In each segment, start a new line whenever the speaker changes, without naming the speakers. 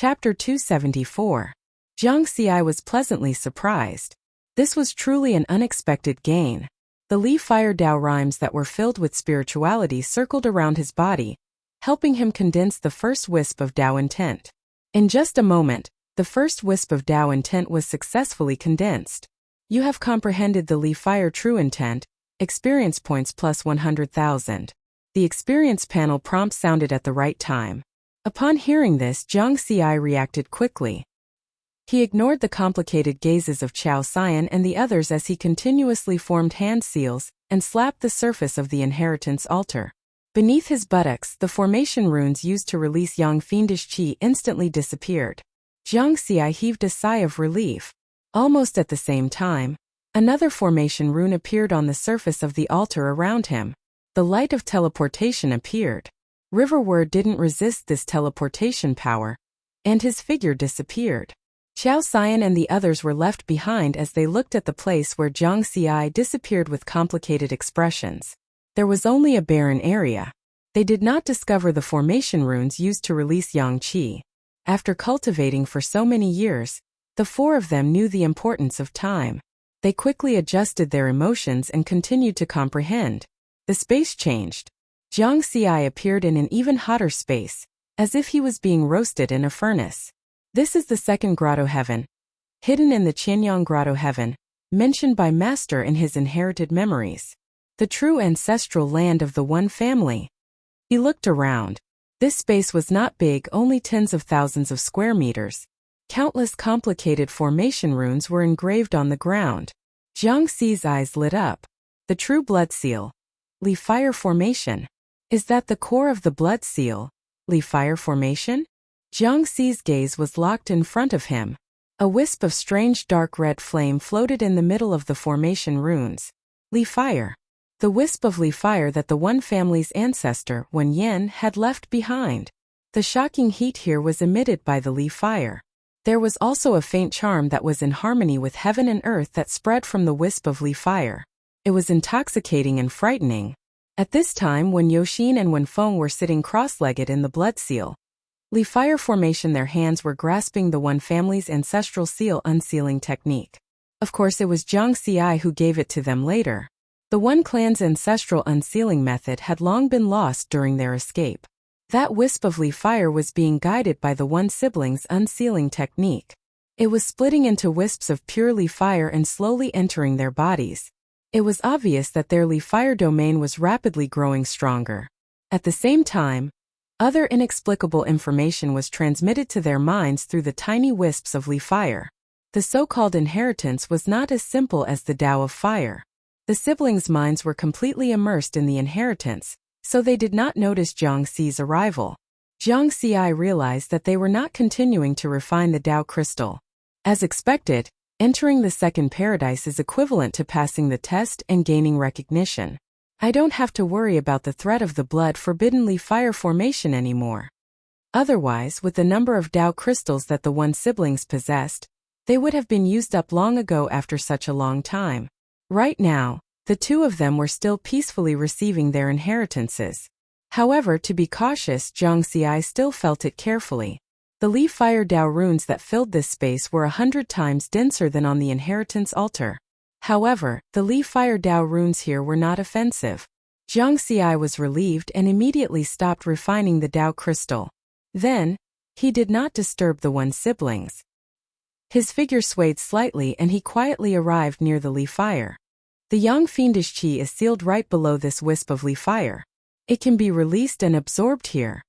Chapter 274. Jiang Xi was pleasantly surprised. This was truly an unexpected gain. The Li Fire Dao rhymes that were filled with spirituality circled around his body, helping him condense the first wisp of Dao intent. In just a moment, the first wisp of Dao intent was successfully condensed. You have comprehended the Li Fire true intent, experience points plus 100,000. The experience panel prompt sounded at the right time. Upon hearing this, Jiang Xi reacted quickly. He ignored the complicated gazes of Qiao Xian and the others as he continuously formed hand seals and slapped the surface of the inheritance altar. Beneath his buttocks, the formation runes used to release yang fiendish qi instantly disappeared. Jiang Xi heaved a sigh of relief. Almost at the same time, another formation rune appeared on the surface of the altar around him. The light of teleportation appeared. Riverward didn't resist this teleportation power, and his figure disappeared. Qiao Xian and the others were left behind as they looked at the place where Jiang Xi disappeared with complicated expressions. There was only a barren area. They did not discover the formation runes used to release yang qi. After cultivating for so many years, the four of them knew the importance of time. They quickly adjusted their emotions and continued to comprehend. The space changed. Jiang Xi appeared in an even hotter space, as if he was being roasted in a furnace. This is the second grotto heaven, hidden in the Qianyang grotto heaven, mentioned by Master in his inherited memories. The true ancestral land of the One family. He looked around. This space was not big, only tens of thousands of square meters. Countless complicated formation runes were engraved on the ground. Jiang Xi's eyes lit up. The true blood seal. Li Fire formation. Is that the core of the blood seal? Li Fire formation? Jiang Xi's gaze was locked in front of him. A wisp of strange dark red flame floated in the middle of the formation runes. Li Fire. The wisp of Li Fire that the One family's ancestor, Wen Yan, had left behind. The shocking heat here was emitted by the Li Fire. There was also a faint charm that was in harmony with heaven and earth that spread from the wisp of Li Fire. It was intoxicating and frightening. At this time, when Yoxin and Wen Feng were sitting cross-legged in the blood seal, Li Fire formation, their hands were grasping the One family's ancestral seal unsealing technique. Of course, it was Jiang Xi who gave it to them later. The One clan's ancestral unsealing method had long been lost during their escape. That wisp of Li Fire was being guided by the One siblings' unsealing technique. It was splitting into wisps of pure Li Fire and slowly entering their bodies. It was obvious that their Li Fire domain was rapidly growing stronger. At the same time, other inexplicable information was transmitted to their minds through the tiny wisps of Li Fire. The so-called inheritance was not as simple as the Tao of Fire. The siblings' minds were completely immersed in the inheritance, so they did not notice Jiang Xi's arrival. Jiang Xi realized that they were not continuing to refine the Tao crystal. As expected, entering the second paradise is equivalent to passing the test and gaining recognition. I don't have to worry about the threat of the blood-forbidden Li Fire formation anymore. Otherwise, with the number of Tao crystals that the One siblings possessed, they would have been used up long ago after such a long time. Right now, the two of them were still peacefully receiving their inheritances. However, to be cautious, Jiang Xi still felt it carefully. The Li Fire Dao runes that filled this space were 100 times denser than on the inheritance altar. However, the Li Fire Dao runes here were not offensive. Jiang Xi was relieved and immediately stopped refining the Dao crystal. Then, he did not disturb the One siblings. His figure swayed slightly and he quietly arrived near the Li Fire. The yang fiendish qi is sealed right below this wisp of Li Fire. It can be released and absorbed here.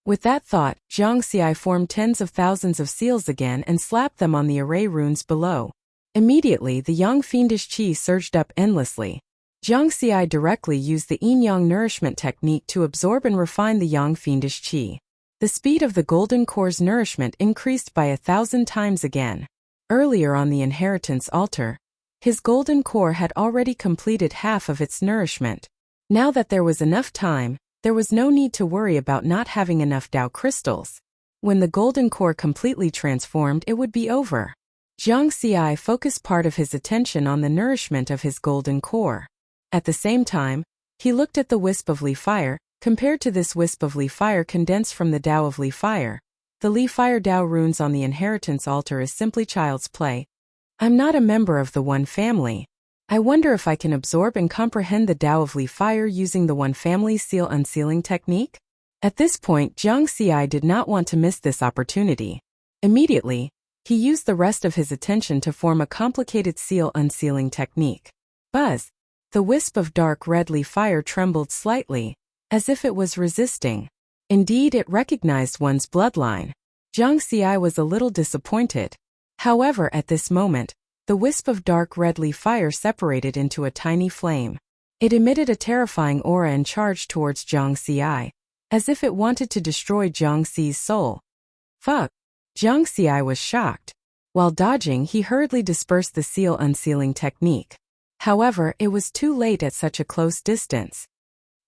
With that thought, Jiang Xi formed tens of thousands of seals again and slapped them on the array runes below. Immediately, the yang fiendish qi surged up endlessly. Jiang Xi directly used the yin-yang nourishment technique to absorb and refine the yang fiendish qi. The speed of the golden core's nourishment increased by 1,000 times again. Earlier on the inheritance altar, his golden core had already completed half of its nourishment. Now that there was enough time, there was no need to worry about not having enough Tao crystals. When the golden core completely transformed, it would be over. Jiang Xi focused part of his attention on the nourishment of his golden core. At the same time, he looked at the wisp of Li Fire. Compared to this wisp of Li Fire condensed from the Tao of Li Fire, The Li Fire Dao runes on the inheritance altar is simply child's play. I'm not a member of the One Family. I wonder if I can absorb and comprehend the Dao of Li Fire using the One Family seal unsealing technique? At this point, Jiang Xi did not want to miss this opportunity. Immediately, he used the rest of his attention to form a complicated seal unsealing technique. Buzz! The wisp of dark red Li Fire trembled slightly, as if it was resisting. Indeed, it recognized one's bloodline. Jiang Xi was a little disappointed. However, at this moment, the wisp of dark red Li Fire separated into a tiny flame. It emitted a terrifying aura and charged towards Jiang Xi, as if it wanted to destroy Jiang Xi's soul. Fuck! Jiang Xi was shocked. While dodging, he hurriedly dispersed the seal unsealing technique. However, it was too late at such a close distance.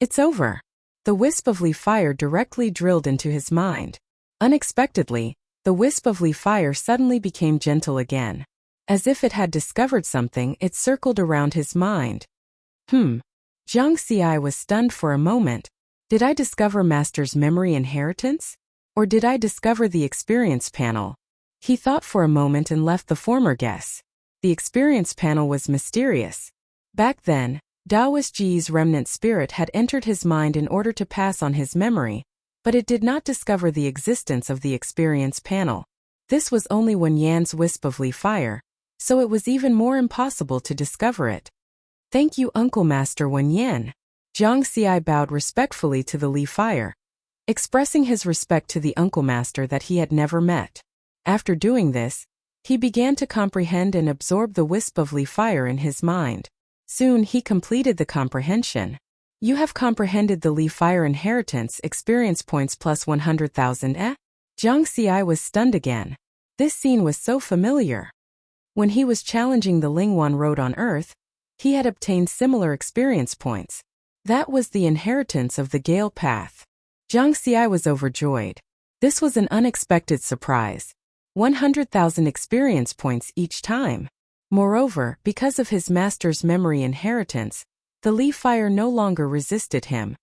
It's over. The wisp of Li Fire directly drilled into his mind. Unexpectedly, the wisp of Li Fire suddenly became gentle again. As if it had discovered something, it circled around his mind. Jiang Xi was stunned for a moment. Did I discover Master's memory inheritance? Or did I discover the experience panel? He thought for a moment and left the former guess. The experience panel was mysterious. Back then, Daoist Ji's remnant spirit had entered his mind in order to pass on his memory, but it did not discover the existence of the experience panel. This was only Wen Yan's wisp of Li Fire, so it was even more impossible to discover it. Thank you, Uncle Master Wen Yan. Jiang Xi bowed respectfully to the Li Fire, expressing his respect to the Uncle Master that he had never met. After doing this, he began to comprehend and absorb the wisp of Li Fire in his mind. Soon he completed the comprehension. You have comprehended the Li Fire inheritance experience points plus 100,000 Jiang Xi was stunned again. This scene was so familiar. When he was challenging the Lingwan Road on Earth, he had obtained similar experience points. That was the inheritance of the Gale Path. Jiang Xi was overjoyed. This was an unexpected surprise. 100,000 experience points each time. Moreover, because of his master's memory inheritance, the Li Fire no longer resisted him.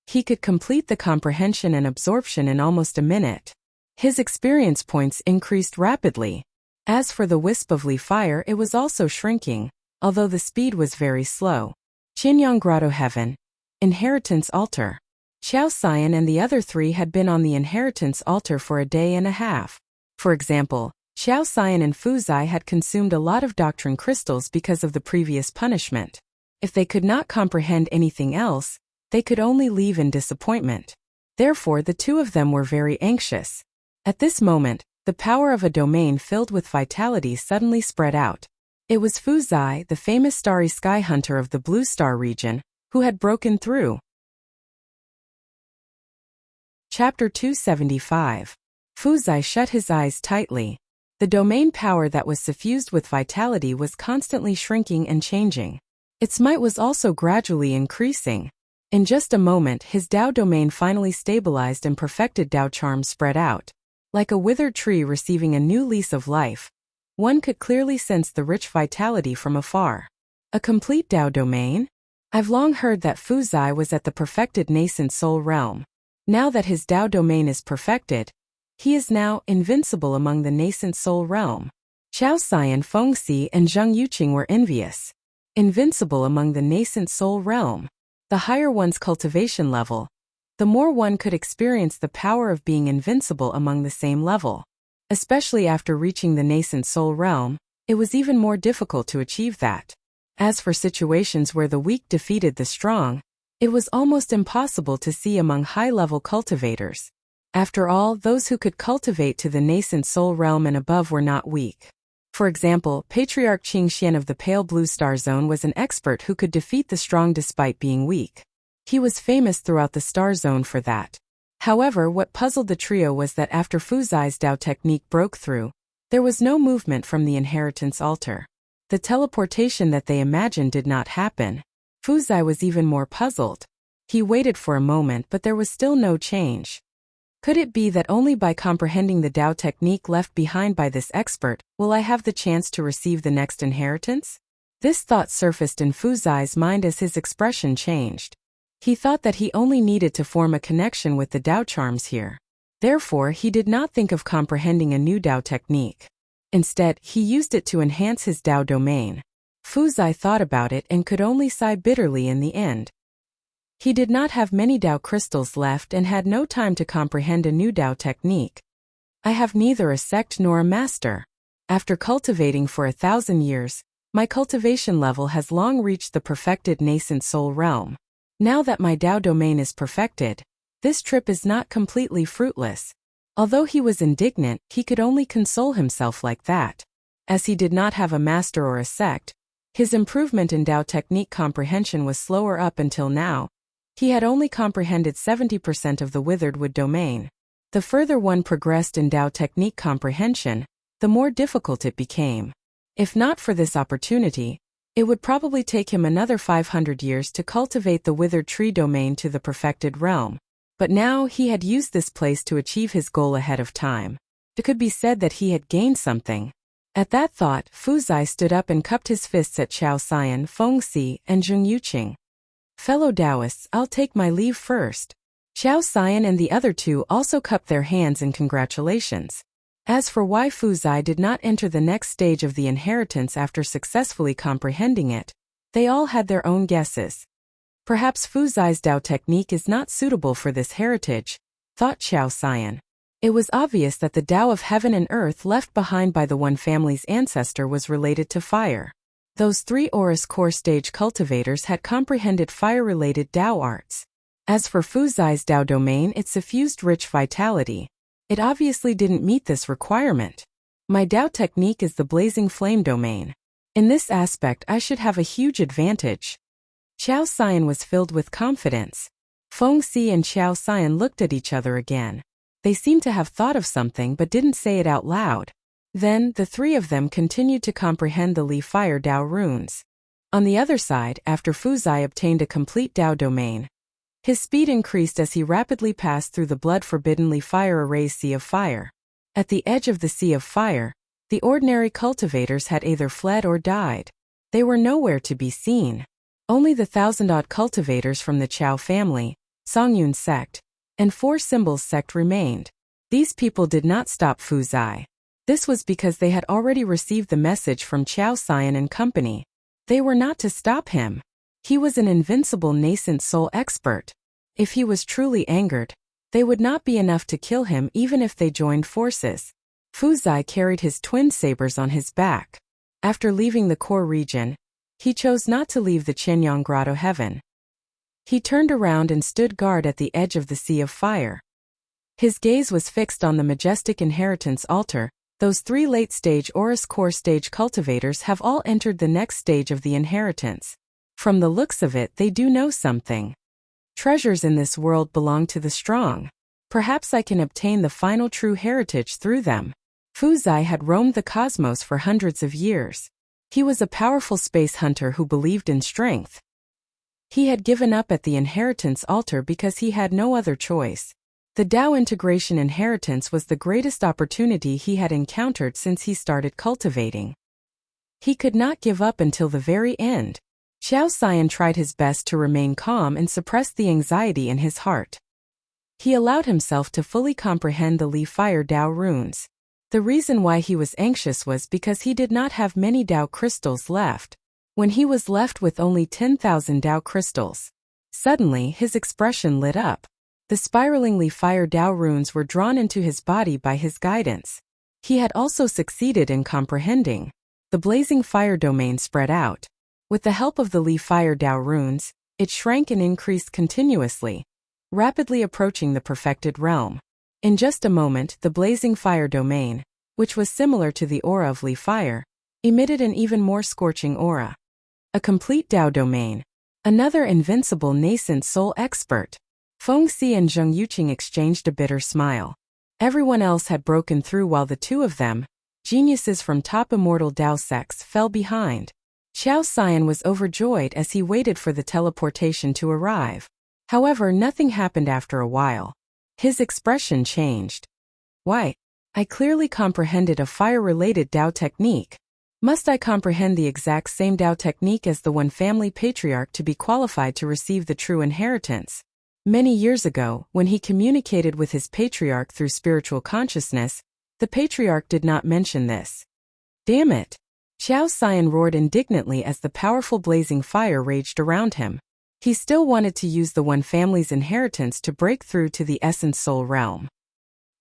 He could complete the comprehension and absorption in almost a minute. His experience points increased rapidly. As for the wisp of Li Fire, it was also shrinking, although the speed was very slow. Qinyang Grotto Heaven. Inheritance Altar. Xiao Xian and the other three had been on the inheritance altar for a day and a half. For example, Xiao Xian and Fu Zai had consumed a lot of doctrine crystals because of the previous punishment. If they could not comprehend anything else, they could only leave in disappointment. Therefore, the two of them were very anxious. At this moment, the power of a domain filled with vitality suddenly spread out. It was Fu Zai, the famous starry sky hunter of the Blue Star region, who had broken through. Chapter 275. Fu Zai shut his eyes tightly. The domain power that was suffused with vitality was constantly shrinking and changing. Its might was also gradually increasing. In just a moment, his Dao domain finally stabilized and perfected Dao charm spread out. Like a withered tree receiving a new lease of life, one could clearly sense the rich vitality from afar. A complete Dao domain? I've long heard that Fu Zai was at the perfected nascent soul realm. Now that his Dao domain is perfected, he is now invincible among the nascent soul realm. Xiao Xian, Fengxi, and Zheng Yuqing were envious. Invincible among the nascent soul realm. The higher one's cultivation level, the more one could experience the power of being invincible among the same level. Especially after reaching the nascent soul realm, it was even more difficult to achieve that. As for situations where the weak defeated the strong, it was almost impossible to see among high-level cultivators. After all, those who could cultivate to the nascent soul realm and above were not weak. For example, Patriarch Qing Xian of the Pale Blue Star Zone was an expert who could defeat the strong despite being weak. He was famous throughout the Star Zone for that. However, what puzzled the trio was that after Fu Zai's Dao technique broke through, there was no movement from the inheritance altar. The teleportation that they imagined did not happen. Fu Zai was even more puzzled. He waited for a moment, but there was still no change. Could it be that only by comprehending the Dao technique left behind by this expert will I have the chance to receive the next inheritance? This thought surfaced in Fu Zai's mind as his expression changed. He thought that he only needed to form a connection with the Dao charms here. Therefore, he did not think of comprehending a new Dao technique. Instead, he used it to enhance his Dao domain. Fu Zai thought about it and could only sigh bitterly in the end. He did not have many Dao crystals left and had no time to comprehend a new Dao technique. I have neither a sect nor a master. After cultivating for 1,000 years, my cultivation level has long reached the perfected nascent soul realm. Now that my Dao domain is perfected, this trip is not completely fruitless. Although he was indignant, he could only console himself like that. As he did not have a master or a sect, his improvement in Dao technique comprehension was slower up until now. He had only comprehended 70% of the withered wood domain. The further one progressed in Dao technique comprehension, the more difficult it became. If not for this opportunity, it would probably take him another 500 years to cultivate the withered tree domain to the perfected realm. But now he had used this place to achieve his goal ahead of time. It could be said that he had gained something. At that thought, Fu Zai stood up and cupped his fists at Qiao Xian, Feng Si, and Zheng Yuqing. Fellow Taoists, I'll take my leave first. Qiao Xian and the other two also cupped their hands in congratulations. As for why Fu Zai did not enter the next stage of the inheritance after successfully comprehending it, they all had their own guesses. Perhaps Fu Zai's Dao technique is not suitable for this heritage, thought Qiao Xian. It was obvious that the Dao of heaven and earth left behind by the one family's ancestor was related to fire. Those 3 Aurus core stage cultivators had comprehended fire-related Dao arts. As for Fu Zai's Dao domain, it suffused rich vitality. It obviously didn't meet this requirement. My Dao technique is the blazing flame domain. In this aspect, I should have a huge advantage. Qiao Xian was filled with confidence. Feng Si and Qiao Xian looked at each other again. They seemed to have thought of something but didn't say it out loud. Then, the 3 of them continued to comprehend the Li Fire Dao runes. On the other side, after Fu Zai obtained a complete Dao domain, his speed increased as he rapidly passed through the blood-forbidden Li Fire Array's Sea of Fire. At the edge of the Sea of Fire, the ordinary cultivators had either fled or died. They were nowhere to be seen. Only the 1,000-odd cultivators from the Qiao family, Songyun sect, and 4 Symbols sect remained. These people did not stop Fu Zai. This was because they had already received the message from Qiao Xian and company. They were not to stop him. He was an invincible nascent soul expert. If he was truly angered, they would not be enough to kill him even if they joined forces. Fu Zai carried his twin sabers on his back. After leaving the core region, he chose not to leave the Qianyang Grotto heaven. He turned around and stood guard at the edge of the Sea of Fire. His gaze was fixed on the majestic inheritance altar. Those 3 late-stage Aurus core stage cultivators have all entered the next stage of the inheritance. From the looks of it, they do know something. Treasures in this world belong to the strong. Perhaps I can obtain the final true heritage through them. Fu Zai had roamed the cosmos for hundreds of years. He was a powerful space hunter who believed in strength. He had given up at the inheritance altar because he had no other choice. The Dao integration inheritance was the greatest opportunity he had encountered since he started cultivating. He could not give up until the very end. Qiao Xian tried his best to remain calm and suppress the anxiety in his heart. He allowed himself to fully comprehend the Li Fire Dao runes. The reason why he was anxious was because he did not have many Dao crystals left. When he was left with only 10,000 Dao crystals, suddenly his expression lit up. The spiraling Li Fire Dao runes were drawn into his body by his guidance. He had also succeeded in comprehending. The blazing fire domain spread out. With the help of the Li Fire Dao runes, it shrank and increased continuously, rapidly approaching the perfected realm. In just a moment, the blazing fire domain, which was similar to the aura of Li Fire, emitted an even more scorching aura. A complete Dao domain. Another invincible nascent soul expert. Feng Si and Zheng Yuqing exchanged a bitter smile. Everyone else had broken through while the 2 of them, geniuses from top immortal Dao sects, fell behind. Qiao Xian was overjoyed as he waited for the teleportation to arrive. However, nothing happened after a while. His expression changed. Why? I clearly comprehended a fire-related Dao technique. Must I comprehend the exact same Dao technique as the one family patriarch to be qualified to receive the true inheritance? Many years ago, when he communicated with his patriarch through spiritual consciousness, the patriarch did not mention this. Damn it! Xiao Xian roared indignantly as the powerful blazing fire raged around him. He still wanted to use the One family's inheritance to break through to the essence soul realm.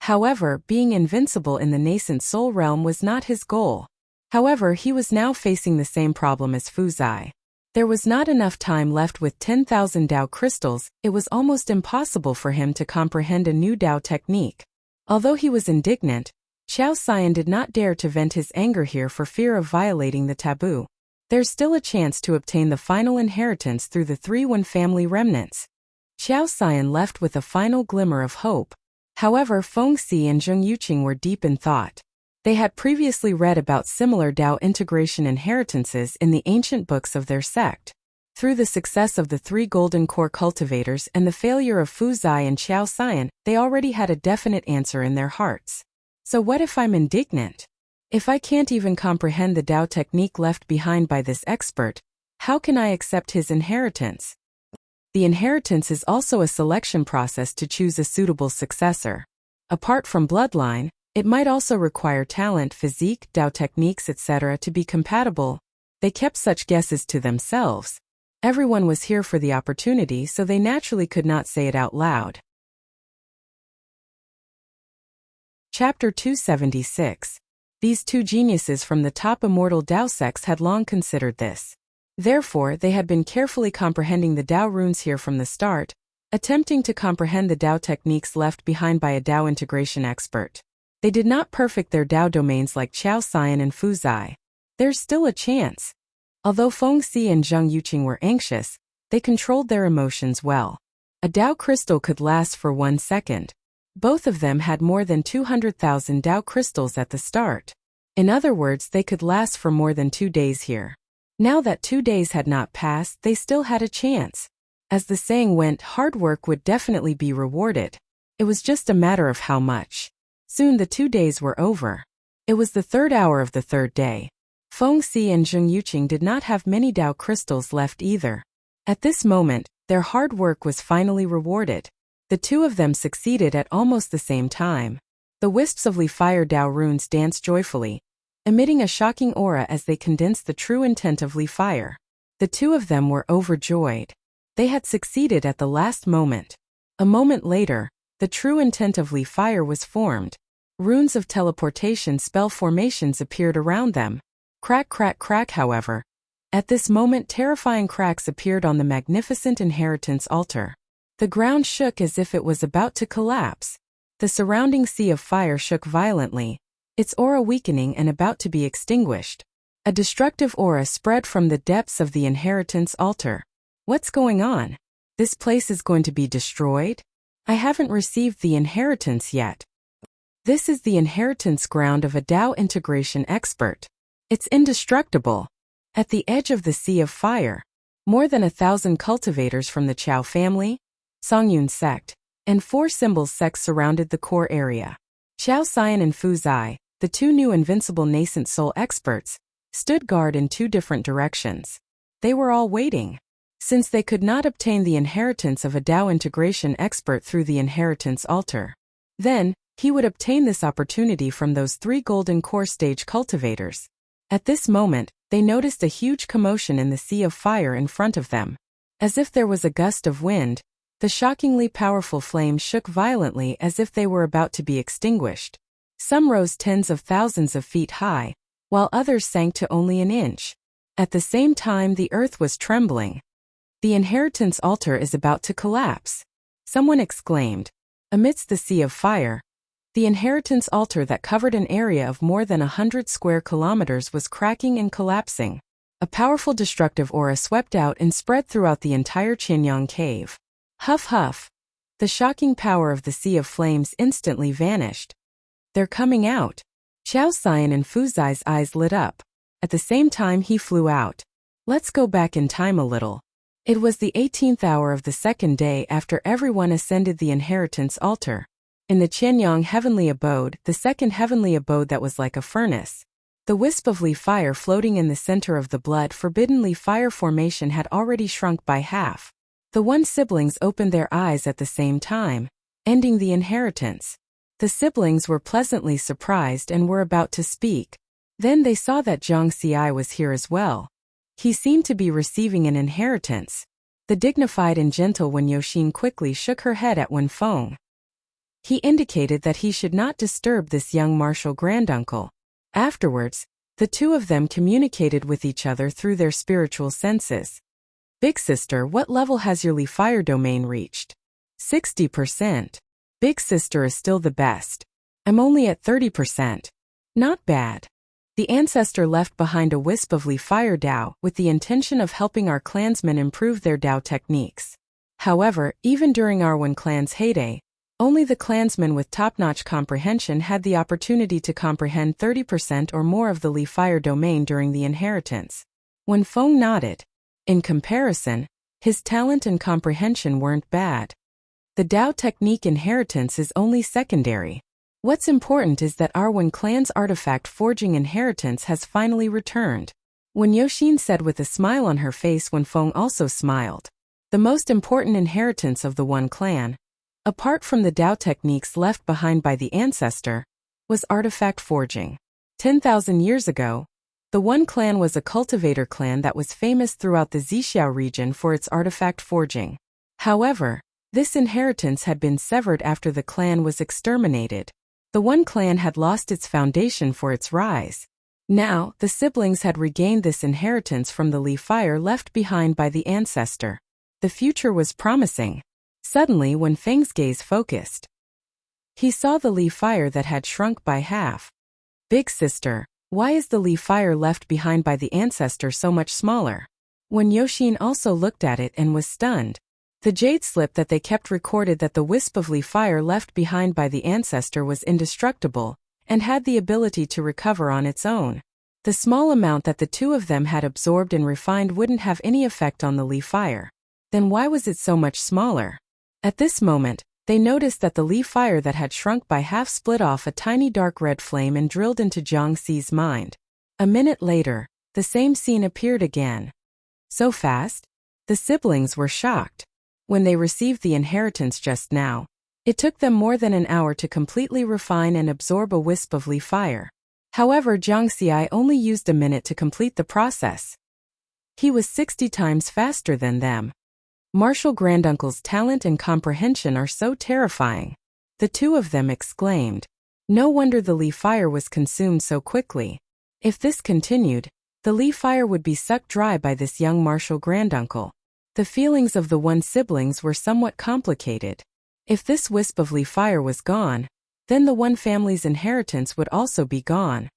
However, being invincible in the nascent soul realm was not his goal. However, he was now facing the same problem as Fu Zai. There was not enough time left with 10,000 Dao crystals. It was almost impossible for him to comprehend a new Dao technique. Although he was indignant, Xiao Xian did not dare to vent his anger here for fear of violating the taboo. There's still a chance to obtain the final inheritance through the 3 One family remnants. Xiao Xian left with a final glimmer of hope. However, Feng Xi and Zheng Yuqing were deep in thought. They had previously read about similar Dao integration inheritances in the ancient books of their sect. Through the success of the 3 golden core cultivators and the failure of Fu Zai and Xiao Xian, they already had a definite answer in their hearts. So what if I'm indignant? If I can't even comprehend the Dao technique left behind by this expert, how can I accept his inheritance? The inheritance is also a selection process to choose a suitable successor. Apart from bloodline, it might also require talent, physique, Dao techniques, etc. to be compatible. They kept such guesses to themselves. Everyone was here for the opportunity, so they naturally could not say it out loud. Chapter 276. These 2 geniuses from the top immortal Dao sects had long considered this. Therefore, they had been carefully comprehending the Dao runes here from the start, attempting to comprehend the Dao techniques left behind by a Dao integration expert. They did not perfect their Dao domains like Xiao Xian and Fu Zai. There's still a chance. Although Feng Xi and Zheng Yuqing were anxious, they controlled their emotions well. A Dao crystal could last for 1 second. Both of them had more than 200,000 Dao crystals at the start. In other words, they could last for more than 2 days here. Now that 2 days had not passed, they still had a chance. As the saying went, hard work would definitely be rewarded. It was just a matter of how much. Soon the 2 days were over. It was the 3rd hour of the 3rd day. Feng Xi and Zheng Yuqing did not have many Dao crystals left either. At this moment, their hard work was finally rewarded. The 2 of them succeeded at almost the same time. The wisps of Li Fire Dao runes danced joyfully, emitting a shocking aura as they condensed the true intent of Li Fire. The 2 of them were overjoyed. They had succeeded at the last moment. A moment later, the true intent of Li Fire was formed. Runes of teleportation spell formations appeared around them. Crack, crack, crack, however. At this moment, terrifying cracks appeared on the magnificent inheritance altar. The ground shook as if it was about to collapse. The surrounding sea of fire shook violently, its aura weakening and about to be extinguished. A destructive aura spread from the depths of the inheritance altar. What's going on? This place is going to be destroyed? I haven't received the inheritance yet. This is the inheritance ground of a Dao integration expert. It's indestructible. At the edge of the sea of fire, more than 1,000 cultivators from the Chao family, Songyun sect, and 4 symbols sects surrounded the core area. Xiao Xian and Fu Zai, the 2 new invincible nascent soul experts, stood guard in 2 different directions. They were all waiting. Since they could not obtain the inheritance of a Dao integration expert through the inheritance altar, then, he would obtain this opportunity from those 3 golden core stage cultivators. At this moment, they noticed a huge commotion in the sea of fire in front of them. As if there was a gust of wind, the shockingly powerful flames shook violently as if they were about to be extinguished. Some rose tens of thousands of feet high, while others sank to only an inch. At the same time, the earth was trembling. The inheritance altar is about to collapse, someone exclaimed. Amidst the sea of fire, the inheritance altar that covered an area of more than 100 square kilometers was cracking and collapsing. A powerful destructive aura swept out and spread throughout the entire Qianyang cave. Huff huff. The shocking power of the sea of flames instantly vanished. They're coming out. Xiao Xian and Fu Zai's eyes lit up. At the same time he flew out. Let's go back in time a little. It was the 18th hour of the 2nd day after everyone ascended the inheritance altar. In the Qianyang heavenly abode, the 2nd heavenly abode that was like a furnace, the wisp of Li fire floating in the center of the blood forbidden Li fire formation had already shrunk by half. The one siblings opened their eyes at the same time, ending the inheritance. The siblings were pleasantly surprised and were about to speak. Then they saw that Zhang Xi was here as well. He seemed to be receiving an inheritance. The dignified and gentle Wen Yoxin quickly shook her head at Wen Feng. He indicated that he should not disturb this young martial granduncle. Afterwards, the two of them communicated with each other through their spiritual senses. Big sister, what level has your Li Fire domain reached? 60%. Big sister is still the best. I'm only at 30%. Not bad. The ancestor left behind a wisp of Li Fire Dao with the intention of helping our clansmen improve their Dao techniques. However, even during our Wen clan's heyday, only the clansmen with top-notch comprehension had the opportunity to comprehend 30% or more of the Li Fire domain during the inheritance. Wen Feng nodded. In comparison, his talent and comprehension weren't bad. The Dao technique inheritance is only secondary. What's important is that our Wen clan's artifact forging inheritance has finally returned. Wen Yoxin said with a smile on her face. Wen Feng also smiled. The most important inheritance of the Wen clan, apart from the Dao techniques left behind by the ancestor, was artifact forging. 10,000 years ago, the Wen clan was a cultivator clan that was famous throughout the Zixiao region for its artifact forging. However, this inheritance had been severed after the clan was exterminated. The Wen clan had lost its foundation for its rise. Now, the siblings had regained this inheritance from the Li Fire left behind by the ancestor. The future was promising. Suddenly, Wen Feng's gaze focused. He saw the Li Fire that had shrunk by half. Big sister, why is the Li Fire left behind by the ancestor so much smaller? Wen Yoxin also looked at it and was stunned. The jade slip that they kept recorded that the wisp of Li Fire left behind by the ancestor was indestructible, and had the ability to recover on its own. The small amount that the two of them had absorbed and refined wouldn't have any effect on the Li Fire. Then why was it so much smaller? At this moment, they noticed that the Li Fire that had shrunk by half split off a tiny dark red flame and drilled into Zhang Xi's mind. A minute later, the same scene appeared again. So fast? The siblings were shocked. When they received the inheritance just now, it took them more than an hour to completely refine and absorb a wisp of Li Fire. However, Zhang Xi only used a minute to complete the process. He was 60 times faster than them. Martial Granduncle's talent and comprehension are so terrifying. The two of them exclaimed. No wonder the Li Fire was consumed so quickly. If this continued, the Li Fire would be sucked dry by this young martial granduncle. The feelings of the Wen siblings were somewhat complicated. If this wisp of Li Fire was gone, then the Wen family's inheritance would also be gone.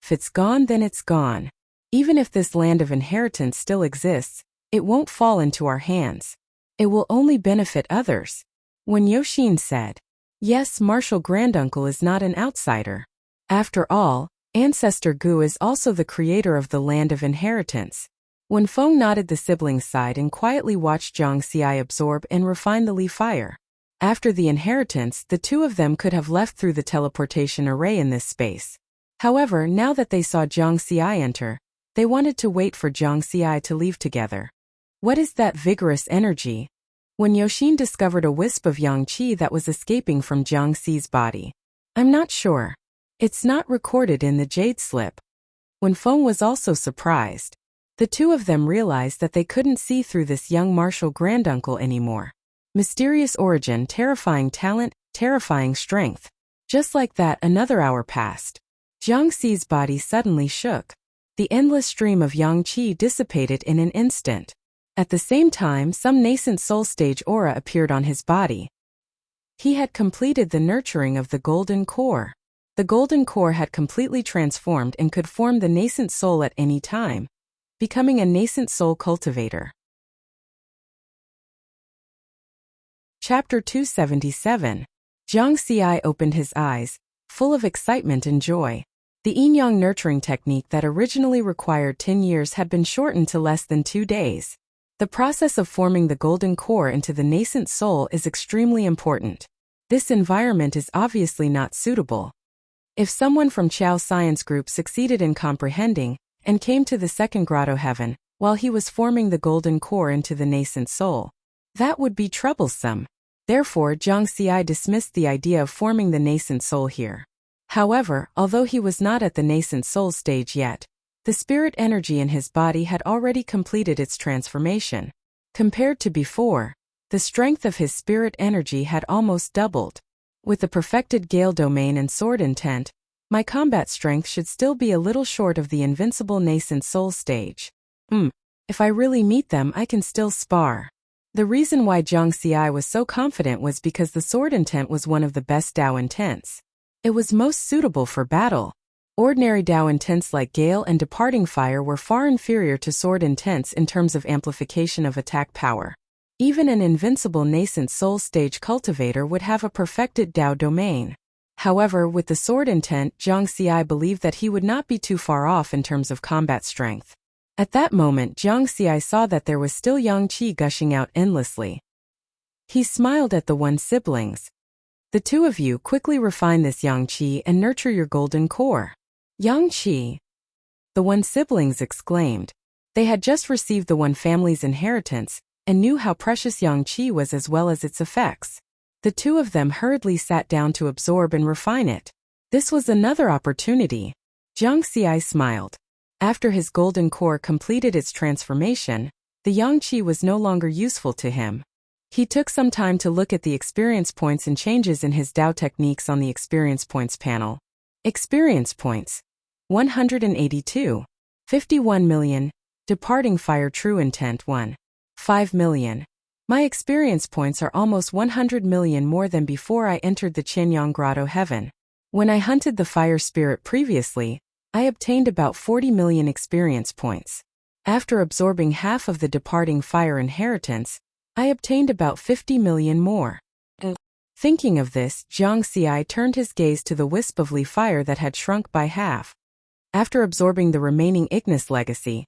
If it's gone, then it's gone. Even if this land of inheritance still exists, it won't fall into our hands. It will only benefit others. Wen Yoxin said. Yes, martial granduncle is not an outsider. After all, Ancestor Gu is also the creator of the land of inheritance. Wen Feng nodded the siblings' side and quietly watched Zhang Xi absorb and refine the Li Fire. After the inheritance, the two of them could have left through the teleportation array in this space. However, now that they saw Zhang Xi enter, they wanted to wait for Zhang Xi to leave together. What is that vigorous energy? Wen Yoxin discovered a wisp of yang qi that was escaping from Zhang Xi's body. I'm not sure. It's not recorded in the jade slip. Wen Feng was also surprised. The two of them realized that they couldn't see through this young martial granduncle anymore. Mysterious origin, terrifying talent, terrifying strength. Just like that, another hour passed. Zhang Xi's body suddenly shook. The endless stream of yang qi dissipated in an instant. At the same time, some nascent soul stage aura appeared on his body. He had completed the nurturing of the golden core. The golden core had completely transformed and could form the nascent soul at any time, becoming a nascent soul cultivator. Chapter 277. Zhang Xi opened his eyes, full of excitement and joy. The yin-yang nurturing technique that originally required 10 years had been shortened to less than 2 days. The process of forming the golden core into the nascent soul is extremely important. This environment is obviously not suitable. If someone from Chao Science Group succeeded in comprehending and came to the second grotto heaven while he was forming the golden core into the nascent soul, That would be troublesome. Therefore, Zhang Xiai dismissed the idea of forming the nascent soul here. However, although he was not at the nascent soul stage yet, the spirit energy in his body had already completed its transformation. Compared to before, the strength of his spirit energy had almost doubled. With the perfected Gale domain and sword intent, my combat strength should still be a little short of the invincible nascent soul stage. If I really meet them, I can still spar. The reason why Zhang Xiai was so confident was because the sword intent was one of the best Dao intents. It was most suitable for battle. Ordinary Dao intents like Gale and Departing Fire were far inferior to sword intents in terms of amplification of attack power. Even an invincible nascent soul stage cultivator would have a perfected Dao domain. However, with the sword intent, Zhang Xiai believed that he would not be too far off in terms of combat strength. At that moment, Zhang Xiai saw that there was still yang qi gushing out endlessly. He smiled at the one siblings. The two of you quickly refine this yang qi and nurture your golden core. Yang qi, the one siblings exclaimed. They had just received the one family's inheritance and knew how precious yang qi was as well as its effects. The two of them hurriedly sat down to absorb and refine it. This was another opportunity. Zhang Xiai smiled. After his golden core completed its transformation, the yang qi was no longer useful to him. He took some time to look at the experience points and changes in his Dao techniques on the experience points panel. Experience points: 182. 51 million. Departing Fire True Intent 1. 5 million. My experience points are almost 100 million more than before I entered the Qianyang Grotto Heaven. When I hunted the fire spirit previously, I obtained about 40 million experience points. After absorbing half of the Departing Fire inheritance, I obtained about 50 million more. Thinking of this, Zhang Xiai turned his gaze to the wisp of Li fire that had shrunk by half. After absorbing the remaining Ignis legacy,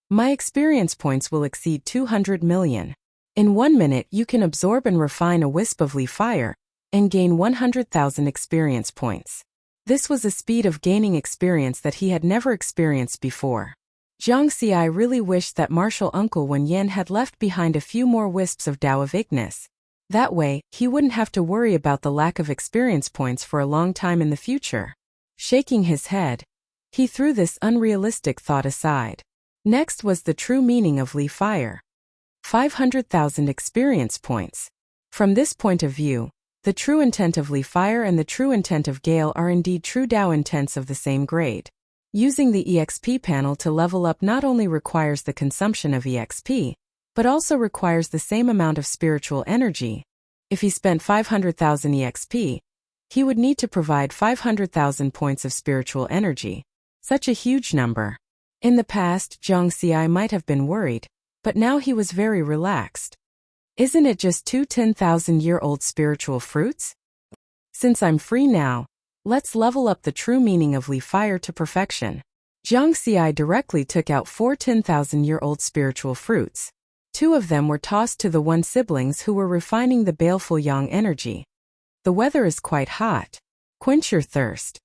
my experience points will exceed 200 million. In 1 minute you can absorb and refine a wisp of Li fire, and gain 100,000 experience points. This was a speed of gaining experience that he had never experienced before. Zhang Xiai really wished that martial uncle Wen Yan had left behind a few more wisps of Dao of Ignis. That way, he wouldn't have to worry about the lack of experience points for a long time in the future. Shaking his head, he threw this unrealistic thought aside. Next was the true meaning of Li fire. 500,000 experience points. From this point of view, the true intent of Li fire and the true intent of Gale are indeed true Dao intents of the same grade. Using the EXP panel to level up not only requires the consumption of EXP, but also requires the same amount of spiritual energy. If he spent 500,000 EXP, he would need to provide 500,000 points of spiritual energy. Such a huge number. In the past, Zhang Xiai might have been worried, but now he was very relaxed. Isn't it just 2 10,000-year-old spiritual fruits? Since I'm free now, let's level up the true meaning of Li fire to perfection. Zhang Xiai directly took out 4 10,000-year-old spiritual fruits. 2 of them were tossed to the one siblings who were refining the baleful yang energy. The weather is quite hot. Quench your thirst.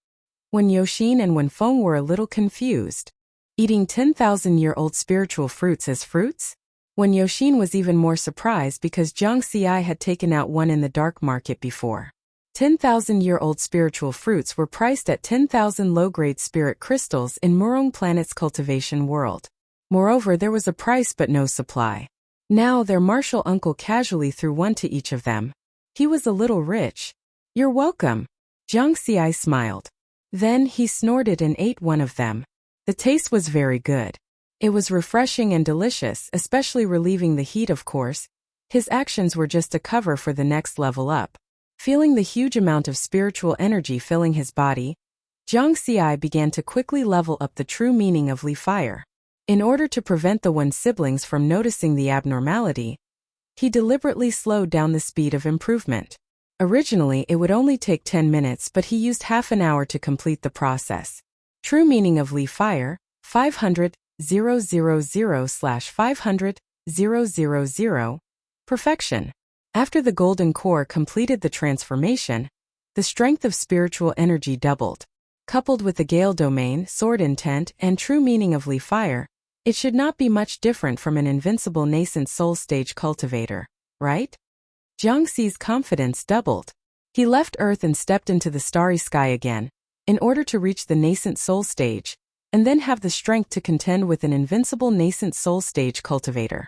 When Yoxin and Wen Feng were a little confused. Eating 10,000-year-old spiritual fruits as fruits? When Yoxin was even more surprised because Zhang Xiai had taken out one in the dark market before. 10,000-year-old spiritual fruits were priced at 10,000 low-grade spirit crystals in Murong Planet's cultivation world. Moreover, there was a price but no supply. Now their martial uncle casually threw one to each of them. He was a little rich. You're welcome. Zhang Xiai smiled. Then he snorted and ate one of them. The taste was very good. It was refreshing and delicious, especially relieving the heat of course. His actions were just a cover for the next level up. Feeling the huge amount of spiritual energy filling his body, Zhang Xiai began to quickly level up the true meaning of Li fire. In order to prevent the one siblings from noticing the abnormality, he deliberately slowed down the speed of improvement. Originally, it would only take 10 minutes, but he used half an hour to complete the process. True meaning of Li fire: 500,000/500,000. Perfection. After the golden core completed the transformation, the strength of spiritual energy doubled. Coupled with the Gale domain, sword intent, and true meaning of Li fire, it should not be much different from an invincible nascent soul stage cultivator. right? Jiang Xi's confidence doubled. He left Earth and stepped into the starry sky again, in order to reach the nascent soul stage, and then have the strength to contend with an invincible nascent soul stage cultivator.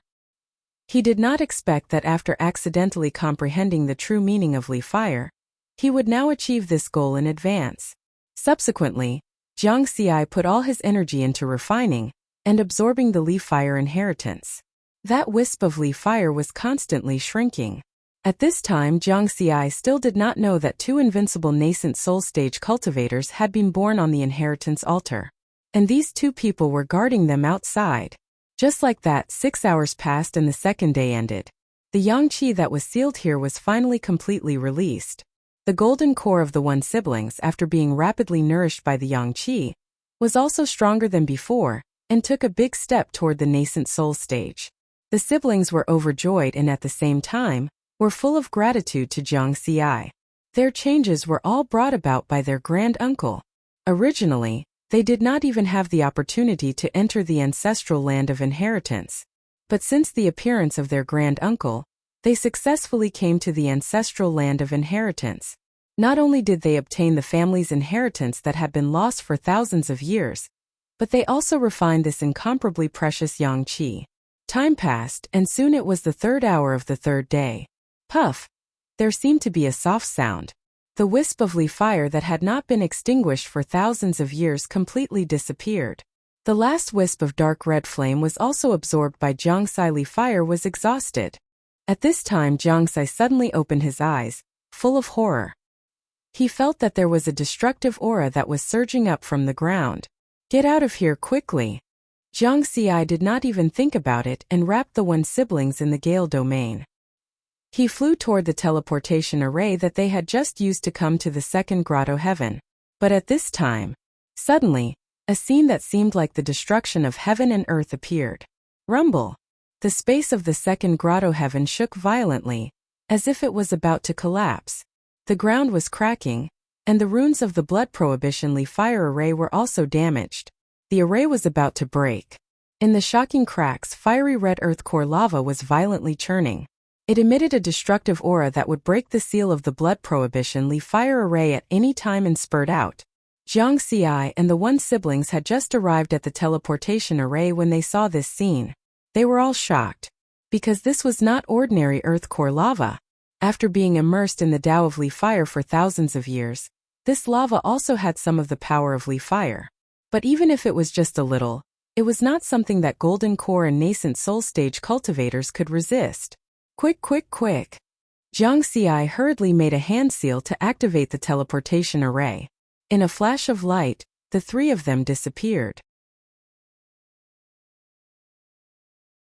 He did not expect that after accidentally comprehending the true meaning of Li Fire, he would now achieve this goal in advance. Subsequently, Jiang Xi put all his energy into refining and absorbing the Li Fire inheritance. That wisp of Li Fire was constantly shrinking. At this time, Jiang Xi still did not know that two invincible nascent soul stage cultivators had been born on the inheritance altar. And these two people were guarding them outside. Just like that, 6 hours passed and the second day ended. The yang qi that was sealed here was finally completely released. The golden core of the one siblings, after being rapidly nourished by the yang qi, was also stronger than before, and took a big step toward the nascent soul stage. The siblings were overjoyed and at the same time, were full of gratitude to Jiang Xi. Their changes were all brought about by their grand uncle. Originally, they did not even have the opportunity to enter the ancestral land of inheritance. But since the appearance of their grand uncle, they successfully came to the ancestral land of inheritance. Not only did they obtain the family's inheritance that had been lost for thousands of years, but they also refined this incomparably precious yang qi. Time passed, and soon it was the 3rd hour of the 3rd day. Puff! There seemed to be a soft sound. The wisp of Li Fire that had not been extinguished for thousands of years completely disappeared. The last wisp of dark red flame was also absorbed by Jiang Xi. Li Fire was exhausted. At this time, Jiang Xi suddenly opened his eyes, full of horror. He felt that there was a destructive aura that was surging up from the ground. Get out of here quickly! Jiang Xi did not even think about it and wrapped the one siblings in the Gale domain. He flew toward the teleportation array that they had just used to come to the second grotto heaven. But at this time, suddenly, a scene that seemed like the destruction of heaven and earth appeared. Rumble! The space of the second grotto heaven shook violently, as if it was about to collapse. The ground was cracking, and the runes of the blood prohibition Li Fire array were also damaged. The array was about to break. In the shocking cracks, fiery red earth core lava was violently churning. It emitted a destructive aura that would break the seal of the blood prohibition Li Fire array at any time and spurt out. Jiang Xi and the one siblings had just arrived at the teleportation array when they saw this scene. They were all shocked. Because this was not ordinary earth core lava. After being immersed in the Tao of Li Fire for thousands of years, this lava also had some of the power of Li Fire. But even if it was just a little, it was not something that golden core and nascent soul stage cultivators could resist. Quick, quick, quick! Jiang Xi hurriedly made a hand seal to activate the teleportation array. In a flash of light, the three of them disappeared.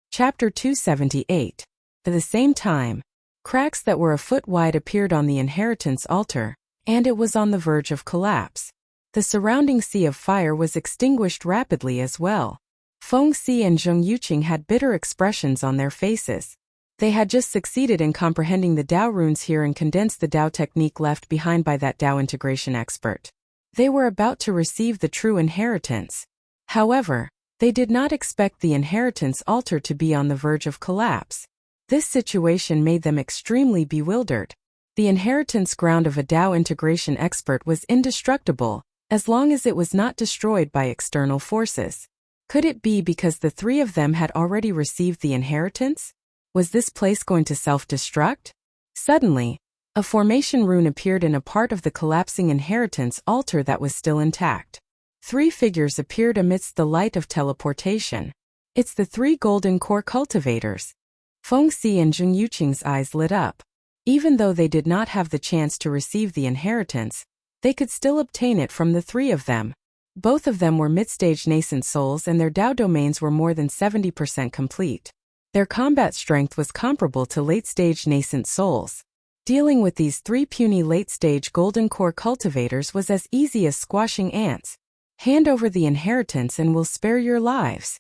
Chapter 278. At the same time, cracks that were a foot wide appeared on the inheritance altar, and it was on the verge of collapse. The surrounding sea of fire was extinguished rapidly as well. Feng Xi and Zheng Yuqing had bitter expressions on their faces. They had just succeeded in comprehending the Tao runes here and condensed the Tao technique left behind by that Tao integration expert. They were about to receive the true inheritance. However, they did not expect the inheritance altar to be on the verge of collapse. This situation made them extremely bewildered. The inheritance ground of a Tao integration expert was indestructible, as long as it was not destroyed by external forces. Could it be because the three of them had already received the inheritance? Was this place going to self-destruct? Suddenly, a formation rune appeared in a part of the collapsing inheritance altar that was still intact. 3 figures appeared amidst the light of teleportation. It's the 3 golden core cultivators. Feng Xi and Zheng Yuqing's eyes lit up. Even though they did not have the chance to receive the inheritance, they could still obtain it from the 3 of them. Both of them were mid-stage nascent souls and their Tao domains were more than 70% complete. Their combat strength was comparable to late-stage nascent souls. Dealing with these 3 puny late-stage golden core cultivators was as easy as squashing ants. Hand over the inheritance and we'll spare your lives.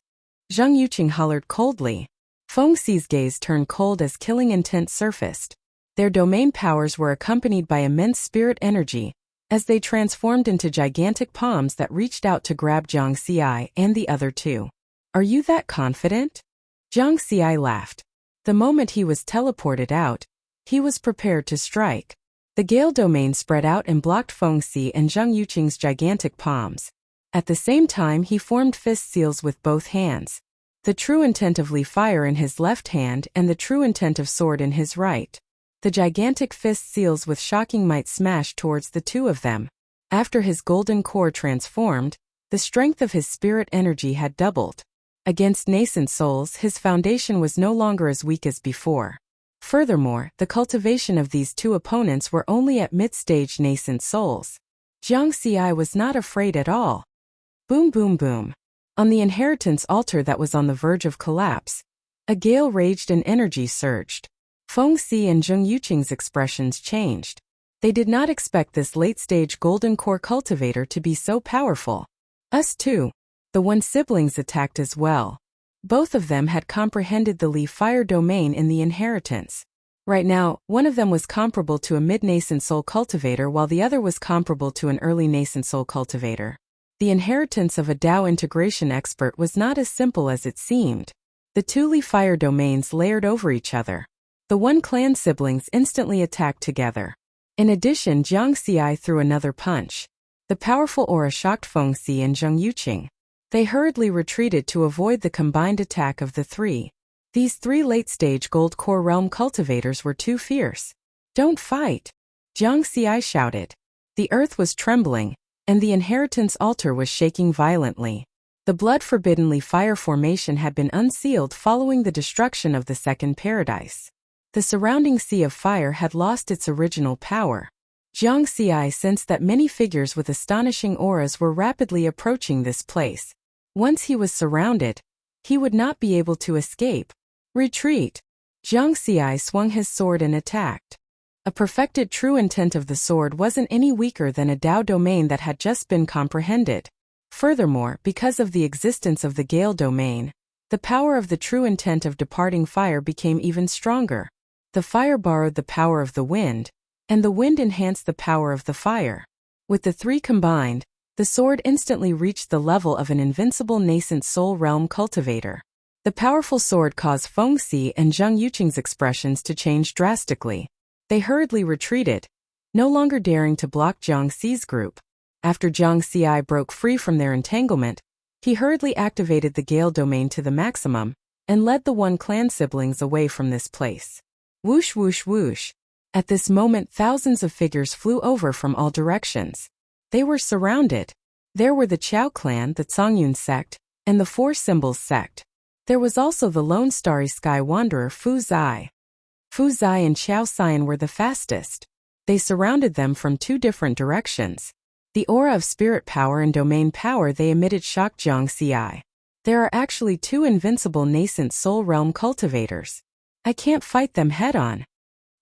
Zheng Yuqing hollered coldly. Feng Xi's gaze turned cold as killing intent surfaced. Their domain powers were accompanied by immense spirit energy, as they transformed into gigantic palms that reached out to grab Jiang Xi and the other 2. Are you that confident? Jiang Xi laughed. The moment he was teleported out, he was prepared to strike. The Gale domain spread out and blocked Fengxi and Zhang Yuqing's gigantic palms. At the same time he formed fist seals with both hands. The true intent of Li Fire in his left hand and the true intent of sword in his right. The gigantic fist seals with shocking might smashed towards the two of them. After his golden core transformed, the strength of his spirit energy had doubled. Against nascent souls, his foundation was no longer as weak as before. Furthermore, the cultivation of these two opponents were only at mid-stage nascent souls. Jiang Xi was not afraid at all. Boom boom boom. On the inheritance altar that was on the verge of collapse, a gale raged and energy surged. Fengxi and Zhang Yuqing's expressions changed. They did not expect this late-stage golden core cultivator to be so powerful. Us too. The One siblings attacked as well. Both of them had comprehended the Li Fire domain in the inheritance. Right now, one of them was comparable to a mid-nascent soul cultivator while the other was comparable to an early nascent soul cultivator. The inheritance of a Dao integration expert was not as simple as it seemed. The two Li Fire domains layered over each other. The One clan siblings instantly attacked together. In addition, Jiang Xi threw another punch. The powerful aura shocked Fengxi and Zhang Yuqing. They hurriedly retreated to avoid the combined attack of the three. These three late-stage gold core realm cultivators were too fierce. Don't fight! Jiang Xi shouted. The earth was trembling, and the inheritance altar was shaking violently. The blood-forbidden Li Fire formation had been unsealed following the destruction of the second paradise. The surrounding sea of fire had lost its original power. Jiang Xi sensed that many figures with astonishing auras were rapidly approaching this place. Once he was surrounded, he would not be able to escape. Retreat! Jiang Xi swung his sword and attacked. A perfected true intent of the sword wasn't any weaker than a Dao domain that had just been comprehended. Furthermore, because of the existence of the Gale domain, the power of the true intent of departing fire became even stronger. The fire borrowed the power of the wind, and the wind enhanced the power of the fire. With the three combined, the sword instantly reached the level of an invincible nascent soul realm cultivator. The powerful sword caused Fengxi and Zhang Yuqing's expressions to change drastically. They hurriedly retreated, no longer daring to block Jiang Xi's group. After Jiang Xi broke free from their entanglement, he hurriedly activated the Gale domain to the maximum, and led the One clan siblings away from this place. Whoosh whoosh whoosh. At this moment thousands of figures flew over from all directions. They were surrounded. There were the Chao clan, the Zongyun sect, and the Four Symbols sect. There was also the lone starry sky wanderer Fu Zai. Fu Zai and Chao Xian were the fastest. They surrounded them from two different directions. The aura of spirit power and domain power they emitted shocked Jiang Xi. There are actually two invincible nascent soul realm cultivators. I can't fight them head-on.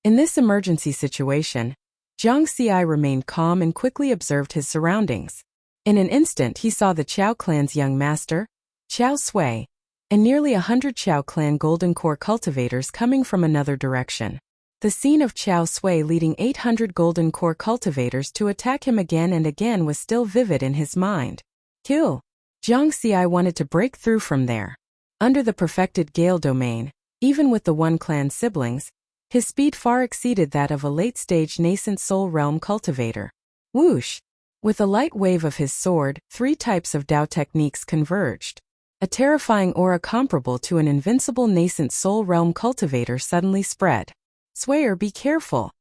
In this emergency situation, Jiang Xi remained calm and quickly observed his surroundings. In an instant he saw the Chao clan's young master, Chao Sui, and nearly 100 Chao clan golden core cultivators coming from another direction. The scene of Chao Sui leading 800 golden core cultivators to attack him again and again was still vivid in his mind. Kill! Jiang Xi wanted to break through from there. Under the perfected Gale domain, even with the One clan siblings, his speed far exceeded that of a late-stage nascent soul realm cultivator. Whoosh! With a light wave of his sword, three types of Dao techniques converged. A terrifying aura comparable to an invincible nascent soul realm cultivator suddenly spread. Swayer, be careful!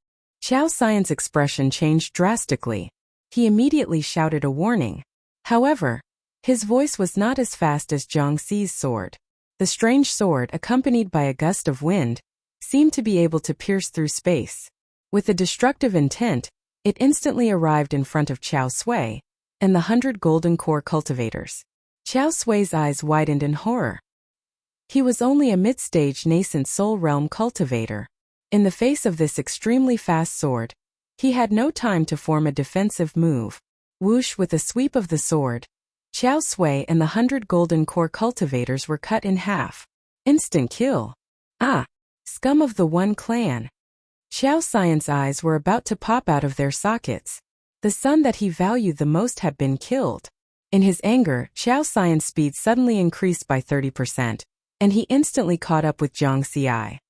Chao Xian's expression changed drastically. He immediately shouted a warning. However, his voice was not as fast as Jiang Xi's sword. The strange sword, accompanied by a gust of wind, seemed to be able to pierce through space. With a destructive intent, it instantly arrived in front of Chao Sui and the 100 golden core cultivators. Chao Sui's eyes widened in horror. He was only a mid-stage nascent soul realm cultivator. In the face of this extremely fast sword, he had no time to form a defensive move. Whoosh! With a sweep of the sword, Chao Sui and the 100 golden core cultivators were cut in half. Instant kill. Ah! Scum of the One clan. Chao Xian's eyes were about to pop out of their sockets. The son that he valued the most had been killed. In his anger, Chao Xian's speed suddenly increased by 30%, and he instantly caught up with Jiang Xi.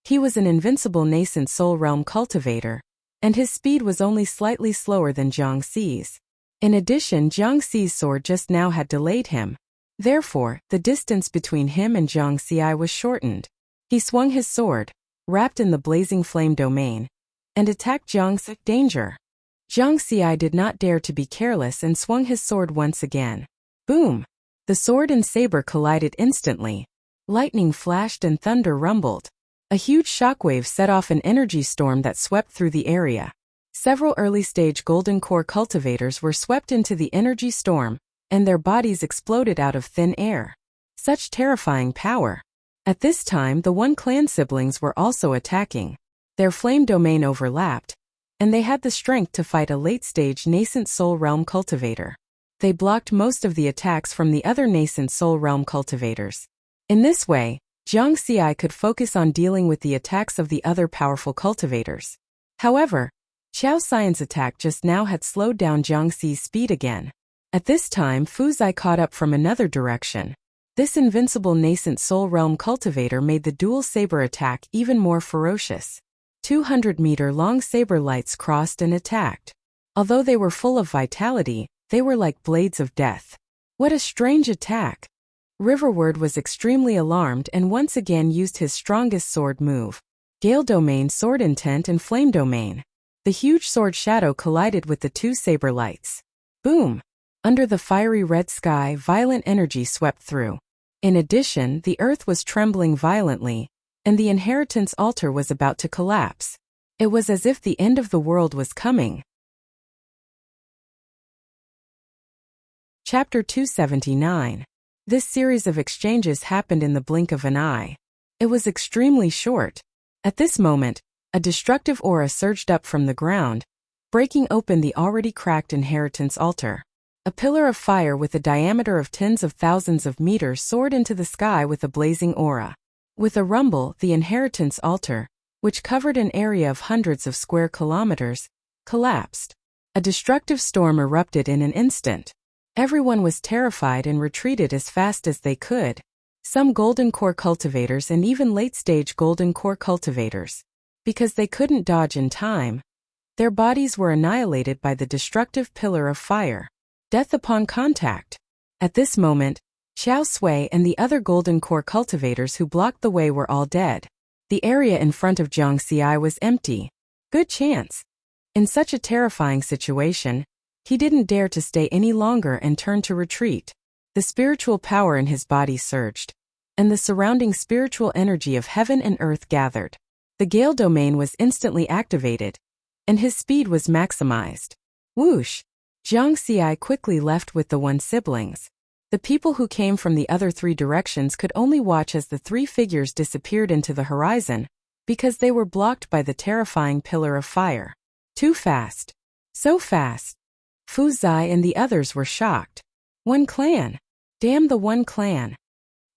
He was an invincible nascent soul realm cultivator, and his speed was only slightly slower than Jiang Xi's. In addition, Jiang Xi's sword just now had delayed him. Therefore, the distance between him and Jiang Xi was shortened. He swung his sword, wrapped in the blazing flame domain, and attacked Jiang Xi. Danger! Jiang Xi did not dare to be careless and swung his sword once again. Boom! The sword and saber collided instantly. Lightning flashed and thunder rumbled. A huge shockwave set off an energy storm that swept through the area. Several early-stage golden core cultivators were swept into the energy storm, and their bodies exploded out of thin air. Such terrifying power! At this time, the One Clan siblings were also attacking. Their flame domain overlapped, and they had the strength to fight a late-stage nascent soul realm cultivator. They blocked most of the attacks from the other nascent soul realm cultivators. In this way, Jiang Xi could focus on dealing with the attacks of the other powerful cultivators. However, Qiao Xian's attack just now had slowed down Jiang Xi's speed again. At this time, Fu Zai caught up from another direction. This invincible nascent soul realm cultivator made the dual saber attack even more ferocious. 200-meter-long saber lights crossed and attacked. Although they were full of vitality, they were like blades of death. What a strange attack! Riverward was extremely alarmed and once again used his strongest sword move. Gale Domain, Sword Intent, and Flame Domain. The huge sword shadow collided with the two saber lights. Boom! Under the fiery red sky, violent energy swept through. In addition, the earth was trembling violently, and the inheritance altar was about to collapse. It was as if the end of the world was coming. Chapter 279. This series of exchanges happened in the blink of an eye. It was extremely short. At this moment, a destructive aura surged up from the ground, breaking open the already cracked inheritance altar. A pillar of fire with a diameter of tens of thousands of meters soared into the sky with a blazing aura. With a rumble, the inheritance altar, which covered an area of hundreds of square kilometers, collapsed. A destructive storm erupted in an instant. Everyone was terrified and retreated as fast as they could. Some golden core cultivators and even late-stage golden core cultivators. Because they couldn't dodge in time, their bodies were annihilated by the destructive pillar of fire. Death upon contact. At this moment, Xiao Sui and the other golden core cultivators who blocked the way were all dead. The area in front of Jiang Xi was empty. Good chance. In such a terrifying situation, he didn't dare to stay any longer and turned to retreat. The spiritual power in his body surged, and the surrounding spiritual energy of heaven and earth gathered. The Gale Domain was instantly activated, and his speed was maximized. Whoosh! Jiang Xi quickly left with the One siblings. The people who came from the other three directions could only watch as the three figures disappeared into the horizon, because they were blocked by the terrifying pillar of fire. Too fast. So fast. Fu Zai and the others were shocked. One clan. Damn the One clan.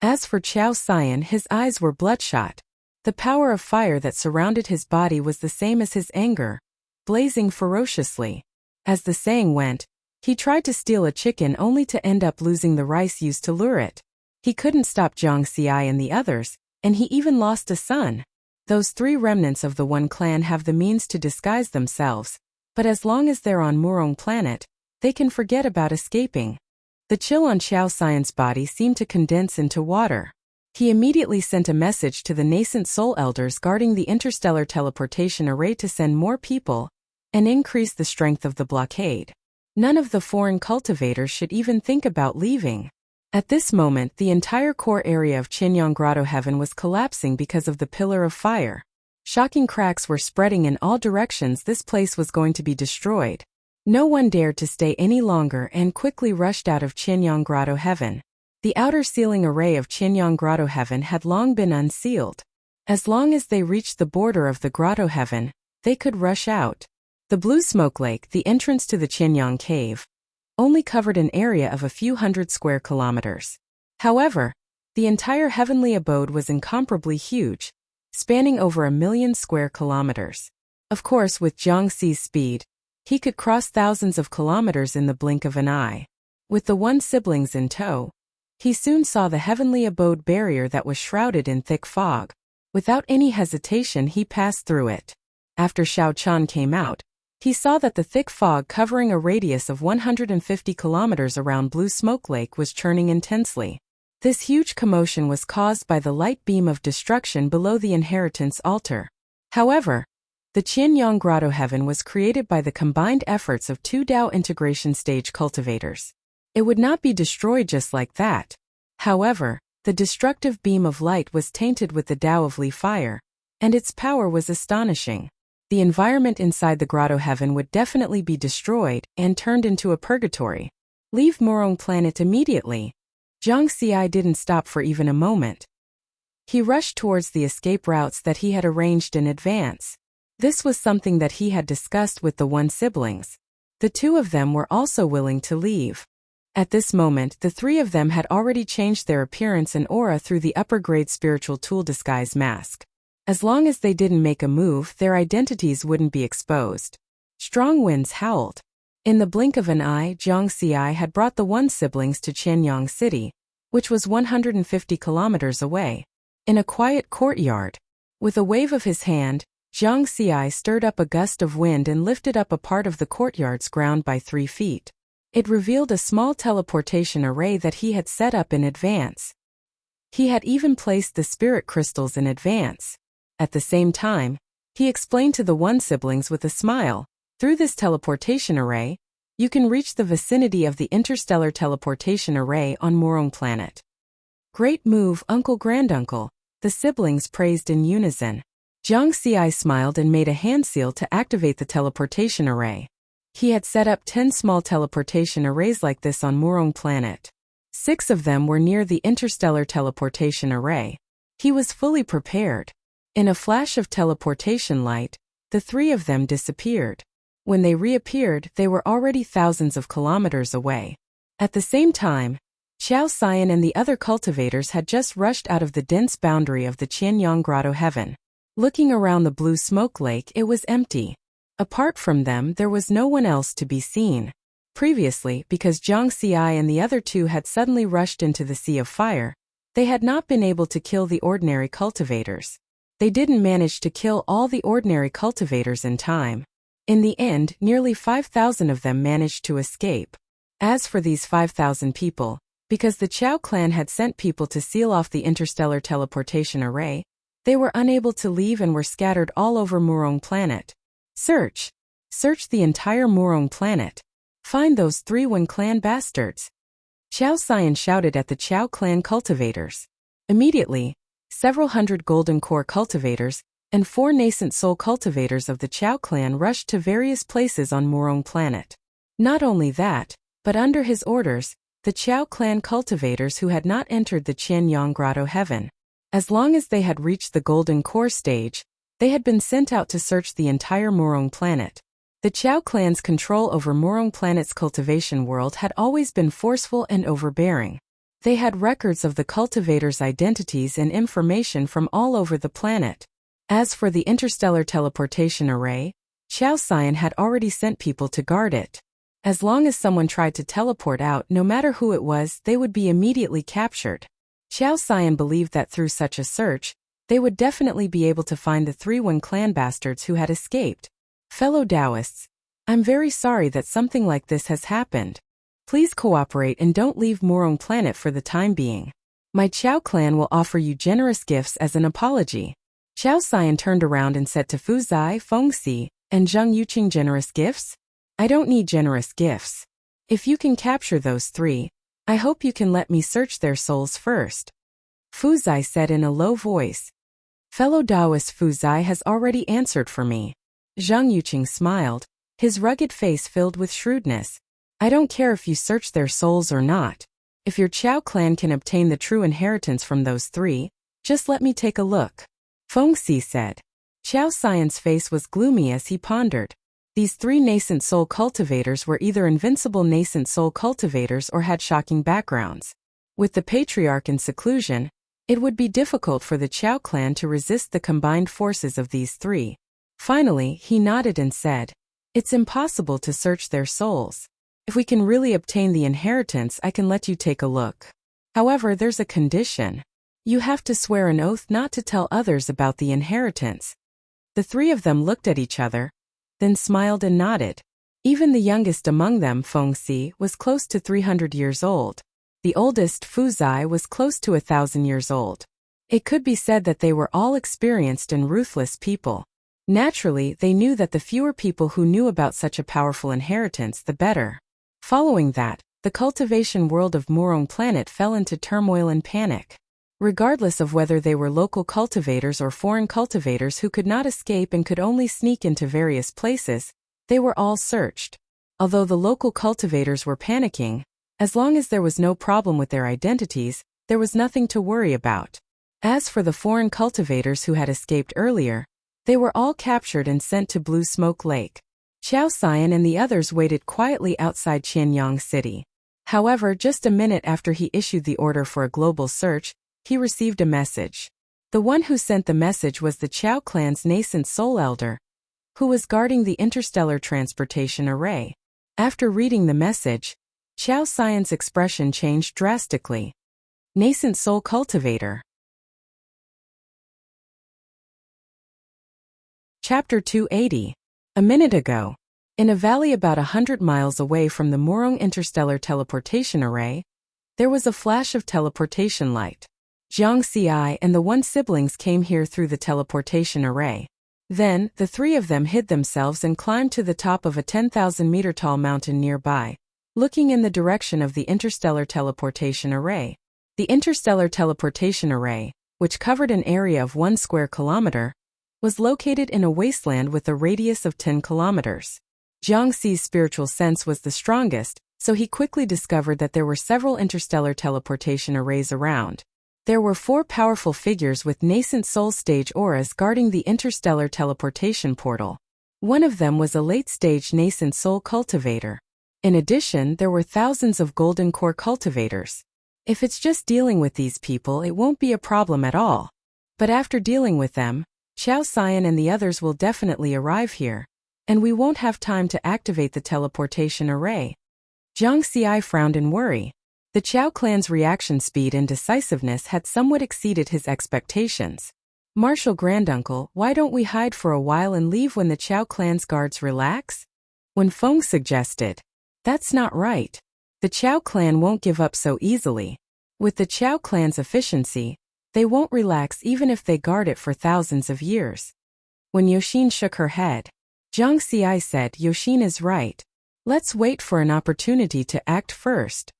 As for Qiao Xian, his eyes were bloodshot. The power of fire that surrounded his body was the same as his anger, blazing ferociously. As the saying went, he tried to steal a chicken only to end up losing the rice used to lure it. He couldn't stop Jiang Xi and the others, and he even lost a son. Those three remnants of the One clan have the means to disguise themselves, but as long as they're on Murong planet, they can forget about escaping. The chill on Qiao Xian's body seemed to condense into water. He immediately sent a message to the nascent soul elders guarding the interstellar teleportation array to send more people and increase the strength of the blockade. None of the foreign cultivators should even think about leaving. At this moment, the entire core area of Qinyang Grotto Heaven was collapsing because of the pillar of fire. Shocking cracks were spreading in all directions. This place was going to be destroyed. No one dared to stay any longer and quickly rushed out of Qinyang Grotto Heaven. The outer ceiling array of Qinyang Grotto Heaven had long been unsealed. As long as they reached the border of the Grotto Heaven, they could rush out. The Blue Smoke Lake, the entrance to the Qinyang Cave, only covered an area of a few hundred square kilometers. However, the entire heavenly abode was incomparably huge, spanning over 1,000,000 square kilometers. Of course, with Jiang Xi's speed, he could cross thousands of kilometers in the blink of an eye. With the One siblings in tow, he soon saw the heavenly abode barrier that was shrouded in thick fog. Without any hesitation he passed through it. After Xiao Chan came out, he saw that the thick fog covering a radius of 150 kilometers around Blue Smoke Lake was churning intensely. This huge commotion was caused by the light beam of destruction below the inheritance altar. However, the Qianyang Grotto Heaven was created by the combined efforts of two Dao integration stage cultivators. It would not be destroyed just like that. However, the destructive beam of light was tainted with the Dao of Li Fire, and its power was astonishing. The environment inside the Grotto Heaven would definitely be destroyed and turned into a purgatory. Leave Murong Planet immediately. Zhang Xi didn't stop for even a moment. He rushed towards the escape routes that he had arranged in advance. This was something that he had discussed with the one siblings. The two of them were also willing to leave. At this moment, the three of them had already changed their appearance and aura through the upper-grade spiritual tool disguise mask. As long as they didn't make a move, their identities wouldn't be exposed. Strong winds howled. In the blink of an eye, Zhang Xi had brought the one siblings to Qianyang City, which was 150 kilometers away. In a quiet courtyard, with a wave of his hand, Zhang Xi stirred up a gust of wind and lifted up a part of the courtyard's ground by 3 feet. It revealed a small teleportation array that he had set up in advance. He had even placed the spirit crystals in advance. At the same time, he explained to the one siblings with a smile, through this teleportation array, you can reach the vicinity of the interstellar teleportation array on Murong Planet. Great move, Uncle Granduncle, the siblings praised in unison. Zhang Xi smiled and made a hand seal to activate the teleportation array. He had set up 10 small teleportation arrays like this on Murong Planet. 6 of them were near the interstellar teleportation array. He was fully prepared. In a flash of teleportation light, the 3 of them disappeared. When they reappeared, they were already thousands of kilometers away. At the same time, Xiao Xian and the other cultivators had just rushed out of the dense boundary of the Qianyang Grotto Heaven. Looking around the Blue Smoke Lake, it was empty. Apart from them, there was no one else to be seen. Previously, because Zhang Xi and the other 2 had suddenly rushed into the Sea of Fire, they had not been able to kill the ordinary cultivators. They didn't manage to kill all the ordinary cultivators in time. In the end, nearly 5,000 of them managed to escape. As for these 5,000 people, because the Chao clan had sent people to seal off the interstellar teleportation array, they were unable to leave and were scattered all over Murong Planet. Search the entire Murong Planet. Find those 3 Wen clan bastards. Xiao Xian shouted at the Chao clan cultivators. Immediately, several hundred golden core cultivators and 4 nascent soul cultivators of the Chao clan rushed to various places on Murong Planet. Not only that, but under his orders, the Chao clan cultivators who had not entered the Qianyang Grotto Heaven, as long as they had reached the golden core stage, they had been sent out to search the entire Murong Planet. The Chao clan's control over Murong Planet's cultivation world had always been forceful and overbearing. They had records of the cultivators' identities and information from all over the planet. As for the interstellar teleportation array, Xiao Xian had already sent people to guard it. As long as someone tried to teleport out, no matter who it was, they would be immediately captured. Xiao Xian believed that through such a search, they would definitely be able to find the 3 Wen clan bastards who had escaped. Fellow Taoists, I'm very sorry that something like this has happened. Please cooperate and don't leave Murong Planet for the time being. My Chao clan will offer you generous gifts as an apology. Xiao Xian turned around and said to Fu Zai, Fengxi, and Zhang Yuqing, generous gifts? I don't need generous gifts. If you can capture those 3, I hope you can let me search their souls first. Fu Zai said in a low voice. Fellow Taoist, Fu Zai has already answered for me. Zhang Yuqing smiled, his rugged face filled with shrewdness. I don't care if you search their souls or not. If your Chao clan can obtain the true inheritance from those 3, just let me take a look. Fengxi said. Xiao Xian's face was gloomy as he pondered. These 3 nascent soul cultivators were either invincible nascent soul cultivators or had shocking backgrounds. With the patriarch in seclusion, it would be difficult for the Chao clan to resist the combined forces of these 3. Finally, he nodded and said, It's impossible to search their souls. If we can really obtain the inheritance, I can let you take a look. However, there's a condition. You have to swear an oath not to tell others about the inheritance. The three of them looked at each other, then smiled and nodded. Even the youngest among them, Fengxi, was close to 300 years old. The oldest, Fuzai, was close to 1,000 years old. It could be said that they were all experienced and ruthless people. Naturally, they knew that the fewer people who knew about such a powerful inheritance, the better. Following that, the cultivation world of Murong Planet fell into turmoil and panic. Regardless of whether they were local cultivators or foreign cultivators who could not escape and could only sneak into various places, they were all searched. Although the local cultivators were panicking, as long as there was no problem with their identities, there was nothing to worry about. As for the foreign cultivators who had escaped earlier, they were all captured and sent to Blue Smoke Lake. Qiao Xian and the others waited quietly outside Qianyang City. However, just a minute after he issued the order for a global search, he received a message. The one who sent the message was the Qiao clan's nascent soul elder, who was guarding the interstellar transportation array. After reading the message, Qiao Xian's expression changed drastically. Nascent soul cultivator. Chapter 280. A minute ago. In a valley about 100 miles away from the Murong Interstellar Teleportation Array, there was a flash of teleportation light. Jiang Xi and the one siblings came here through the teleportation array. Then, the three of them hid themselves and climbed to the top of a 10,000-meter tall mountain nearby, looking in the direction of the interstellar teleportation array. The interstellar teleportation array, which covered an area of 1 square kilometer, was located in a wasteland with a radius of 10 kilometers. Jiang Xi's spiritual sense was the strongest, so he quickly discovered that there were several interstellar teleportation arrays around. There were 4 powerful figures with nascent soul stage auras guarding the interstellar teleportation portal. One of them was a late-stage nascent soul cultivator. In addition, there were thousands of golden core cultivators. If it's just dealing with these people, it won't be a problem at all. But after dealing with them, Qiao Xian and the others will definitely arrive here, and we won't have time to activate the teleportation array. Jiang Xi frowned in worry. The Qiao clan's reaction speed and decisiveness had somewhat exceeded his expectations. Marshal Granduncle, why don't we hide for a while and leave when the Qiao clan's guards relax? Wen Feng suggested. That's not right. The Qiao clan won't give up so easily. With the Qiao clan's efficiency, they won't relax even if they guard it for thousands of years. When Yoxin shook her head, Jiang Xi said, Yoxin is right. Let's wait for an opportunity to act first.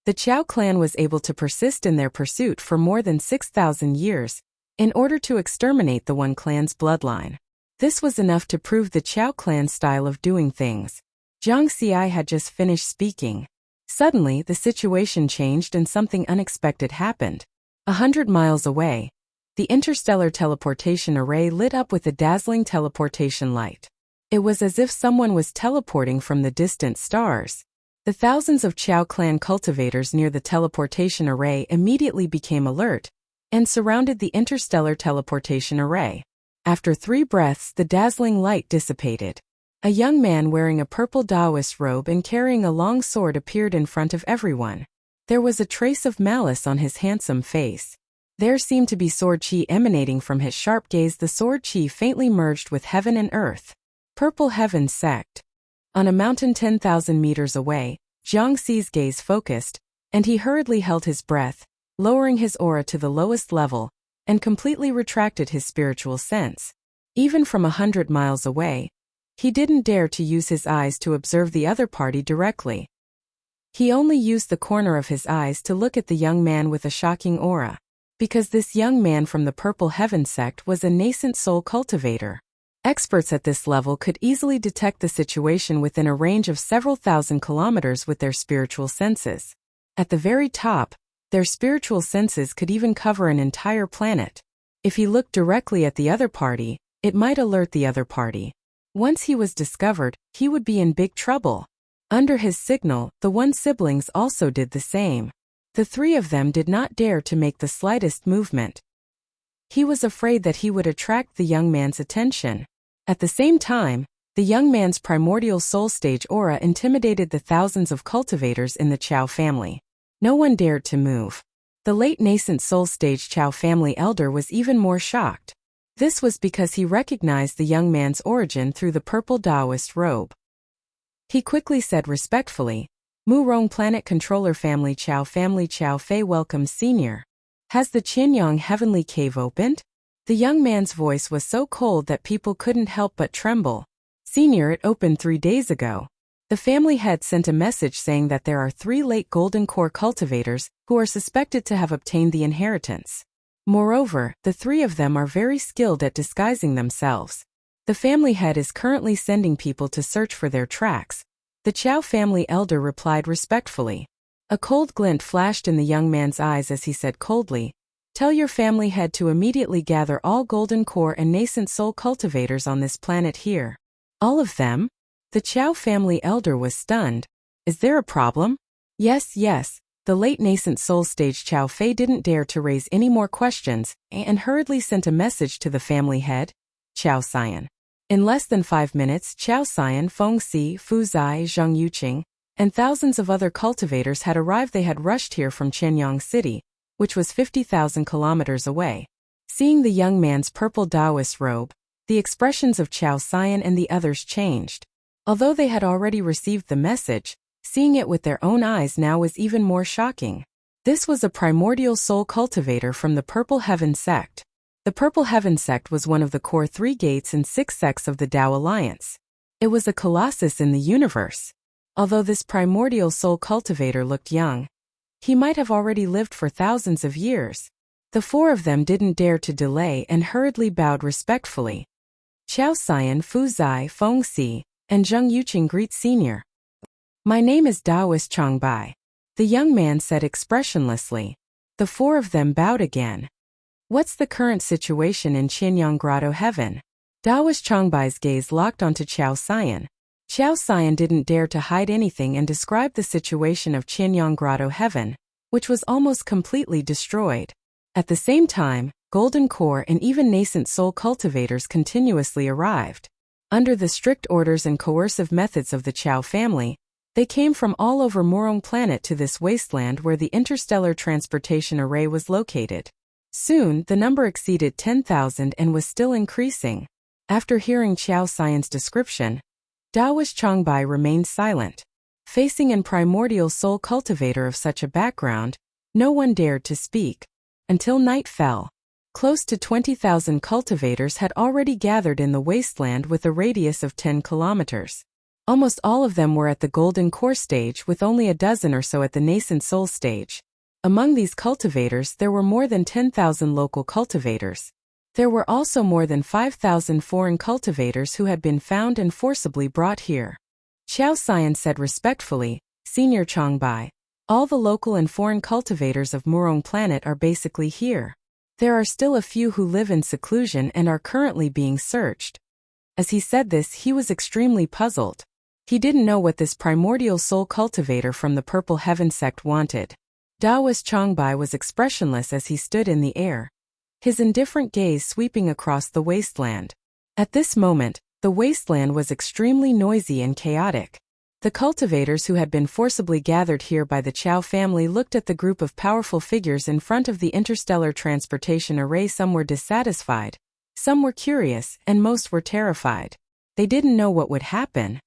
The Qiao clan was able to persist in their pursuit for more than 6,000 years, in order to exterminate the one clan's bloodline. This was enough to prove the Qiao clan's style of doing things. Jiang Xi had just finished speaking. Suddenly, the situation changed and something unexpected happened. 100 miles away, the interstellar teleportation array lit up with a dazzling teleportation light. It was as if someone was teleporting from the distant stars. The thousands of Qiao clan cultivators near the teleportation array immediately became alert and surrounded the interstellar teleportation array. After 3 breaths, the dazzling light dissipated. A young man wearing a purple Taoist robe and carrying a long sword appeared in front of everyone. There was a trace of malice on his handsome face. There seemed to be sword chi emanating from his sharp gaze. The sword chi faintly merged with heaven and earth. Purple Heaven Sect. On a mountain 10,000 meters away, Jiang Xi's gaze focused, and he hurriedly held his breath, lowering his aura to the lowest level, and completely retracted his spiritual sense. Even from 100 miles away, he didn't dare to use his eyes to observe the other party directly. He only used the corner of his eyes to look at the young man with a shocking aura, because this young man from the Purple Heaven Sect was a nascent soul cultivator. Experts at this level could easily detect the situation within a range of several thousand kilometers with their spiritual senses. At the very top, their spiritual senses could even cover an entire planet. If he looked directly at the other party, it might alert the other party. Once he was discovered, he would be in big trouble. Under his signal, the one siblings also did the same. The 3 of them did not dare to make the slightest movement. He was afraid that he would attract the young man's attention. At the same time, the young man's primordial soul stage aura intimidated the thousands of cultivators in the Qiao family. No one dared to move. The late nascent soul stage Chao family elder was even more shocked. This was because he recognized the young man's origin through the purple Taoist robe. He quickly said respectfully, Murong Planet Controller Family Chao Fei welcomes Senior. Has the Qianyang Heavenly Cave opened? The young man's voice was so cold that people couldn't help but tremble. Senior, it opened 3 days ago. The family head sent a message saying that there are 3 late golden core cultivators who are suspected to have obtained the inheritance. Moreover, the 3 of them are very skilled at disguising themselves. The family head is currently sending people to search for their tracks. The Chao family elder replied respectfully. A cold glint flashed in the young man's eyes as he said coldly, Tell your family head to immediately gather all golden core and nascent soul cultivators on this planet here. All of them? The Chao family elder was stunned. Is there a problem? Yes. The late nascent soul stage Chao Fei didn't dare to raise any more questions and hurriedly sent a message to the family head, Chao Xian. In less than 5 minutes, Chao Xian, Feng Si, Fu Zai, Zheng Yuqing, and thousands of other cultivators had arrived. They had rushed here from Qianyang City, which was 50,000 kilometers away. Seeing the young man's purple Taoist robe, the expressions of Chao Xian and the others changed. Although they had already received the message, seeing it with their own eyes now was even more shocking. This was a primordial soul cultivator from the Purple Heaven sect. The Purple Heaven sect was one of the core 3 gates and 6 sects of the Tao Alliance. It was a colossus in the universe. Although this primordial soul cultivator looked young, he might have already lived for thousands of years. The 4 of them didn't dare to delay and hurriedly bowed respectfully. Chao Xian, Fu Zai, Feng Si, and Zheng Yuqing greet Senior. My name is Taoist Changbai. The young man said expressionlessly. The 4 of them bowed again. What's the current situation in Qianyang Grotto Heaven? Taoist Changbai's gaze locked onto Chao Xian. Chao Xian didn't dare to hide anything and described the situation of Qianyang Grotto Heaven, which was almost completely destroyed. At the same time, golden core and even nascent soul cultivators continuously arrived. Under the strict orders and coercive methods of the Chao family, they came from all over Murong Planet to this wasteland where the interstellar transportation array was located. Soon, the number exceeded 10,000 and was still increasing. After hearing Chao Xian's description, Taoist Changbai remained silent. Facing an primordial soul cultivator of such a background, no one dared to speak. Until night fell. Close to 20,000 cultivators had already gathered in the wasteland with a radius of 10 kilometers. Almost all of them were at the golden core stage with only a dozen or so at the nascent soul stage. Among these cultivators there were more than 10,000 local cultivators. There were also more than 5,000 foreign cultivators who had been found and forcibly brought here. Chao Xian said respectfully, Senior Changbai, all the local and foreign cultivators of Murong Planet are basically here. There are still a few who live in seclusion and are currently being searched. As he said this, he was extremely puzzled. He didn't know what this primordial soul cultivator from the Purple Heaven sect wanted. Taoist Changbai was expressionless as he stood in the air, his indifferent gaze sweeping across the wasteland. At this moment, the wasteland was extremely noisy and chaotic. The cultivators who had been forcibly gathered here by the Chao family looked at the group of powerful figures in front of the interstellar transportation array. Some were dissatisfied, some were curious, and most were terrified. They didn't know what would happen.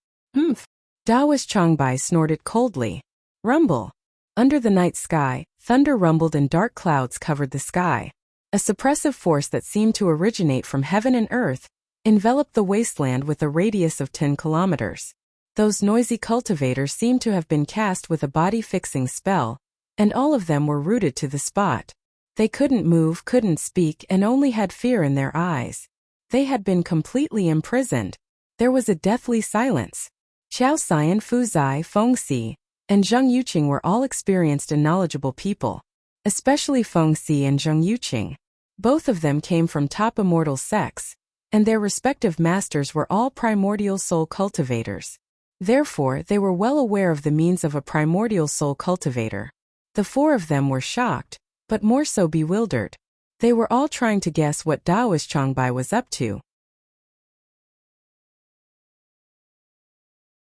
Taoist Changbai snorted coldly. Rumble. Under the night sky, thunder rumbled and dark clouds covered the sky. A suppressive force that seemed to originate from heaven and earth enveloped the wasteland with a radius of 10 kilometers. Those noisy cultivators seemed to have been cast with a body-fixing spell, and all of them were rooted to the spot. They couldn't move, couldn't speak, and only had fear in their eyes. They had been completely imprisoned. There was a deathly silence. Chao Xian, Fu Zai, Feng Si, and Zheng Yuqing were all experienced and knowledgeable people. Especially Feng Si and Zheng Yuqing. Both of them came from top immortal sects, and their respective masters were all primordial soul cultivators. Therefore, they were well aware of the means of a primordial soul cultivator. The 4 of them were shocked, but more so bewildered. They were all trying to guess what Taoist Changbai was up to.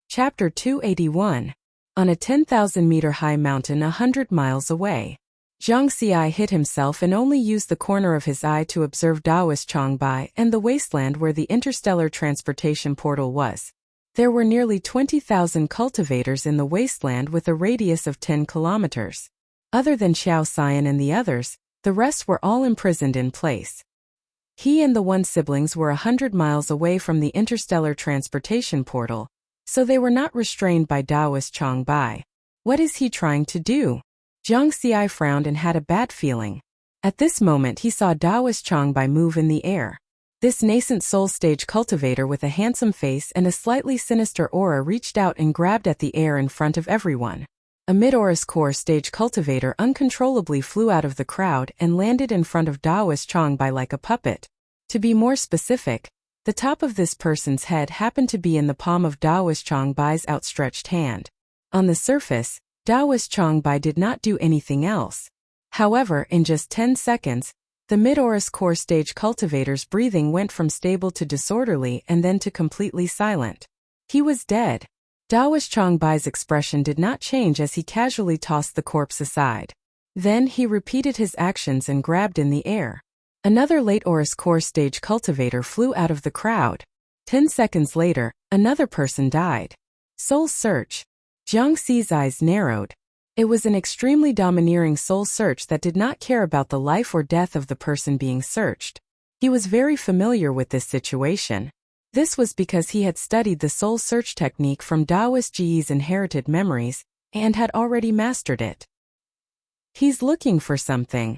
Chapter 281. On a 10,000-meter high mountain 100 miles away. Zhang Xi hid himself and only used the corner of his eye to observe Daoist Changbai and the wasteland where the interstellar transportation portal was. There were nearly 20,000 cultivators in the wasteland with a radius of 10 kilometers. Other than Xiao Xian and the others, the rest were all imprisoned in place. He and the one siblings were 100 miles away from the interstellar transportation portal, so they were not restrained by Daoist Changbai. What is he trying to do? Zhang Xi frowned and had a bad feeling. At this moment he saw Daoist Changbai move in the air. This nascent soul stage cultivator with a handsome face and a slightly sinister aura reached out and grabbed at the air in front of everyone. A mid-Aurus core stage cultivator uncontrollably flew out of the crowd and landed in front of Daoist Changbai like a puppet. To be more specific, the top of this person's head happened to be in the palm of Daoist Changbai's outstretched hand. On the surface, Daoist Changbai did not do anything else. However, in just 10 seconds, the mid-Aurus core stage cultivator's breathing went from stable to disorderly and then to completely silent. He was dead. Daoist Changbai's expression did not change as he casually tossed the corpse aside. Then he repeated his actions and grabbed in the air. Another late Aurus core stage cultivator flew out of the crowd. 10 seconds later, another person died. Soul search. Zhang Xi's eyes narrowed. It was an extremely domineering soul search that did not care about the life or death of the person being searched. He was very familiar with this situation. This was because he had studied the soul search technique from Daoist Ji's inherited memories and had already mastered it. He's looking for something.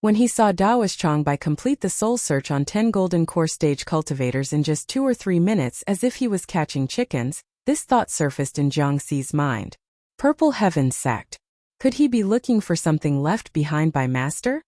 When he saw Daoist Changbai complete the soul search on 10 golden core stage cultivators in just 2 or 3 minutes as if he was catching chickens, this thought surfaced in Zhang Xi's mind. Purple Heaven Sect. Could he be looking for something left behind by Master?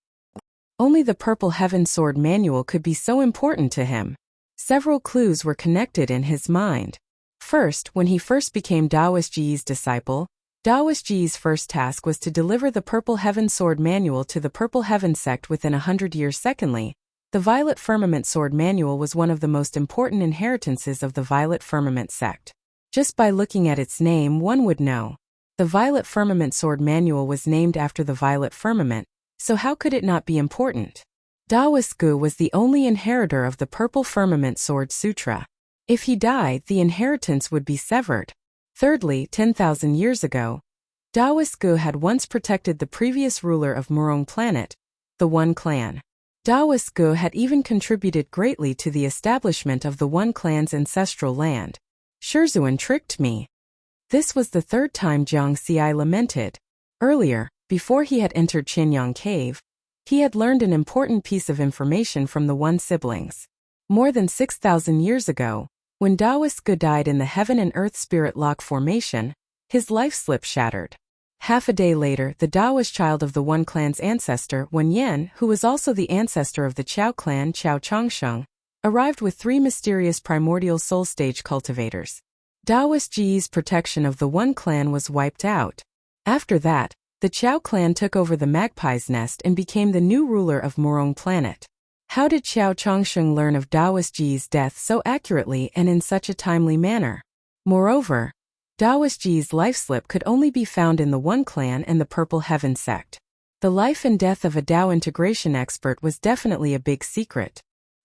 Only the Purple Heaven Sword manual could be so important to him. Several clues were connected in his mind. First, when he first became Daoist Ji's disciple, Daoist Ji's first task was to deliver the Purple Heaven Sword manual to the Purple Heaven Sect within 100 years. Secondly, the Violet Firmament Sword manual was one of the most important inheritances of the Violet Firmament Sect. Just by looking at its name one would know. The Violet Firmament Sword manual was named after the Violet Firmament, so how could it not be important? Daoist Gu was the only inheritor of the Purple Firmament Sword Sutra. If he died, the inheritance would be severed. Thirdly, 10,000 years ago, Daoist Gu had once protected the previous ruler of Murong Planet, the One Clan. Daoist Gu had even contributed greatly to the establishment of the One Clan's ancestral land. Shizhuan tricked me. This was the third time Zhang Xi lamented. Earlier, before he had entered Qinyang Cave, he had learned an important piece of information from the One siblings. More than 6,000 years ago, when Daoist Gu died in the Heaven and Earth Spirit Lock formation, his life slip shattered. Half a day later, the Daoist child of the One Clan's ancestor, Wen Yan, who was also the ancestor of the Qiao clan Qiao Changsheng, arrived with 3 mysterious primordial soul stage cultivators. Daoist Ji's protection of the One Clan was wiped out. After that, the Qiao clan took over the Magpie's Nest and became the new ruler of Murong Planet. How did Qiao Changsheng learn of Daoist Ji's death so accurately and in such a timely manner? Moreover, Daoist Ji's life slip could only be found in the One Clan and the Purple Heaven Sect. The life and death of a Dao integration expert was definitely a big secret.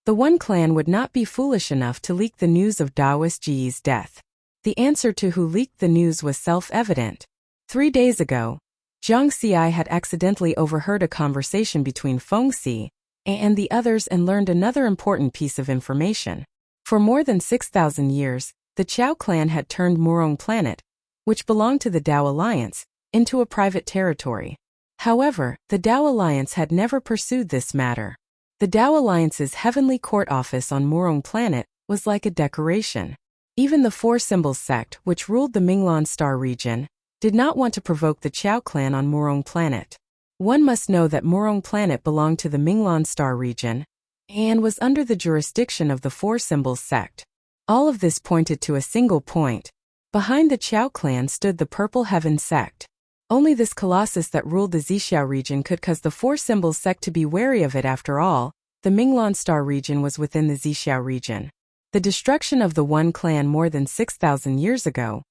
The One Clan would not be foolish enough to leak the news of Daoist Ji's death. The answer to who leaked the news was self-evident. 3 days ago, Zhang Xi had accidentally overheard a conversation between Feng Xi and the others and learned another important piece of information. For more than 6,000 years, the Qiao clan had turned Murong Planet, which belonged to the Dao Alliance, into a private territory. However, the Dao Alliance had never pursued this matter. The Dao Alliance's heavenly court office on Murong Planet was like a decoration. Even the Four Symbols sect, which ruled the Minglan Star region, did not want to provoke the Qiao clan on Murong Planet. One must know that Murong Planet belonged to the Minglan Star region and was under the jurisdiction of the Four Symbols sect. All of this pointed to a single point. Behind the Qiao clan stood the Purple Heaven sect. Only this colossus that ruled the Zixiao region could cause the Four Symbols sect to be wary of it. After all, the Minglan Star region was within the Zixiao region. The destruction of the One Clan more than 6,000 years ago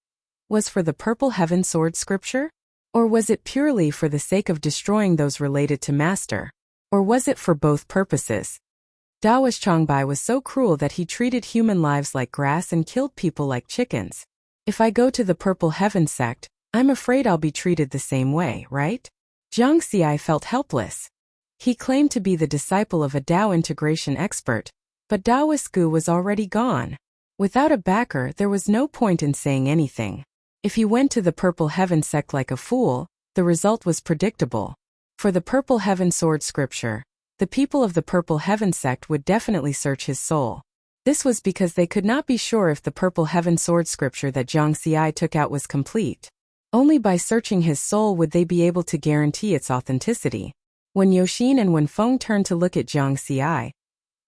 was for the Purple Heaven Sword scripture? Or was it purely for the sake of destroying those related to Master? Or was it for both purposes? Daoist Changbai was so cruel that he treated human lives like grass and killed people like chickens. If I go to the Purple Heaven sect, I'm afraid I'll be treated the same way, right? Jiang Xi felt helpless. He claimed to be the disciple of a Dao integration expert, but Daoist Gu was already gone. Without a backer, there was no point in saying anything. If he went to the Purple Heaven sect like a fool, the result was predictable. For the Purple Heaven sword scripture, the people of the Purple Heaven sect would definitely search his soul. This was because they could not be sure if the Purple Heaven sword scripture that Jiang Xi took out was complete. Only by searching his soul would they be able to guarantee its authenticity. When Yoxin and Wenfeng turned to look at Jiang Xi,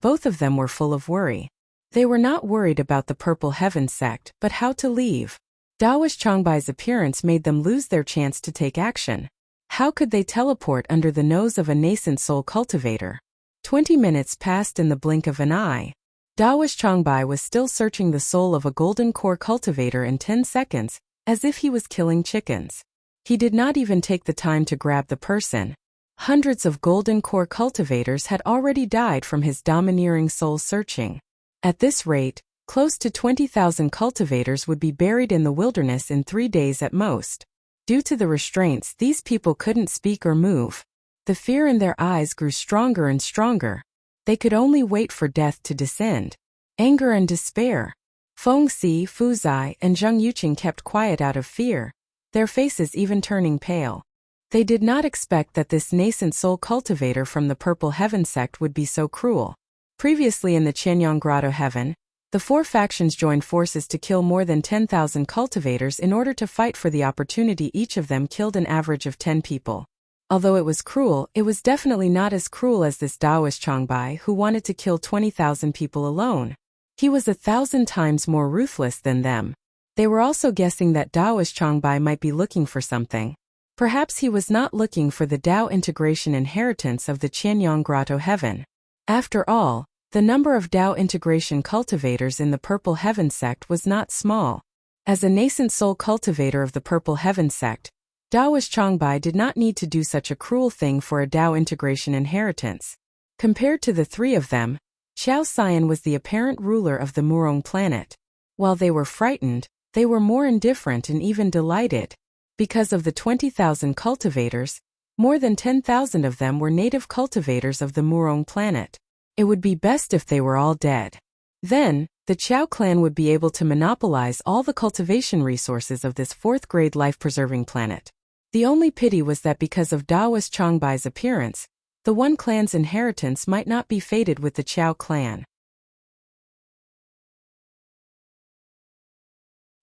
both of them were full of worry. They were not worried about the Purple Heaven sect, but how to leave. Daoist Changbai's appearance made them lose their chance to take action. How could they teleport under the nose of a nascent soul cultivator? 20 minutes passed in the blink of an eye. Daoist Changbai was still searching the soul of a golden core cultivator in 10 seconds, as if he was killing chickens. He did not even take the time to grab the person. Hundreds of golden core cultivators had already died from his domineering soul searching. At this rate, close to 20,000 cultivators would be buried in the wilderness in 3 days at most. Due to the restraints, these people couldn't speak or move. The fear in their eyes grew stronger and stronger. They could only wait for death to descend. Anger and despair. Feng Si, Fu Zai, and Zheng Yuqing kept quiet out of fear, their faces even turning pale. They did not expect that this nascent soul cultivator from the Purple Heaven sect would be so cruel. Previously in the Qianyang Grotto Heaven, the 4 factions joined forces to kill more than 10,000 cultivators in order to fight for the opportunity. Each of them killed an average of 10 people. Although it was cruel, it was definitely not as cruel as this Daoist Changbai who wanted to kill 20,000 people alone. He was 1,000 times more ruthless than them. They were also guessing that Daoist Changbai might be looking for something. Perhaps he was not looking for the Dao integration inheritance of the Qianyang Grotto Heaven. After all, the number of Dao integration cultivators in the Purple Heaven sect was not small. As a nascent soul cultivator of the Purple Heaven sect, Daoist Changbai did not need to do such a cruel thing for a Dao integration inheritance. Compared to the 3 of them, Xiao Xian was the apparent ruler of the Murong planet. While they were frightened, they were more indifferent and even delighted. Because of the 20,000 cultivators, more than 10,000 of them were native cultivators of the Murong planet. It would be best if they were all dead. Then, the Qiao clan would be able to monopolize all the cultivation resources of this 4th-grade life-preserving planet. The only pity was that because of Daoist Changbai's appearance, the One clan's inheritance might not be fated with the Qiao clan.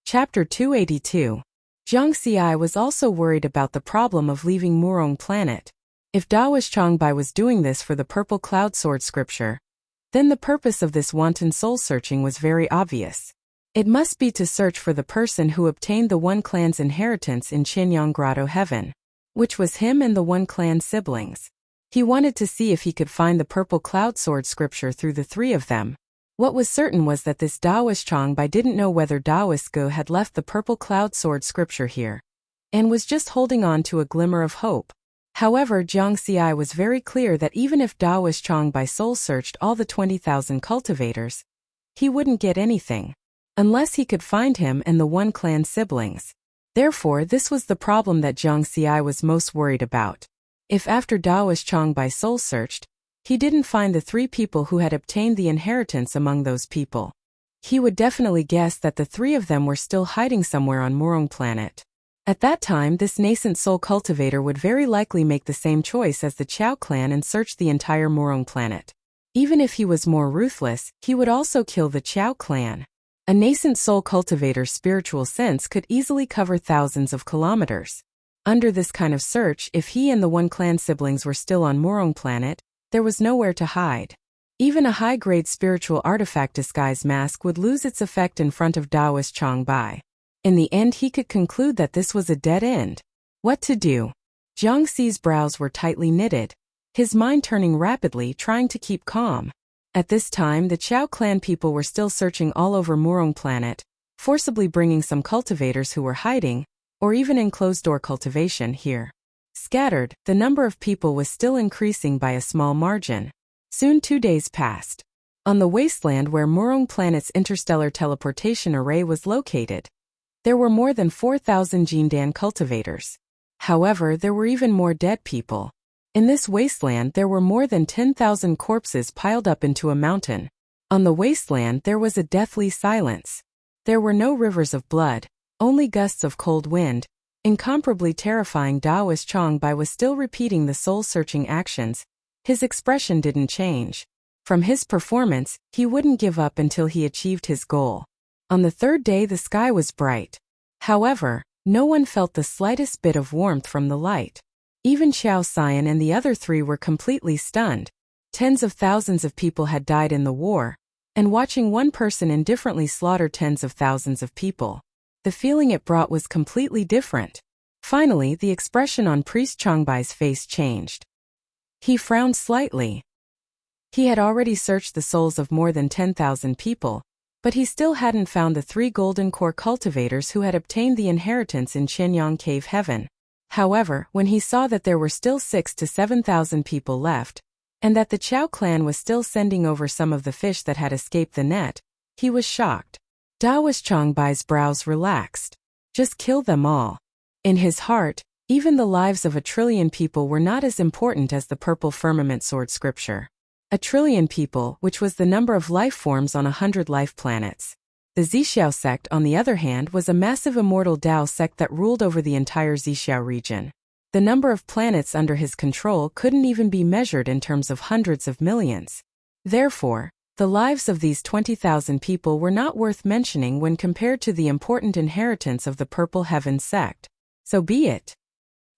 Chapter 282. Jiang Xi was also worried about the problem of leaving Murong planet. If Daoist Changbai was doing this for the Purple Cloud Sword scripture, then the purpose of this wanton soul-searching was very obvious. It must be to search for the person who obtained the One clan's inheritance in Qianyang Grotto Heaven, which was him and the One clan siblings. He wanted to see if he could find the Purple Cloud Sword scripture through the 3 of them. What was certain was that this Daoist Changbai didn't know whether Daoist Gu had left the Purple Cloud Sword scripture here, and was just holding on to a glimmer of hope. However, Jiang Xi was very clear that even if Daoist Changbai soul-searched all the 20,000 cultivators, he wouldn't get anything, unless he could find him and the One clan siblings. Therefore, this was the problem that Jiang Xi was most worried about. If after Daoist Changbai soul-searched, he didn't find the 3 people who had obtained the inheritance among those people, he would definitely guess that the 3 of them were still hiding somewhere on Murong planet. At that time, this nascent soul cultivator would very likely make the same choice as the Qiao clan and search the entire Murong planet. Even if he was more ruthless, he would also kill the Qiao clan. A nascent soul cultivator's spiritual sense could easily cover thousands of kilometers. Under this kind of search, if he and the One clan siblings were still on Murong planet, there was nowhere to hide. Even a high-grade spiritual artifact disguise mask would lose its effect in front of Daoist Changbai. In the end, he could conclude that this was a dead end. What to do? Jiang Xi's brows were tightly knitted, his mind turning rapidly, trying to keep calm. At this time, the Qiao clan people were still searching all over Murong planet, forcibly bringing some cultivators who were hiding, or even in closed-door cultivation here. Scattered, the number of people was still increasing by a small margin. Soon 2 days passed. On the wasteland where Murong Planet's interstellar teleportation array was located, there were more than 4,000 Jindan cultivators. However, there were even more dead people. In this wasteland there were more than 10,000 corpses piled up into a mountain. On the wasteland there was a deathly silence. There were no rivers of blood, only gusts of cold wind. Incomparably terrifying. Daoist Chongbai was still repeating the soul-searching actions. His expression didn't change. From his performance, he wouldn't give up until he achieved his goal. On the third day the sky was bright. However, no one felt the slightest bit of warmth from the light. Even Xiao Xian and the other three were completely stunned. Tens of thousands of people had died in the war, and watching one person indifferently slaughter tens of thousands of people, the feeling it brought was completely different. Finally, the expression on Priest Chongbai's face changed. He frowned slightly. He had already searched the souls of more than 10,000 people, but he still hadn't found the 3 golden core cultivators who had obtained the inheritance in Qianyang Cave Heaven. However, when he saw that there were still 6,000 to 7,000 people left, and that the Chao clan was still sending over some of the fish that had escaped the net, he was shocked. Daoist Chongbai's brows relaxed. Just kill them all. In his heart, even the lives of 1 trillion people were not as important as the purple firmament sword scripture. 1 trillion people, which was the number of life forms on 100 life planets. The Zixiao sect, on the other hand, was a massive immortal Dao sect that ruled over the entire Zixiao region. The number of planets under his control couldn't even be measured in terms of hundreds of millions. Therefore, the lives of these 20,000 people were not worth mentioning when compared to the important inheritance of the Purple Heaven sect. So be it.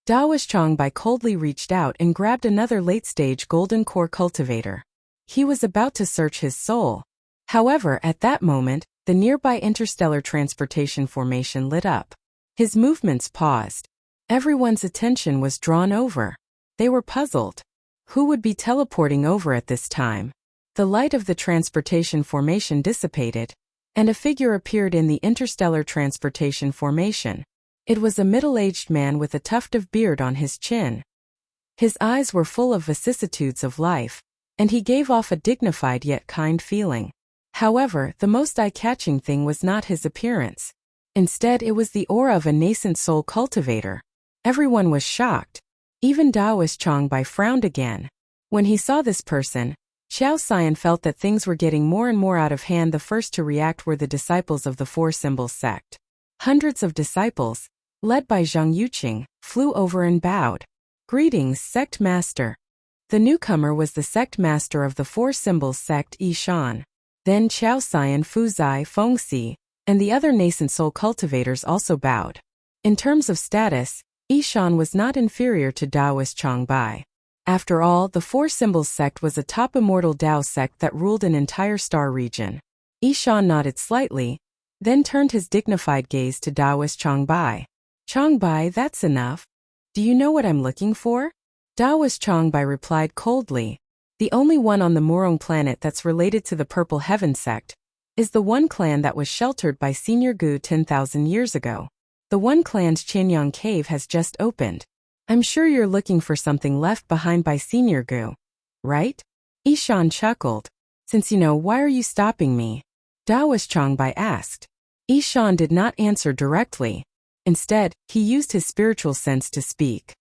Daoist Chongbai coldly reached out and grabbed another late-stage golden core cultivator. He was about to search his soul. However, at that moment, the nearby interstellar transportation formation lit up. His movements paused. Everyone's attention was drawn over. They were puzzled. Who would be teleporting over at this time? The light of the transportation formation dissipated, and a figure appeared in the interstellar transportation formation. It was a middle-aged man with a tuft of beard on his chin. His eyes were full of vicissitudes of life, and he gave off a dignified yet kind feeling. However, the most eye-catching thing was not his appearance. Instead, it was the aura of a nascent soul cultivator. Everyone was shocked. Even Daoist Chongbai frowned again. When he saw this person, Xiao Xian felt that things were getting more and more out of hand. The first to react were the disciples of the Four Symbols sect. Hundreds of disciples, led by Zhang Yuqing, flew over and bowed. Greetings, sect master. The newcomer was the sect master of the Four Symbols sect, Yi Shan. Then Qiao Xian, Fu Zai, Fengxi, and the other nascent soul cultivators also bowed. In terms of status, Yi Shan was not inferior to Daoist Chongbai. After all, the Four Symbols sect was a top immortal Dao sect that ruled an entire star region. Yi Shan nodded slightly, then turned his dignified gaze to Daoist Chongbai. Chongbai, that's enough. Do you know what I'm looking for? Daoist Chongbai replied coldly. The only one on the Murong planet that's related to the Purple Heaven sect is the one clan that was sheltered by Senior Gu 10,000 years ago. The one clan's Qianyang Cave has just opened. I'm sure you're looking for something left behind by Senior Gu, right? Yi Shan chuckled. Since you know, why are you stopping me? Daoist Chongbai asked. Yi Shan did not answer directly. Instead, he used his spiritual sense to speak.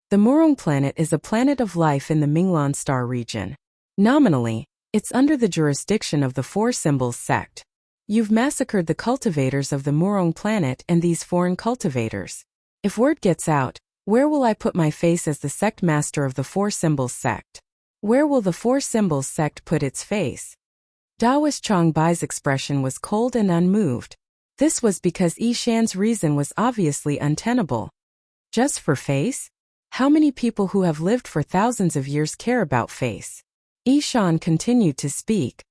The Murong planet is a planet of life in the Minglan star region. Nominally, it's under the jurisdiction of the Four Symbols sect. You've massacred the cultivators of the Murong planet and these foreign cultivators. If word gets out, where will I put my face as the sect master of the Four Symbols sect? Where will the Four Symbols sect put its face? Daoist Chongbai's expression was cold and unmoved. This was because Yi Shan's reason was obviously untenable. Just for face? How many people who have lived for thousands of years care about face? Yi Shan continued to speak.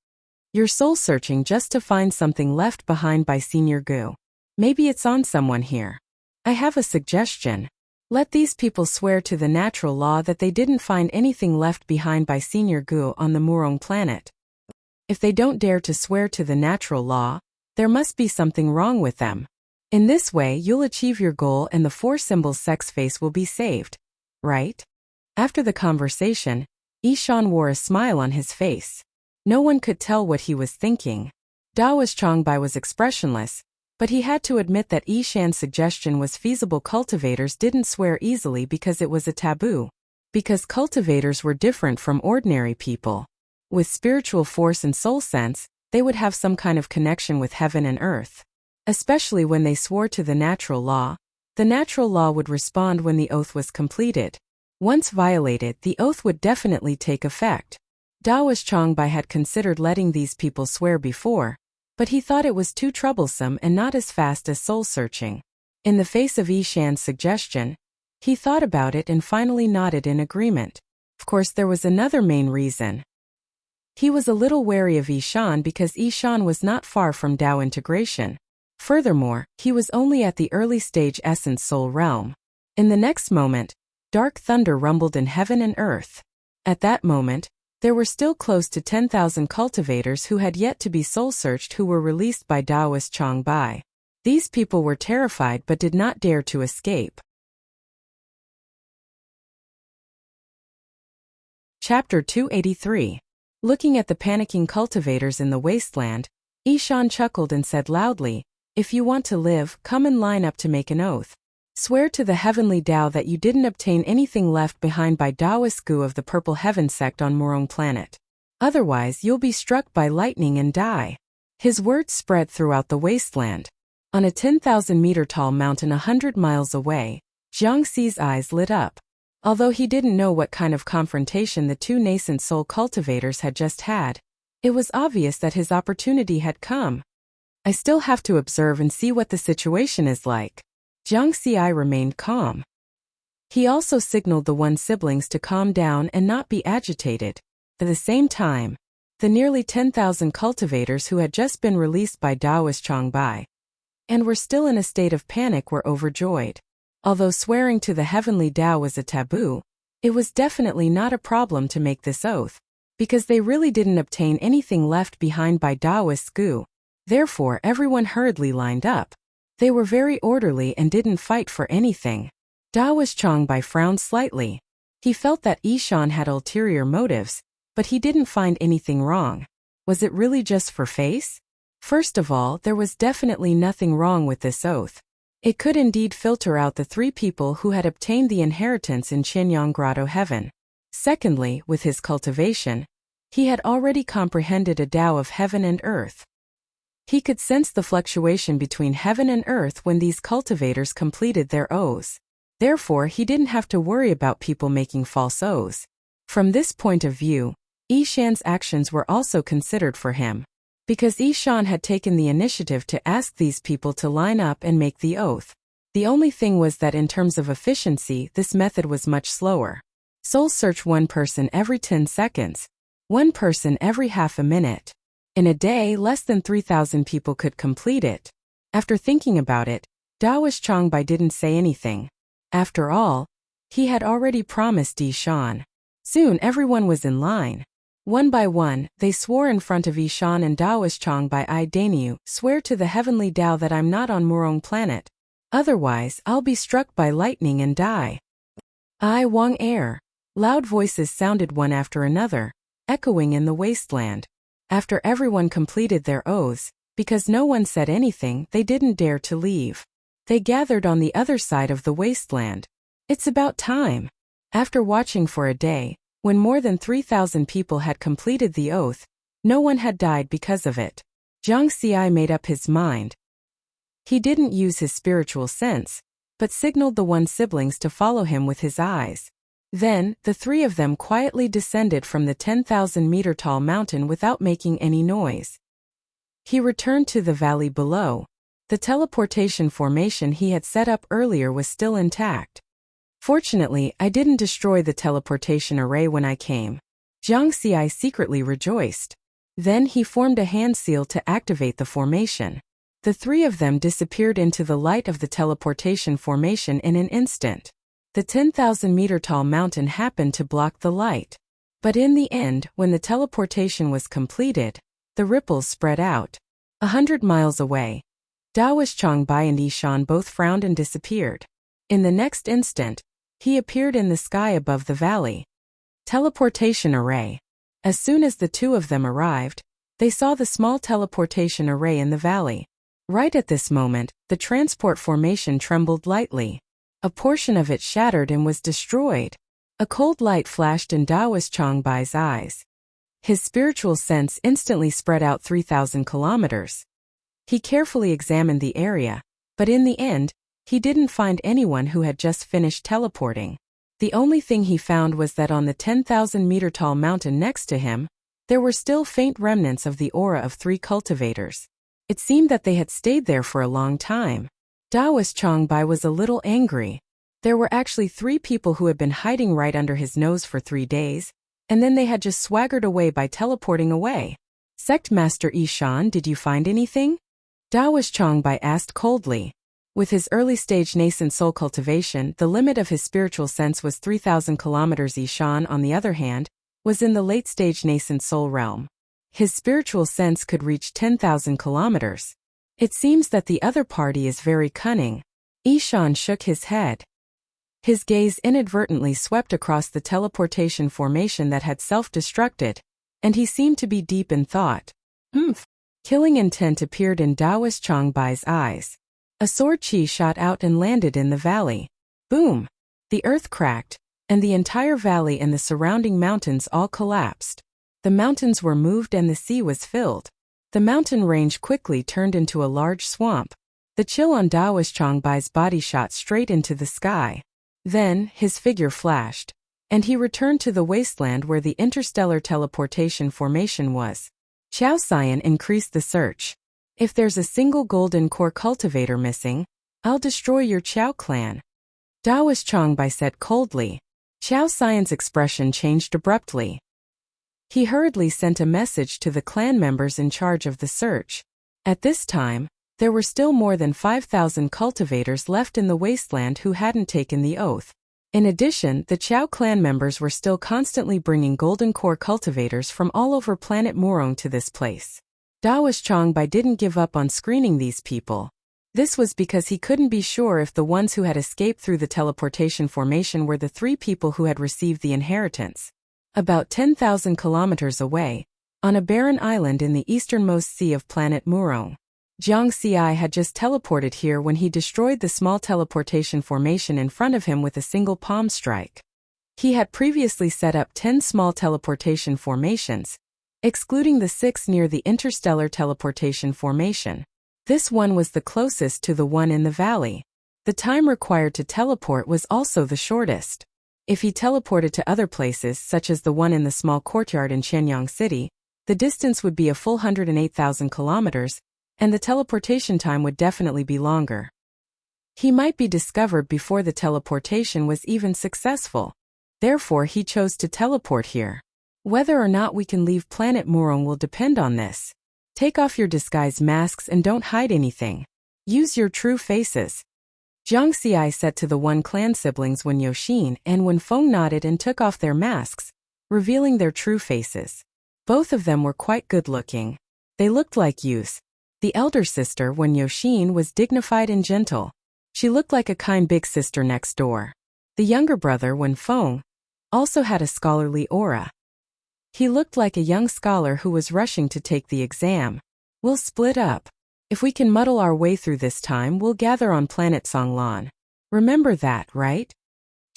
You're soul-searching just to find something left behind by Senior Gu. Maybe it's on someone here. I have a suggestion. Let these people swear to the natural law that they didn't find anything left behind by Senior Gu on the Murong planet. If they don't dare to swear to the natural law, there must be something wrong with them. In this way, you'll achieve your goal and the 4 symbols sex face will be saved. Right? After the conversation, Ishan wore a smile on his face. No one could tell what he was thinking. Daoist Changbai was expressionless, but he had to admit that Ishan's suggestion was feasible. Cultivators didn't swear easily because it was a taboo. Because cultivators were different from ordinary people. With spiritual force and soul sense, they would have some kind of connection with heaven and earth. Especially when they swore to the natural law. The natural law would respond when the oath was completed. Once violated, the oath would definitely take effect. Daoist Changbai had considered letting these people swear before, but he thought it was too troublesome and not as fast as soul-searching. In the face of Ishan's suggestion, he thought about it and finally nodded in agreement. Of course, there was another main reason. He was a little wary of Ishan because Ishan was not far from Tao integration. Furthermore, he was only at the early stage essence soul realm. In the next moment, dark thunder rumbled in heaven and earth. At that moment, there were still close to 10,000 cultivators who had yet to be soul-searched who were released by Daoist Changbai. These people were terrified but did not dare to escape. Chapter 283. Looking at the panicking cultivators in the wasteland, Ishan chuckled and said loudly, "If you want to live, come and line up to make an oath. Swear to the heavenly Tao that you didn't obtain anything left behind by Daoist Gu of the Purple Heaven sect on Murong planet. Otherwise you'll be struck by lightning and die." His words spread throughout the wasteland. On a 10,000-meter tall mountain 100 miles away, Jiang Xi's eyes lit up. Although he didn't know what kind of confrontation the 2 nascent soul cultivators had just had, it was obvious that his opportunity had come. "I still have to observe and see what the situation is like." Jiang Xi remained calm. He also signaled the 1 siblings to calm down and not be agitated. At the same time, the nearly 10,000 cultivators who had just been released by Daoist Changbai and were still in a state of panic were overjoyed. Although swearing to the heavenly Tao was a taboo, it was definitely not a problem to make this oath, because they really didn't obtain anything left behind by Daoist Gu. Therefore everyone hurriedly lined up. They were very orderly and didn't fight for anything. Daoist Changbai frowned slightly. He felt that Ishan had ulterior motives, but he didn't find anything wrong. Was it really just for face? First of all, there was definitely nothing wrong with this oath. It could indeed filter out the 3 people who had obtained the inheritance in Qianyang Grotto Heaven. Secondly, with his cultivation, he had already comprehended a Tao of heaven and earth. He could sense the fluctuation between heaven and earth when these cultivators completed their oaths. Therefore, he didn't have to worry about people making false oaths. From this point of view, Ishan's actions were also considered for him. Because Ishan had taken the initiative to ask these people to line up and make the oath. The only thing was that in terms of efficiency, this method was much slower. Soul search 1 person every 10 seconds, 1 person every half a minute. In a day, less than 3,000 people could complete it. After thinking about it, Daoist Changbai didn't say anything. After all, he had already promised Ishan. Soon everyone was in line. One by one, they swore in front of Ishan and Daoist Changbai. "I, Dainyu, swear to the heavenly Tao that I'm not on Murong planet. Otherwise, I'll be struck by lightning and die." "I, Wang Air." Loud voices sounded one after another, echoing in the wasteland. After everyone completed their oaths, because no one said anything, they didn't dare to leave. They gathered on the other side of the wasteland. It's about time. After watching for a day, when more than 3,000 people had completed the oath, no one had died because of it. Jiang Xi made up his mind. He didn't use his spiritual sense, but signaled the 1 siblings to follow him with his eyes. Then, the 3 of them quietly descended from the 10,000-meter tall mountain without making any noise. He returned to the valley below. The teleportation formation he had set up earlier was still intact. "Fortunately, I didn't destroy the teleportation array when I came." Jiang Xi secretly rejoiced. Then he formed a hand seal to activate the formation. The 3 of them disappeared into the light of the teleportation formation in an instant. The 10,000-meter tall mountain happened to block the light. But in the end, when the teleportation was completed, the ripples spread out. 100 miles away, Daoist Changbai and Yishan both frowned and disappeared. In the next instant, he appeared in the sky above the valley. Teleportation array. As soon as the two of them arrived, they saw the small teleportation array in the valley. Right at this moment, the transport formation trembled lightly. A portion of it shattered and was destroyed. A cold light flashed in Daoist Changbai's eyes. His spiritual sense instantly spread out 3,000 kilometers. He carefully examined the area, but in the end, he didn't find anyone who had just finished teleporting. The only thing he found was that on the 10,000-meter-tall mountain next to him, there were still faint remnants of the aura of 3 cultivators. It seemed that they had stayed there for a long time. Daoist Changbai was a little angry. There were actually 3 people who had been hiding right under his nose for 3 days, and then they had just swaggered away by teleporting away. Sect Master Yishan, did you find anything? Daoist Changbai asked coldly. With his early-stage nascent soul cultivation, the limit of his spiritual sense was 3,000 kilometers. Yishan, on the other hand, was in the late-stage nascent soul realm. His spiritual sense could reach 10,000 kilometers. It seems that the other party is very cunning. Yishan shook his head. His gaze inadvertently swept across the teleportation formation that had self-destructed, and he seemed to be deep in thought. Killing intent appeared in Daoist Changbai's eyes. A sword chi shot out and landed in the valley. Boom! The earth cracked, and the entire valley and the surrounding mountains all collapsed. The mountains were moved and the sea was filled. The mountain range quickly turned into a large swamp. The chill on Daoist Changbai's body shot straight into the sky. Then, his figure flashed, and he returned to the wasteland where the interstellar teleportation formation was. Chao Xian increased the search. If there's a single golden core cultivator missing, I'll destroy your Chao clan. Daoist Changbai said coldly. Chao Xian's expression changed abruptly. He hurriedly sent a message to the clan members in charge of the search. At this time, there were still more than 5,000 cultivators left in the wasteland who hadn't taken the oath. In addition, the Chao clan members were still constantly bringing golden core cultivators from all over planet Murong to this place. Daoist Changbai didn't give up on screening these people. This was because he couldn't be sure if the ones who had escaped through the teleportation formation were the 3 people who had received the inheritance. About 10,000 kilometers away, on a barren island in the easternmost sea of planet Murong, Jiang Xi had just teleported here when he destroyed the small teleportation formation in front of him with a single palm strike. He had previously set up 10 small teleportation formations, excluding the 6 near the interstellar teleportation formation. This one was the closest to the one in the valley. The time required to teleport was also the shortest. If he teleported to other places, such as the one in the small courtyard in Shenyang City, the distance would be a full 108,000 kilometers, and the teleportation time would definitely be longer. He might be discovered before the teleportation was even successful. Therefore, he chose to teleport here. Whether or not we can leave planet Murong will depend on this. Take off your disguise masks and don't hide anything. Use your true faces. Jiang Xi said to the one clan siblings Wen Yoxin and Wen Feng nodded and took off their masks, revealing their true faces. Both of them were quite good-looking. They looked like youths. The elder sister, Wen Yoxin, was dignified and gentle. She looked like a kind big sister next door. The younger brother, Wen Feng, also had a scholarly aura. He looked like a young scholar who was rushing to take the exam. We'll split up. If we can muddle our way through this time, we'll gather on planet Songlan. Remember that, right?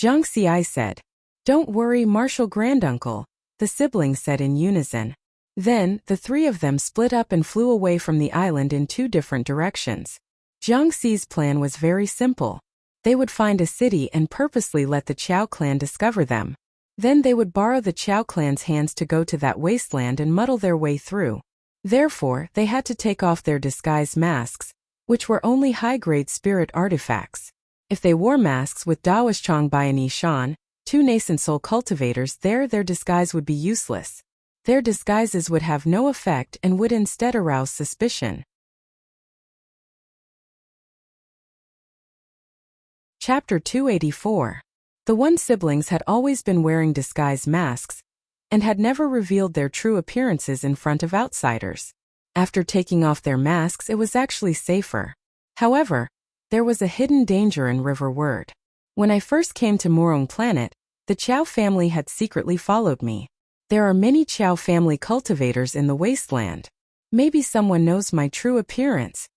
Jiang Xi said. Don't worry, Marshal Granduncle, the siblings said in unison. Then, the 3 of them split up and flew away from the island in 2 different directions. Jiang Xi's plan was very simple. They would find a city and purposely let the Chao clan discover them. Then they would borrow the Chao clan's hands to go to that wasteland and muddle their way through. Therefore, they had to take off their disguise masks, which were only high-grade spirit artifacts. If they wore masks with Daoist Changbai and Yishan, 2 nascent soul cultivators there, their disguise would be useless. Their disguises would have no effect and would instead arouse suspicion. Chapter 284. The Wen siblings had always been wearing disguise masks, and had never revealed their true appearances in front of outsiders. After taking off their masks, it was actually safer. However, there was a hidden danger in River Word. When I first came to Morong Planet, the Chow family had secretly followed me. There are many Chow family cultivators in the wasteland. Maybe someone knows my true appearance.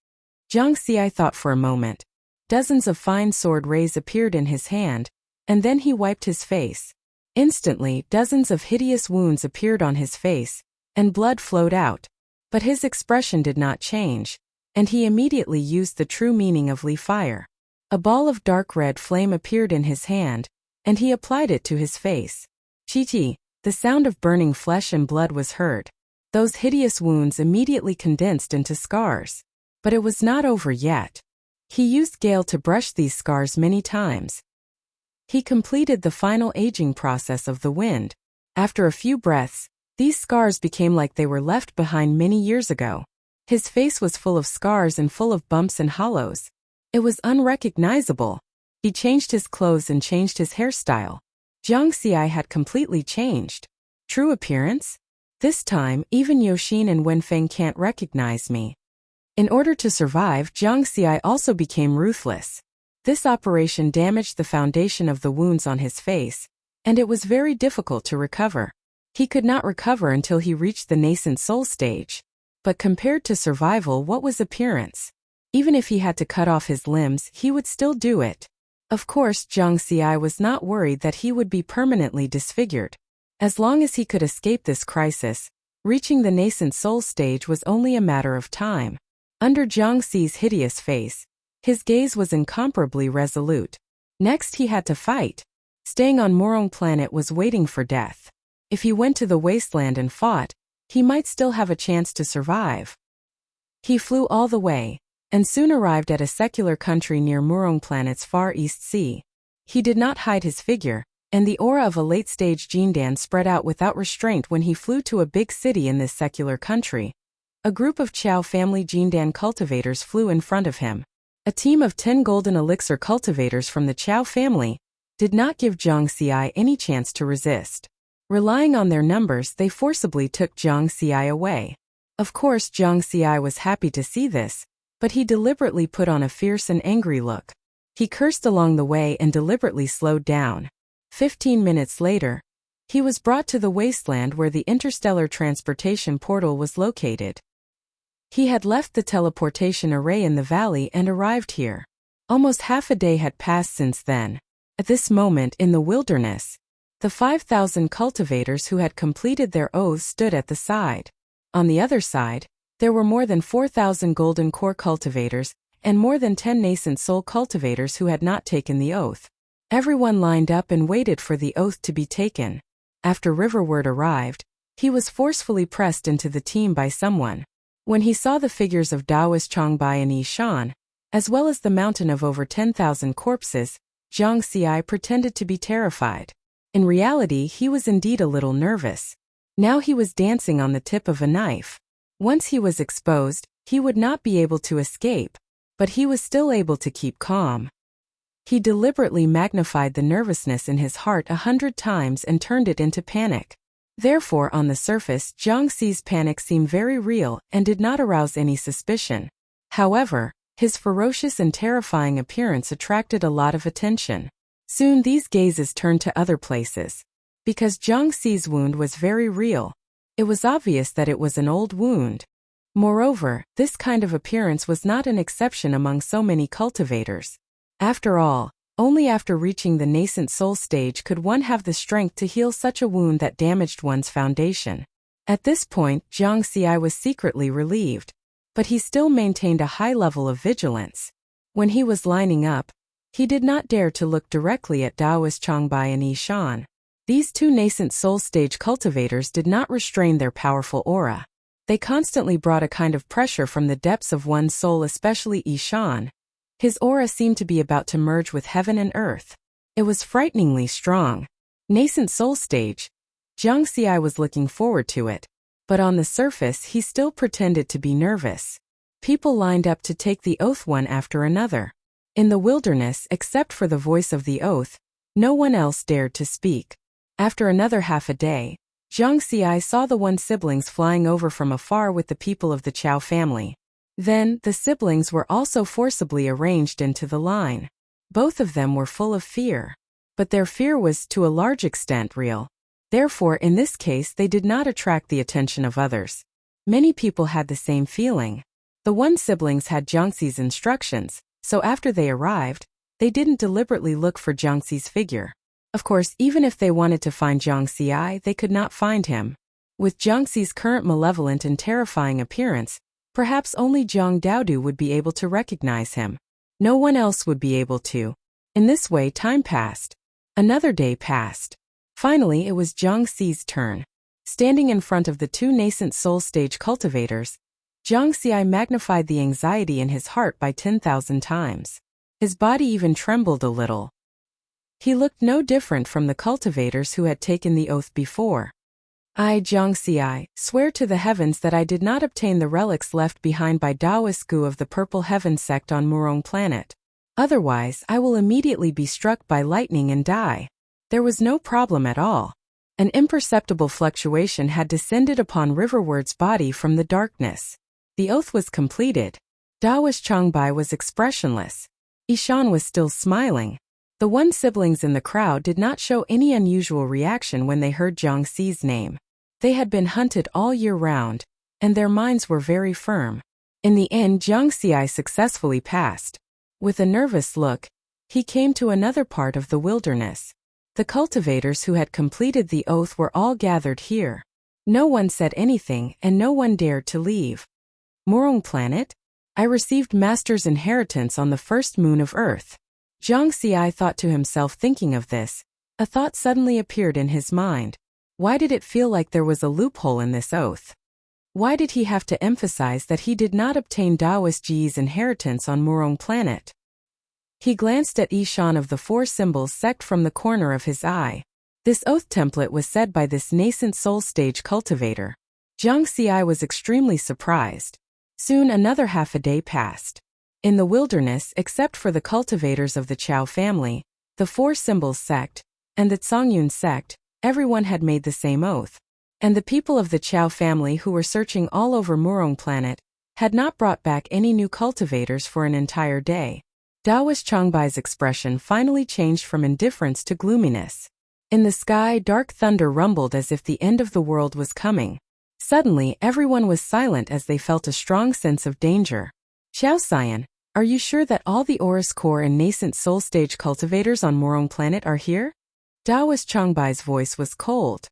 Jiang Xi thought for a moment. Dozens of fine sword rays appeared in his hand, and then he wiped his face. Instantly, dozens of hideous wounds appeared on his face, and blood flowed out. But his expression did not change, and he immediately used the true meaning of Li Fire. A ball of dark red flame appeared in his hand, and he applied it to his face. Chi-chi, the sound of burning flesh and blood was heard. Those hideous wounds immediately condensed into scars. But it was not over yet. He used Gale to brush these scars many times. He completed the final aging process of the wind. After a few breaths, these scars became like they were left behind many years ago. His face was full of scars and full of bumps and hollows. It was unrecognizable. He changed his clothes and changed his hairstyle. Jiang Xi had completely changed. True appearance? This time, even Yoshin and Wenfeng can't recognize me. In order to survive, Jiang Xi also became ruthless. This operation damaged the foundation of the wounds on his face, and it was very difficult to recover. He could not recover until he reached the nascent soul stage. But compared to survival, what was appearance? Even if he had to cut off his limbs, he would still do it. Of course, Jiang Xi was not worried that he would be permanently disfigured. As long as he could escape this crisis, reaching the nascent soul stage was only a matter of time. Under Jiang Xi's hideous face, his gaze was incomparably resolute. Next he had to fight. Staying on Morong Planet was waiting for death. If he went to the wasteland and fought, he might still have a chance to survive. He flew all the way, and soon arrived at a secular country near Morong Planet's far east sea. He did not hide his figure, and the aura of a late-stage Jindan spread out without restraint when he flew to a big city in this secular country. A group of Chow family Jindan cultivators flew in front of him. A team of 10 golden elixir cultivators from the Chow family did not give Jiang Xi any chance to resist. Relying on their numbers, they forcibly took Jiang Xi away. Of course, Jiang Xi was happy to see this, but he deliberately put on a fierce and angry look. He cursed along the way and deliberately slowed down. 15 minutes later, he was brought to the wasteland where the interstellar transportation portal was located. He had left the teleportation array in the valley and arrived here. Almost half a day had passed since then. At this moment in the wilderness, the 5,000 cultivators who had completed their oaths stood at the side. On the other side, there were more than 4,000 golden core cultivators and more than 10 nascent soul cultivators who had not taken the oath. Everyone lined up and waited for the oath to be taken. After Riverward arrived, he was forcefully pressed into the team by someone. When he saw the figures of Daoist Chongbai and Yishan, as well as the mountain of over 10,000 corpses, Jiang Xi pretended to be terrified. In reality, he was indeed a little nervous. Now he was dancing on the tip of a knife. Once he was exposed, he would not be able to escape, but he was still able to keep calm. He deliberately magnified the nervousness in his heart 100 times and turned it into panic. Therefore, on the surface, Jiang Xi's panic seemed very real and did not arouse any suspicion. However, his ferocious and terrifying appearance attracted a lot of attention. Soon these gazes turned to other places. Because Jiang Xi's wound was very real, it was obvious that it was an old wound. Moreover, this kind of appearance was not an exception among so many cultivators. After all, only after reaching the nascent soul stage could one have the strength to heal such a wound that damaged one's foundation. At this point, Jiang Xi was secretly relieved. But he still maintained a high level of vigilance. When he was lining up, he did not dare to look directly at Daoist Chongbai and Yishan. These two nascent soul stage cultivators did not restrain their powerful aura. They constantly brought a kind of pressure from the depths of one's soul, especially Yishan. His aura seemed to be about to merge with heaven and earth. It was frighteningly strong. Nascent soul stage. Jiang Xi was looking forward to it. But on the surface he still pretended to be nervous. People lined up to take the oath one after another. In the wilderness, except for the voice of the oath, no one else dared to speak. After another half a day, Jiang Xi saw the one siblings flying over from afar with the people of the Chow family. Then, the siblings were also forcibly arranged into the line. Both of them were full of fear. But their fear was, to a large extent, real. Therefore, in this case, they did not attract the attention of others. Many people had the same feeling. The one siblings had Jiangxi's instructions, so after they arrived, they didn't deliberately look for Jiangxi's figure. Of course, even if they wanted to find Jiang Xi, they could not find him. With Jiangxi's current malevolent and terrifying appearance, perhaps only Jiang Daodu would be able to recognize him. No one else would be able to. In this way, time passed. Another day passed. Finally, it was Jiang Xi's turn. Standing in front of the two nascent soul stage cultivators, Jiang Xi magnified the anxiety in his heart by 10,000 times. His body even trembled a little. He looked no different from the cultivators who had taken the oath before. I, Jiang Xi, swear to the heavens that I did not obtain the relics left behind by Daoist Gu of the Purple Heaven sect on Murong planet. Otherwise, I will immediately be struck by lightning and die. There was no problem at all. An imperceptible fluctuation had descended upon Riverward's body from the darkness. The oath was completed. Daoist Changbai was expressionless. Yishan was still smiling. The one siblings in the crowd did not show any unusual reaction when they heard Jiang Xi's name. They had been hunted all year round, and their minds were very firm. In the end, Jiang Xi successfully passed. With a nervous look, he came to another part of the wilderness. The cultivators who had completed the oath were all gathered here. No one said anything, and no one dared to leave. Murong planet? I received Master's inheritance on the first moon of Earth. Jiang Xi thought to himself. Thinking of this, a thought suddenly appeared in his mind. Why did it feel like there was a loophole in this oath? Why did he have to emphasize that he did not obtain Daoist Ji's inheritance on Murong planet? He glanced at Yishan of the Four Symbols sect from the corner of his eye. This oath template was said by this nascent soul stage cultivator. Jiang Xi was extremely surprised. Soon another half a day passed. In the wilderness, except for the cultivators of the Chao family, the Four Symbols sect, and the Zongyun sect, everyone had made the same oath. And the people of the Chao family who were searching all over Murong planet had not brought back any new cultivators for an entire day. Daoist Changbai's expression finally changed from indifference to gloominess. In the sky, dark thunder rumbled as if the end of the world was coming. Suddenly, everyone was silent as they felt a strong sense of danger. Xiao Xian, are you sure that all the Aurus Core and nascent soul stage cultivators on Murong planet are here? Daoist Changbai's voice was cold.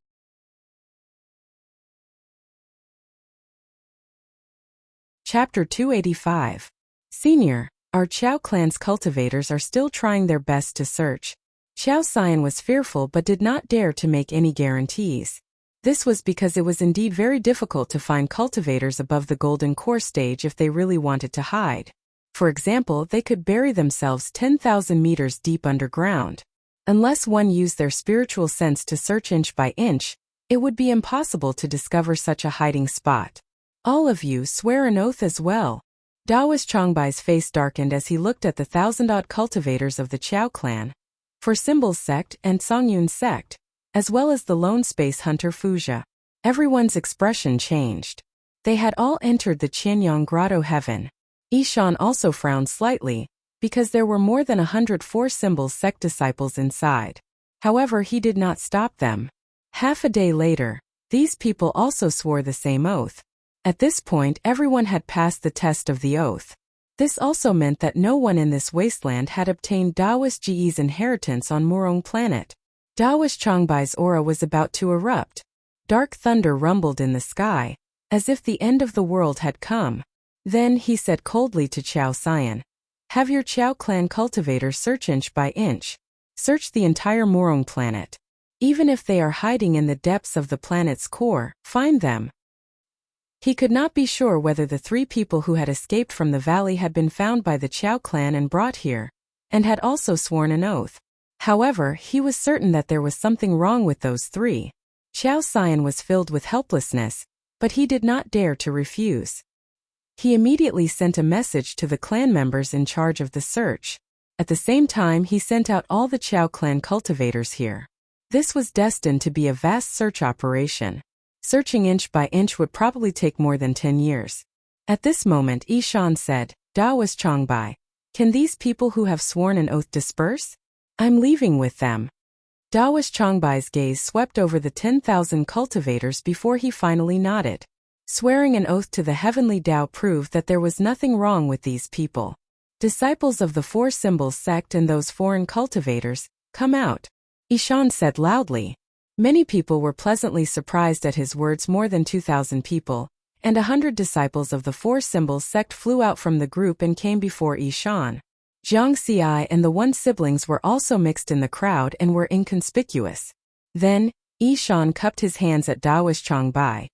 Chapter 285. Senior, our Chao clan's cultivators are still trying their best to search. Xiao Xian was fearful but did not dare to make any guarantees. This was because it was indeed very difficult to find cultivators above the golden core stage if they really wanted to hide. For example, they could bury themselves 10,000 meters deep underground. Unless one used their spiritual sense to search inch by inch, it would be impossible to discover such a hiding spot. All of you swear an oath as well. Daoist Changbai's face darkened as he looked at the 1,000-odd cultivators of the Chao clan, for Symbols sect and Zongyun sect, as well as the lone space hunter Fuzia. Everyone's expression changed. They had all entered the Qianyang Grotto heaven. Yishan also frowned slightly, because there were more than 104 Symbols sect disciples inside. However, he did not stop them. Half a day later, these people also swore the same oath. At this point, everyone had passed the test of the oath. This also meant that no one in this wasteland had obtained Daoist Ji's inheritance on Murong planet. Daoist Changbai's aura was about to erupt. Dark thunder rumbled in the sky, as if the end of the world had come. Then he said coldly to Xiao Xian, "Have your Chao clan cultivators search inch by inch. Search the entire Murong planet. Even if they are hiding in the depths of the planet's core, find them." He could not be sure whether the three people who had escaped from the valley had been found by the Chao clan and brought here, and had also sworn an oath. However, he was certain that there was something wrong with those three. Xiao Xian was filled with helplessness, but he did not dare to refuse. He immediately sent a message to the clan members in charge of the search. At the same time, he sent out all the Chao clan cultivators here. This was destined to be a vast search operation. Searching inch by inch would probably take more than 10 years. At this moment Ishan said, Daoist Changbai, can these people who have sworn an oath disperse? I'm leaving with them. Daoist Changbai's gaze swept over the 10,000 cultivators before he finally nodded. Swearing an oath to the heavenly Tao proved that there was nothing wrong with these people. Disciples of the Four Symbols sect and those foreign cultivators, come out. Ishan said loudly. Many people were pleasantly surprised at his words. More than 2,000 people, and 100 disciples of the Four Symbols sect flew out from the group and came before Ishan. Jiang Xi and the One siblings were also mixed in the crowd and were inconspicuous. Then, Ishan cupped his hands at Daoist Changbai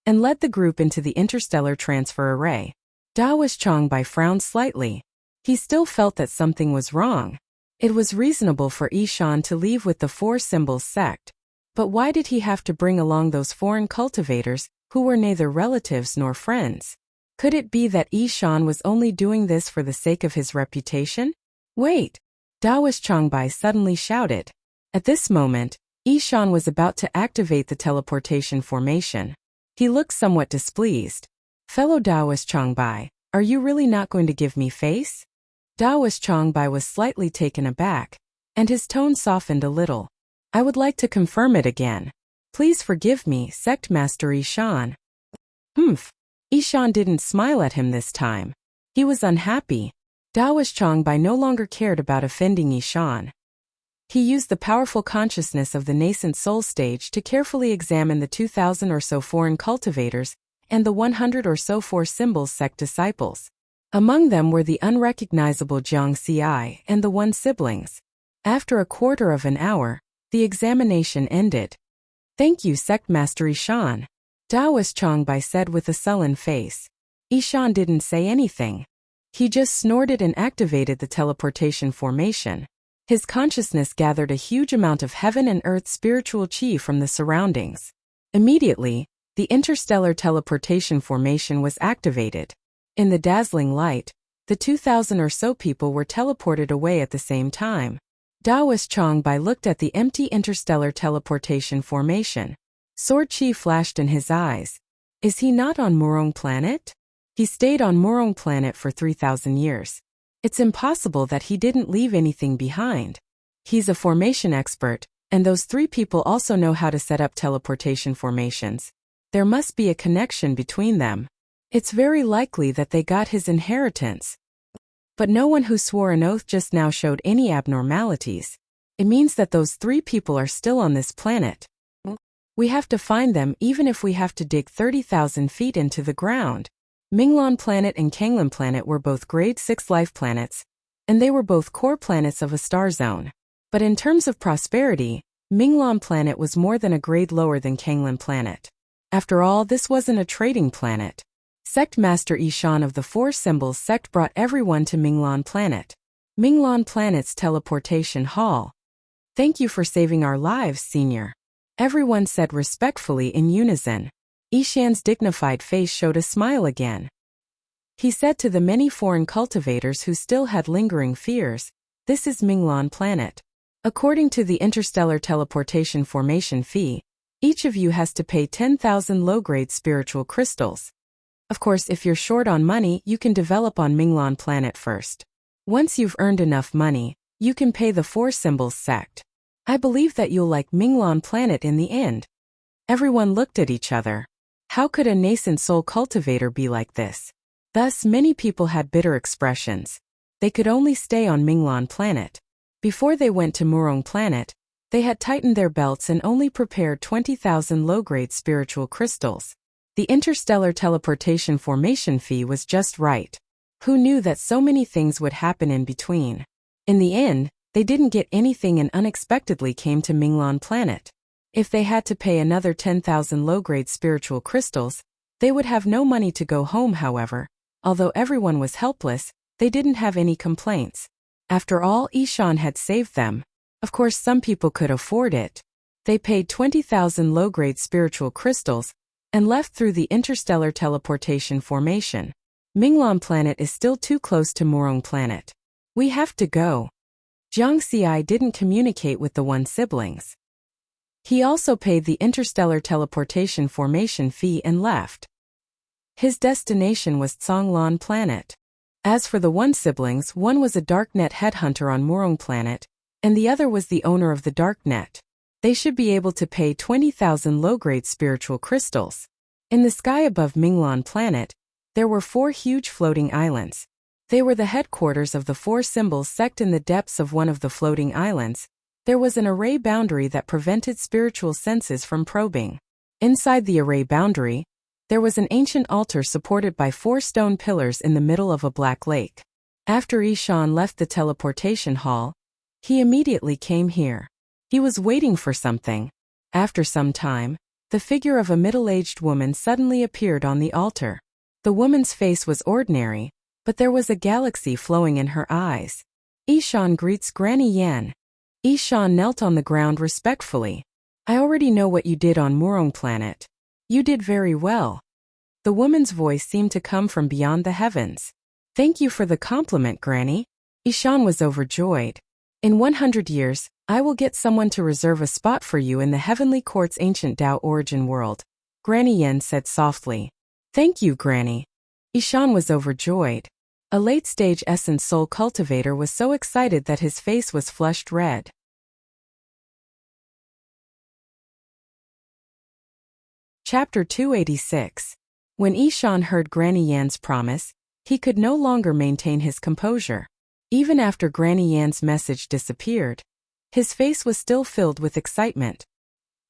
and led the group into the interstellar transfer array. Daoist Changbai frowned slightly. He still felt that something was wrong. It was reasonable for Ishan to leave with the Four Symbols sect. But why did he have to bring along those foreign cultivators, who were neither relatives nor friends? Could it be that Ishan was only doing this for the sake of his reputation? Wait! Daoist Changbai suddenly shouted. At this moment, Ishan was about to activate the teleportation formation. He looked somewhat displeased. Fellow Daoist Changbai, are you really not going to give me face? Daoist Changbai was slightly taken aback, and his tone softened a little. I would like to confirm it again. Please forgive me, Sect Master Ishan. Humph. Ishan didn't smile at him this time. He was unhappy. Daoist Changbai no longer cared about offending Ishan. He used the powerful consciousness of the nascent soul stage to carefully examine the 2,000 or so foreign cultivators and the 100 or so Four Symbols sect disciples. Among them were the unrecognizable Jiang Xi and the One siblings. After a quarter of an hour, the examination ended. Thank you, Sect Master Ishan. Daoist Changbai said with a sullen face. Ishan didn't say anything. He just snorted and activated the teleportation formation. His consciousness gathered a huge amount of heaven and earth spiritual chi from the surroundings. Immediately, the interstellar teleportation formation was activated. In the dazzling light, the 2,000 or so people were teleported away at the same time. Daoist Changbai looked at the empty interstellar teleportation formation. Sword chi flashed in his eyes. Is he not on Murong planet? He stayed on Murong planet for 3,000 years. It's impossible that he didn't leave anything behind. He's a formation expert, and those three people also know how to set up teleportation formations. There must be a connection between them. It's very likely that they got his inheritance. But no one who swore an oath just now showed any abnormalities. It means that those three people are still on this planet. We have to find them even if we have to dig 30,000 feet into the ground. Minglan planet and Kanglan planet were both grade 6 life planets, and they were both core planets of a star zone. But in terms of prosperity, Minglan planet was more than a grade lower than Kanglan planet. After all, this wasn't a trading planet. Sect Master Ishan of the Four Symbols sect brought everyone to Minglan planet. Minglan planet's teleportation hall. Thank you for saving our lives, Senior. Everyone said respectfully in unison. Ishan's dignified face showed a smile again. He said to the many foreign cultivators who still had lingering fears, this is Minglan planet. According to the interstellar teleportation formation fee, each of you has to pay 10,000 low-grade spiritual crystals. Of course, if you're short on money, you can develop on Minglan planet first. Once you've earned enough money, you can pay the Four Symbols sect. I believe that you'll like Minglan planet in the end. Everyone looked at each other. How could a nascent soul cultivator be like this? Thus, many people had bitter expressions. They could only stay on Minglan planet. Before they went to Murong planet, they had tightened their belts and only prepared 20,000 low-grade spiritual crystals. The interstellar teleportation formation fee was just right. Who knew that so many things would happen in between? In the end, they didn't get anything and unexpectedly came to Minglan planet. If they had to pay another 10,000 low-grade spiritual crystals, they would have no money to go home. However, although everyone was helpless, they didn't have any complaints. After all, Ishan had saved them. Of course, some people could afford it. They paid 20,000 low-grade spiritual crystals and left through the interstellar teleportation formation. Minglan planet is still too close to Murong planet. We have to go. Jiang Xi didn't communicate with the One siblings. He also paid the interstellar teleportation formation fee and left. His destination was Zhonglan planet. As for the one siblings, one was a darknet headhunter on Murong planet, and the other was the owner of the darknet. They should be able to pay 20,000 low-grade spiritual crystals. In the sky above Minglan planet, there were 4 huge floating islands. They were the headquarters of the 4 symbols sect. In the depths of one of the floating islands, there was an array boundary that prevented spiritual senses from probing. Inside the array boundary, there was an ancient altar supported by 4 stone pillars in the middle of a black lake. After Ishan left the teleportation hall, he immediately came here. He was waiting for something. After some time, the figure of a middle-aged woman suddenly appeared on the altar. The woman's face was ordinary, but there was a galaxy flowing in her eyes. Ishan greets Granny Yan. Ishan knelt on the ground respectfully. I already know what you did on Murong planet. You did very well. The woman's voice seemed to come from beyond the heavens. Thank you for the compliment, Granny. Ishan was overjoyed. In 100 years, I will get someone to reserve a spot for you in the Heavenly Court's ancient Tao origin world, Granny Yen said softly. Thank you, Granny. Ishan was overjoyed. A late-stage essence soul cultivator was so excited that his face was flushed red. Chapter 286. When Ishan heard Granny Yan's promise, he could no longer maintain his composure. Even after Granny Yan's message disappeared, his face was still filled with excitement.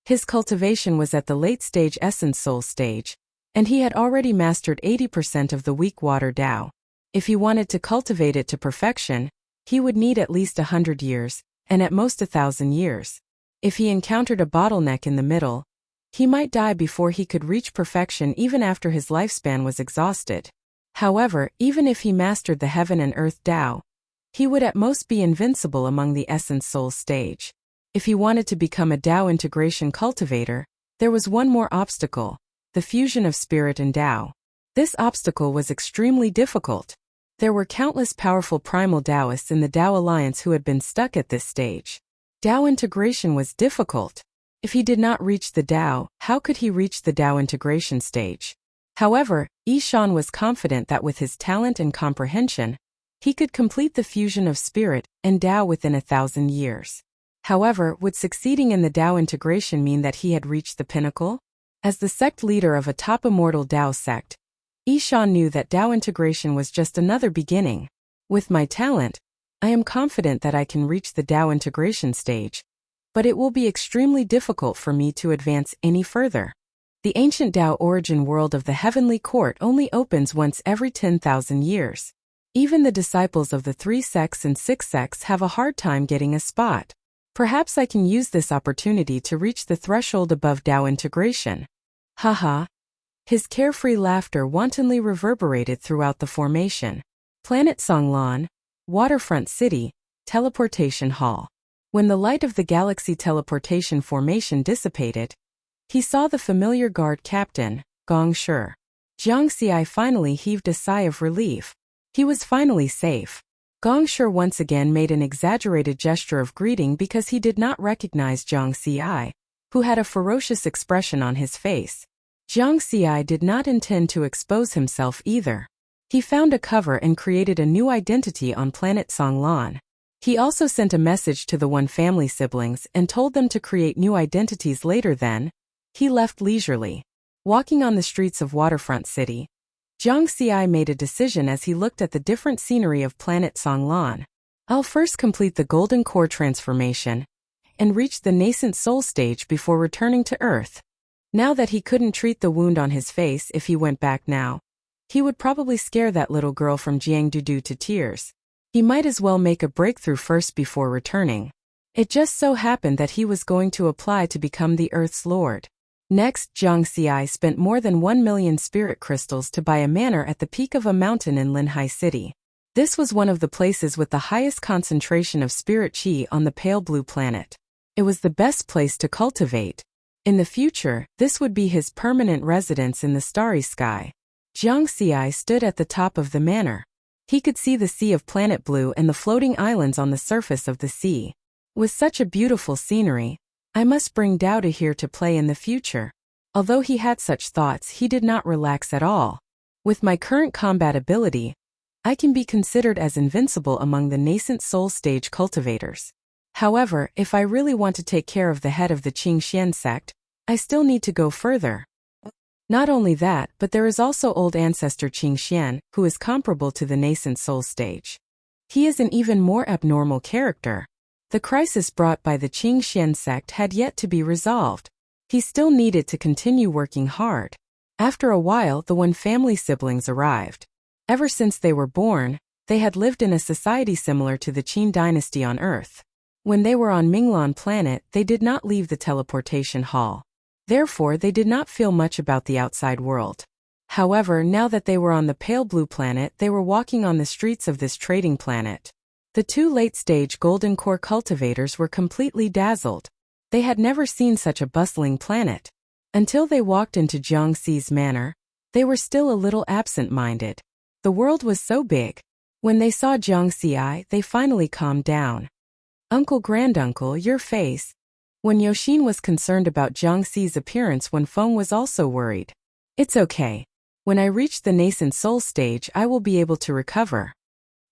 His cultivation was at the late-stage essence soul stage, and he had already mastered 80% of the weak water Tao. If he wanted to cultivate it to perfection, he would need at least 100 years, and at most 1,000 years. If he encountered a bottleneck in the middle, he might die before he could reach perfection even after his lifespan was exhausted. However, even if he mastered the heaven and earth Tao, he would at most be invincible among the essence soul stage. If he wanted to become a Tao integration cultivator, there was one more obstacle, the fusion of spirit and Tao. This obstacle was extremely difficult. There were countless powerful primal Taoists in the Tao Alliance who had been stuck at this stage. Tao integration was difficult. If he did not reach the Tao, how could he reach the Tao integration stage? However, Ishan was confident that with his talent and comprehension, he could complete the fusion of spirit and Tao within 1,000 years. However, would succeeding in the Tao integration mean that he had reached the pinnacle? As the sect leader of a top immortal Tao sect, Ishan knew that Tao integration was just another beginning. With my talent, I am confident that I can reach the Tao integration stage, but it will be extremely difficult for me to advance any further. The ancient Tao origin world of the Heavenly Court only opens once every 10,000 years. Even the disciples of the 3 sects and 6 sects have a hard time getting a spot. Perhaps I can use this opportunity to reach the threshold above Tao integration. Haha. His carefree laughter wantonly reverberated throughout the formation. Planet Zhonglan, Waterfront City, Teleportation Hall. When the light of the galaxy teleportation formation dissipated, he saw the familiar guard captain, Gong Shi. Jiang Xi finally heaved a sigh of relief. He was finally safe. Gong Shi once again made an exaggerated gesture of greeting because he did not recognize Jiang Xi, who had a ferocious expression on his face. Jiang Xi did not intend to expose himself either. He found a cover and created a new identity on planet Zhonglan. He also sent a message to the One family siblings and told them to create new identities later. Then, he left leisurely. Walking on the streets of Waterfront City, Jiang Xi made a decision as he looked at the different scenery of planet Zhonglan. I'll first complete the Golden Core transformation and reach the nascent soul stage before returning to Earth. Now that he couldn't treat the wound on his face if he went back now, he would probably scare that little girl from Jiangdudu to tears. He might as well make a breakthrough first before returning. It just so happened that he was going to apply to become the Earth's Lord. Next, Jiang Xi spent more than 1 million spirit crystals to buy a manor at the peak of a mountain in Linhai City. This was one of the places with the highest concentration of spirit qi on the pale blue planet. It was the best place to cultivate. In the future, this would be his permanent residence in the starry sky. Jiang Xi stood at the top of the manor. He could see the sea of planet blue and the floating islands on the surface of the sea. With such a beautiful scenery, I must bring Dao to here to play in the future. Although he had such thoughts, he did not relax at all. With my current combat ability, I can be considered as invincible among the nascent soul stage cultivators. However, if I really want to take care of the head of the Qingxian sect, I still need to go further. Not only that, but there is also old ancestor Qingxian, who is comparable to the nascent soul stage. He is an even more abnormal character. The crisis brought by the Qingxian sect had yet to be resolved. He still needed to continue working hard. After a while, the Wen family siblings arrived. Ever since they were born, they had lived in a society similar to the Qin dynasty on Earth. When they were on Minglan planet, they did not leave the teleportation hall. Therefore, they did not feel much about the outside world. However, now that they were on the pale blue planet, they were walking on the streets of this trading planet. The two late-stage golden core cultivators were completely dazzled. They had never seen such a bustling planet. Until they walked into Jiangxi's manor, they were still a little absent-minded. The world was so big. When they saw Jiangxi, they finally calmed down. "Uncle Granduncle, your face." When Yoshin was concerned about Jiangxi's appearance, Wen Feng was also worried. "It's okay. When I reach the nascent soul stage, I will be able to recover."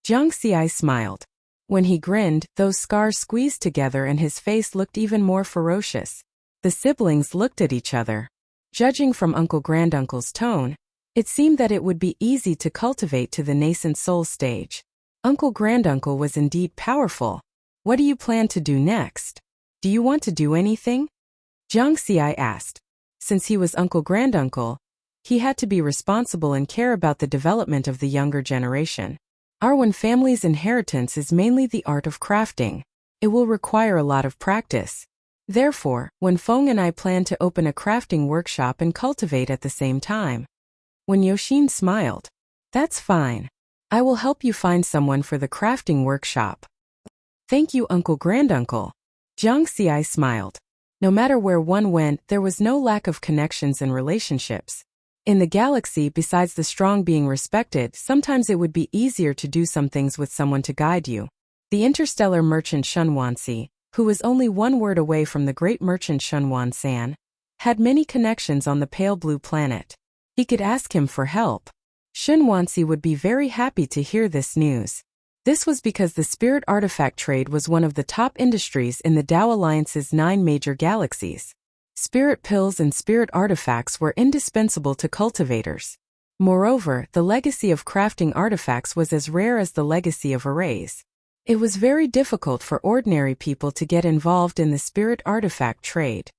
Jiangxi smiled. When he grinned, those scars squeezed together and his face looked even more ferocious. The siblings looked at each other. Judging from Uncle Granduncle's tone, it seemed that it would be easy to cultivate to the nascent soul stage. Uncle Granduncle was indeed powerful. "What do you plan to do next? Do you want to do anything?" Jiangxi asked. Since he was Uncle Granduncle, he had to be responsible and care about the development of the younger generation. Our Wen family's inheritance is mainly the art of crafting. It will require a lot of practice. Therefore, Wen Feng and I plan to open a crafting workshop and cultivate at the same time. When Yoshin smiled, "That's fine. I will help you find someone for the crafting workshop." "Thank you, Uncle Granduncle." Jiangxi smiled. No matter where one went, there was no lack of connections and relationships. In the galaxy, besides the strong being respected, sometimes it would be easier to do some things with someone to guide you. The interstellar merchant Shunwansi, who was only one word away from the great merchant Shunwan San, had many connections on the pale blue planet. He could ask him for help. Shunwansi would be very happy to hear this news. This was because the spirit artifact trade was one of the top industries in the Tao Alliance's 9 major galaxies. Spirit pills and spirit artifacts were indispensable to cultivators. Moreover, the legacy of crafting artifacts was as rare as the legacy of arrays. It was very difficult for ordinary people to get involved in the spirit artifact trade.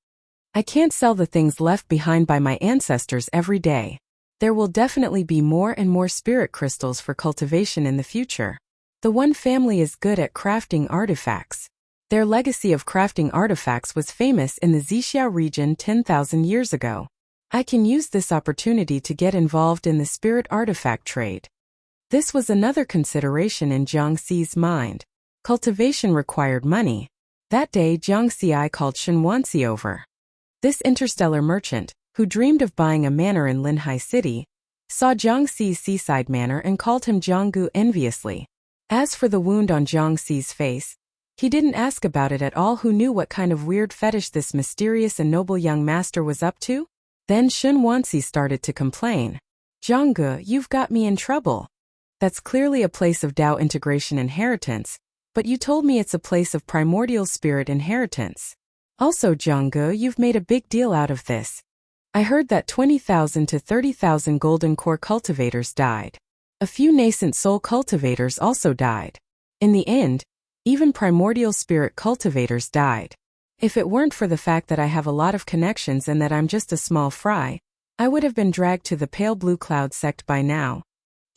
"I can't sell the things left behind by my ancestors every day. There will definitely be more and more spirit crystals for cultivation in the future. The Wen family is good at crafting artifacts. Their legacy of crafting artifacts was famous in the Zixia region 10,000 years ago. I can use this opportunity to get involved in the spirit artifact trade." This was another consideration in Jiangxi's mind. Cultivation required money. That day, Jiangxi called Shunwansi over. This interstellar merchant, who dreamed of buying a manor in Linhai City, saw Jiangxi's seaside manor and called him Jianggu enviously. As for the wound on Jiangxi's face, he didn't ask about it at all. Who knew what kind of weird fetish this mysterious and noble young master was up to? Then Shunwansi started to complain. "Jianggu, you've got me in trouble. That's clearly a place of Tao integration inheritance, but you told me it's a place of primordial spirit inheritance. Also, Jianggu, you've made a big deal out of this. I heard that 20,000 to 30,000 golden core cultivators died. A few nascent soul cultivators also died. In the end, even primordial spirit cultivators died. If it weren't for the fact that I have a lot of connections and that I'm just a small fry, I would have been dragged to the pale blue cloud sect by now."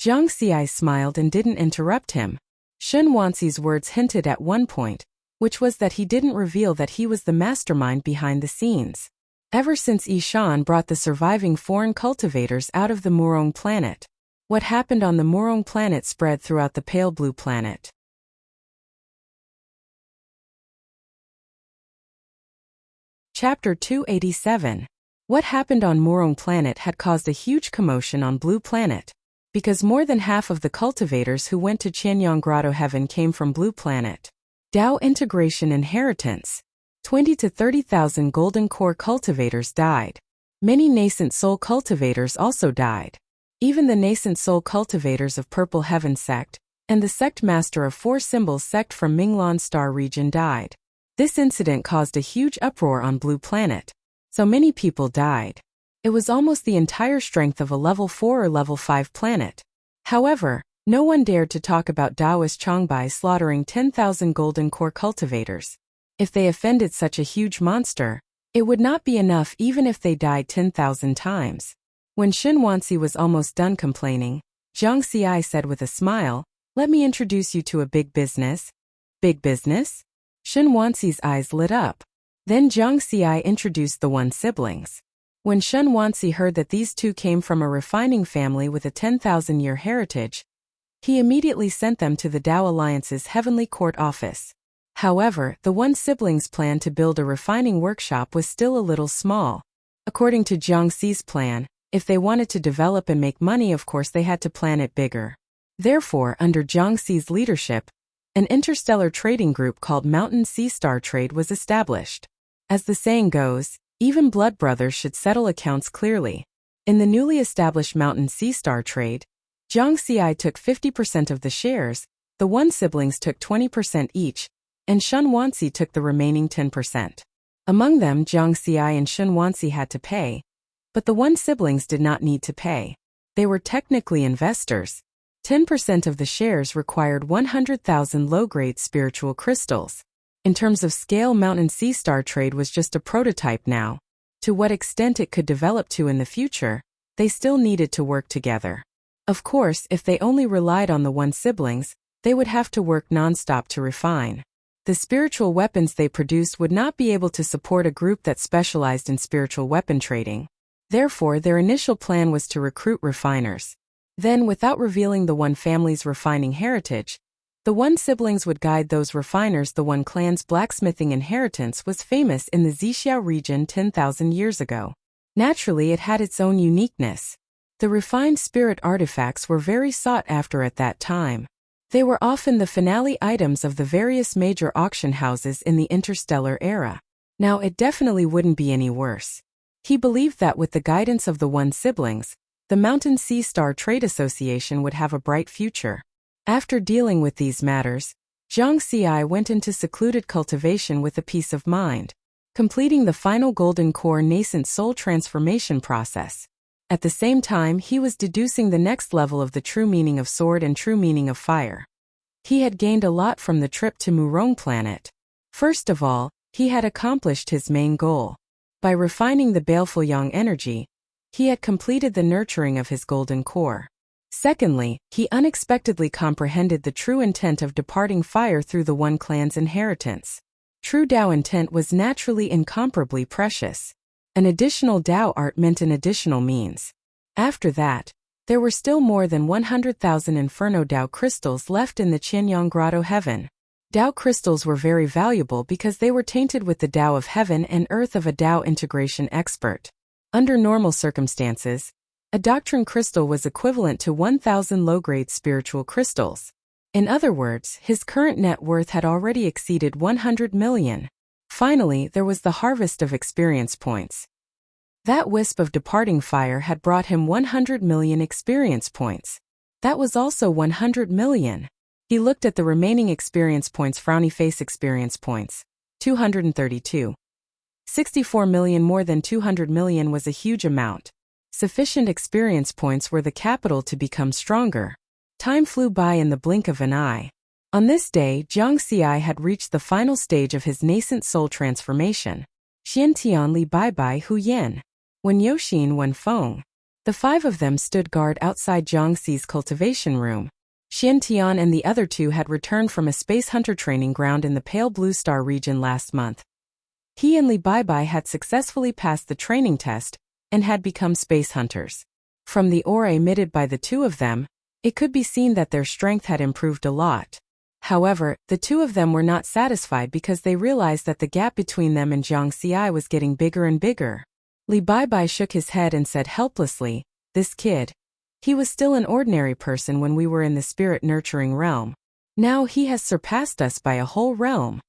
Jiangxi smiled and didn't interrupt him. Shunwansi's words hinted at one point, which was that he didn't reveal that he was the mastermind behind the scenes. Ever since Ishan brought the surviving foreign cultivators out of the Murong planet, what happened on the Murong planet spread throughout the pale blue planet. Chapter 287. What happened on Murong planet had caused a huge commotion on Blue planet, because more than half of the cultivators who went to Qianyang Grotto Heaven came from Blue planet. Tao integration inheritance. 20 to 30,000 golden core cultivators died. Many nascent soul cultivators also died. Even the nascent soul cultivators of Purple Heaven sect, and the sect master of Four Symbols sect from Minglan Star region died. This incident caused a huge uproar on Blue Planet. So many people died. It was almost the entire strength of a level 4 or level 5 planet. However, no one dared to talk about Taoist Changbai slaughtering 10,000 golden core cultivators. If they offended such a huge monster, it would not be enough even if they died 10,000 times. When Shen Wansi was almost done complaining, Zhang Xi said with a smile, "Let me introduce you to a big business." Big business? Shen Wansi's eyes lit up. Then Zhang Xi introduced the One siblings. When Shen Wansi heard that these two came from a refining family with a 10,000-year heritage, he immediately sent them to the Tao Alliance's Heavenly Court office. However, the One siblings' plan to build a refining workshop was still a little small. According to Zhang Xi's plan, if they wanted to develop and make money, of course they had to plan it bigger. Therefore, under Zhang Xi's leadership, an interstellar trading group called Mountain Sea Star Trade was established. As the saying goes, even blood brothers should settle accounts clearly. In the newly established Mountain Sea Star Trade, Zhang Xi took 50% of the shares, the One siblings took 20% each, and Shen Wansi took the remaining 10%. Among them, Zhang Xi and Shen Wansi had to pay, but the One siblings did not need to pay. They were technically investors. 10% of the shares required 100,000 low-grade spiritual crystals. In terms of scale, Mountain Sea Star Trade was just a prototype now. To what extent it could develop to in the future, they still needed to work together. Of course, if they only relied on the One siblings, they would have to work non-stop to refine. The spiritual weapons they produced would not be able to support a group that specialized in spiritual weapon trading. Therefore, their initial plan was to recruit refiners. Then, without revealing the One family's refining heritage, the One siblings would guide those refiners. The One clan's blacksmithing inheritance was famous in the Zixiao region 10,000 years ago. Naturally, it had its own uniqueness. The refined spirit artifacts were very sought after at that time. They were often the finale items of the various major auction houses in the interstellar era. Now, it definitely wouldn't be any worse. He believed that with the guidance of the One siblings, the Mountain Sea Star Trade Association would have a bright future. After dealing with these matters, Zhang Xi went into secluded cultivation with a peace of mind, completing the final golden core nascent soul transformation process. At the same time, he was deducing the next level of the true meaning of sword and true meaning of fire. He had gained a lot from the trip to Murong planet. First of all, he had accomplished his main goal. By refining the baleful yang energy, he had completed the nurturing of his golden core. Secondly, he unexpectedly comprehended the true intent of departing fire through the One clan's inheritance. True Tao intent was naturally incomparably precious. An additional Tao art meant an additional means. After that, there were still more than 100,000 Inferno Tao crystals left in the Qianyang Grotto Heaven. Tao crystals were very valuable because they were tainted with the Tao of heaven and earth of a Tao integration expert. Under normal circumstances, a doctrine crystal was equivalent to 1,000 low-grade spiritual crystals. In other words, his current net worth had already exceeded 100 million. Finally, there was the harvest of experience points. That wisp of departing fire had brought him 100 million experience points. That was also 100 million. He looked at the remaining experience points. Frowny face experience points. 232. 64 million. More than 200 million was a huge amount. Sufficient experience points were the capital to become stronger. Time flew by in the blink of an eye. On this day, Zhang Xi had reached the final stage of his nascent soul transformation. Xiantian, Li Baibai, Hu Yan, Wen Yoxin, Wen Feng. The five of them stood guard outside Zhang Xi's cultivation room. Xiantian and the other two had returned from a space hunter training ground in the Pale Blue Star region last month. He and Li Baibai had successfully passed the training test and had become space hunters. From the aura emitted by the two of them, it could be seen that their strength had improved a lot. However, the two of them were not satisfied because they realized that the gap between them and Zhang Xi was getting bigger and bigger. Li Baibai shook his head and said helplessly, "This kid. He was still an ordinary person when we were in the spirit nurturing realm. Now he has surpassed us by a whole realm.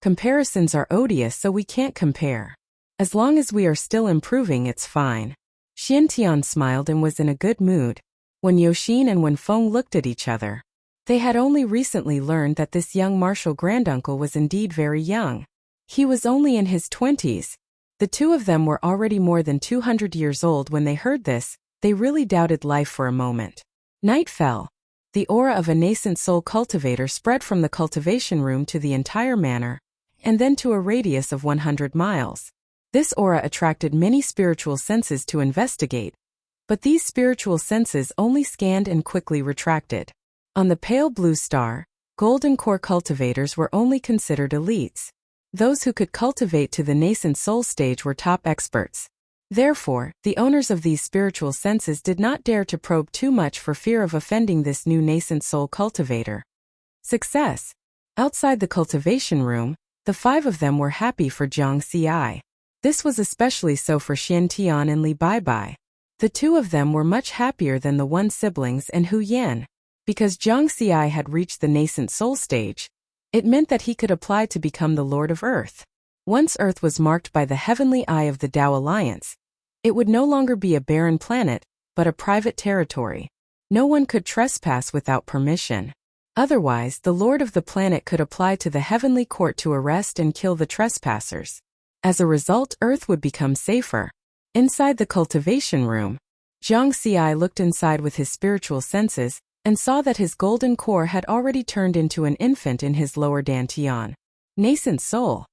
Comparisons are odious, so we can't compare. As long as we are still improving, it's fine." Xiantian smiled and was in a good mood. When Yoxin and Wenfeng looked at each other, they had only recently learned that this young martial granduncle was indeed very young. He was only in his 20s. The two of them were already more than 200 years old when they heard this. They really doubted life for a moment. Night fell. The aura of a nascent soul cultivator spread from the cultivation room to the entire manor, and then to a radius of 100 miles. This aura attracted many spiritual senses to investigate, but these spiritual senses only scanned and quickly retracted. On the pale blue star, golden core cultivators were only considered elites. Those who could cultivate to the nascent soul stage were top experts. Therefore, the owners of these spiritual senses did not dare to probe too much for fear of offending this new nascent soul cultivator. Success. Outside the cultivation room, the five of them were happy for Jiang Xi. This was especially so for Xiantian and Li Baibai. The two of them were much happier than the one siblings and Hu Yan. Because Jiang Xi had reached the nascent soul stage, it meant that he could apply to become the Lord of Earth. Once Earth was marked by the heavenly eye of the Tao Alliance, it would no longer be a barren planet, but a private territory. No one could trespass without permission. Otherwise, the Lord of the planet could apply to the heavenly court to arrest and kill the trespassers. As a result, Earth would become safer. Inside the cultivation room, Jiang Xi looked inside with his spiritual senses and saw that his golden core had already turned into an infant in his lower dantian. Nascent soul.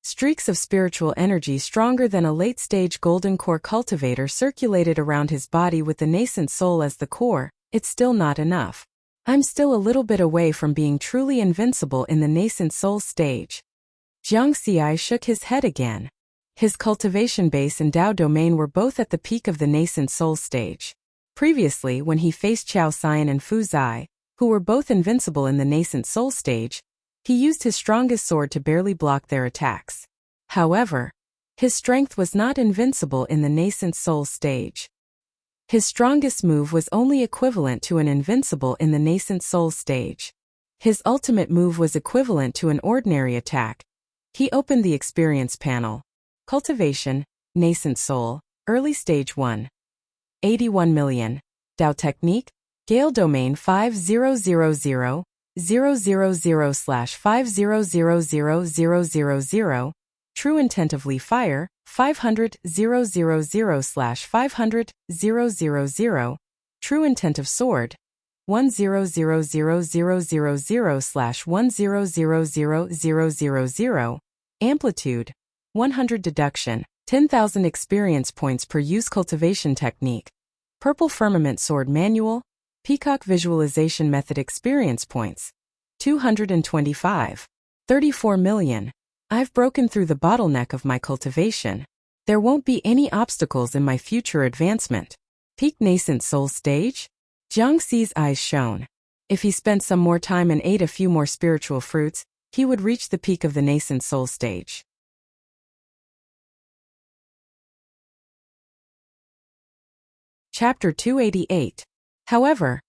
Streaks of spiritual energy stronger than a late-stage golden core cultivator circulated around his body with the nascent soul as the core. It's still not enough. I'm still a little bit away from being truly invincible in the nascent soul stage. Jiang Xi shook his head again. His cultivation base and Tao domain were both at the peak of the nascent soul stage. Previously, when he faced Chao Xian and Fu Zai, who were both invincible in the nascent soul stage, he used his strongest sword to barely block their attacks. However, his strength was not invincible in the nascent soul stage. His strongest move was only equivalent to an invincible in the nascent soul stage. His ultimate move was equivalent to an ordinary attack. He opened the experience panel. Cultivation, Nascent Soul, Early Stage 1. 81 million. Tao Technique, Gale Domain 5000/50000000. True Intent of Lee Fire, 500,000/500,000. True Intent of Sword, 100,000/100,000. Amplitude, 100. Deduction, 10,000 experience points per use. Cultivation Technique. Purple Firmament Sword Manual, Peacock Visualization Method. Experience points, 225. 34 million. I've broken through the bottleneck of my cultivation. There won't be any obstacles in my future advancement. Peak Nascent Soul Stage? Jiang Xi's eyes shone. If he spent some more time and ate a few more spiritual fruits, he would reach the peak of the Nascent Soul Stage. Chapter 288. However,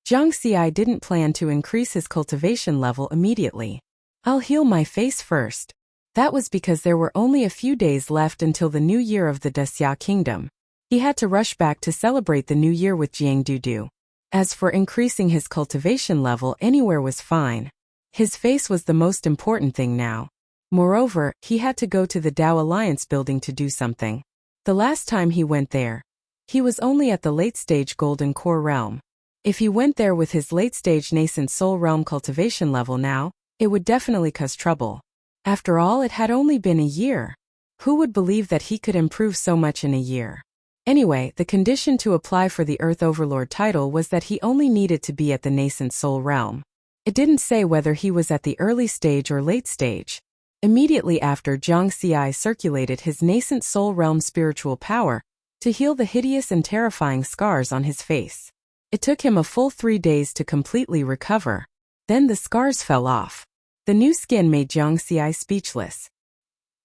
Jiang Xi didn't plan to increase his cultivation level immediately. I'll heal my face first. That was because there were only a few days left until the new year of the Dexia Kingdom. He had to rush back to celebrate the new year with Jiang Dudu. As for increasing his cultivation level, anywhere was fine. His face was the most important thing now. Moreover, he had to go to the Tao Alliance building to do something. The last time he went there, he was only at the late-stage Golden Core realm. If he went there with his late-stage Nascent Soul realm cultivation level now, it would definitely cause trouble. After all, it had only been a year. Who would believe that he could improve so much in a year? Anyway, the condition to apply for the Earth Overlord title was that he only needed to be at the Nascent Soul realm. It didn't say whether he was at the early stage or late stage. Immediately after, Jiang Xi circulated his Nascent Soul realm spiritual power to heal the hideous and terrifying scars on his face. It took him a full 3 days to completely recover. Then the scars fell off. The new skin made Jiang Xi speechless.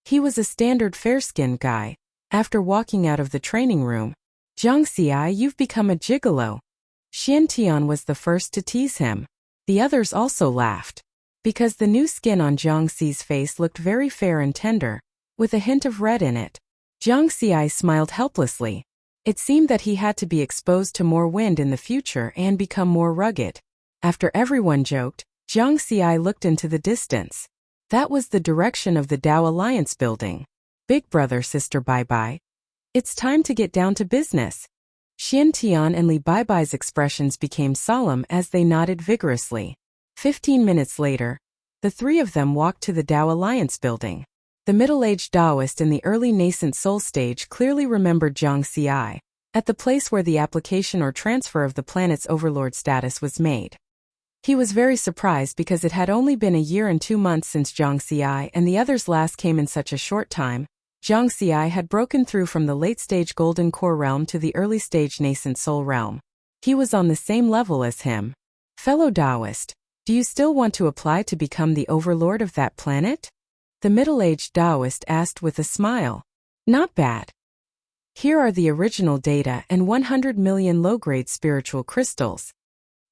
He was a standard fair-skinned guy. After walking out of the training room, Jiang Xi, you've become a gigolo. Xiantian was the first to tease him. The others also laughed. Because the new skin on Jiang Xi's face looked very fair and tender, with a hint of red in it. Jiang Xi smiled helplessly. It seemed that he had to be exposed to more wind in the future and become more rugged. After everyone joked, Jiang Xi looked into the distance. That was the direction of the Dao Alliance building. Big brother, sister Bai. It's time to get down to business. Xian Tian and Li Bai's expressions became solemn as they nodded vigorously. 15 minutes later, the three of them walked to the Dao Alliance building. The middle-aged Taoist in the early nascent soul stage clearly remembered Jiang Xi at the place where the application or transfer of the planet's overlord status was made. He was very surprised because it had only been a year and 2 months since Jiang Xi and the others last came in such a short time. Jiang Xi had broken through from the late-stage golden core realm to the early-stage nascent soul realm. He was on the same level as him. Fellow Taoist, do you still want to apply to become the overlord of that planet? The middle-aged Taoist asked with a smile. Not bad. Here are the original data and 100 million low-grade spiritual crystals.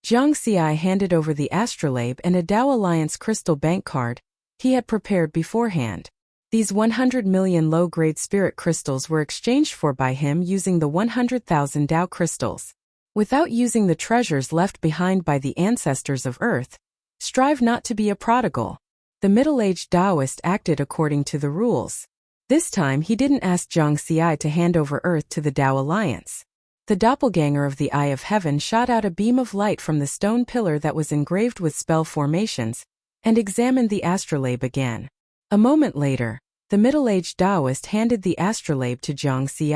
Jiang Xi handed over the astrolabe and a Dao Alliance crystal bank card he had prepared beforehand. These 100 million low-grade spirit crystals were exchanged for by him using the 100,000 Dao crystals. Without using the treasures left behind by the ancestors of Earth, strive not to be a prodigal. The middle-aged Taoist acted according to the rules. This time he didn't ask Jiang Xi to hand over Earth to the Dao Alliance. The doppelganger of the Eye of Heaven shot out a beam of light from the stone pillar that was engraved with spell formations, and examined the astrolabe again. A moment later, the middle-aged Taoist handed the astrolabe to Jiang Xi.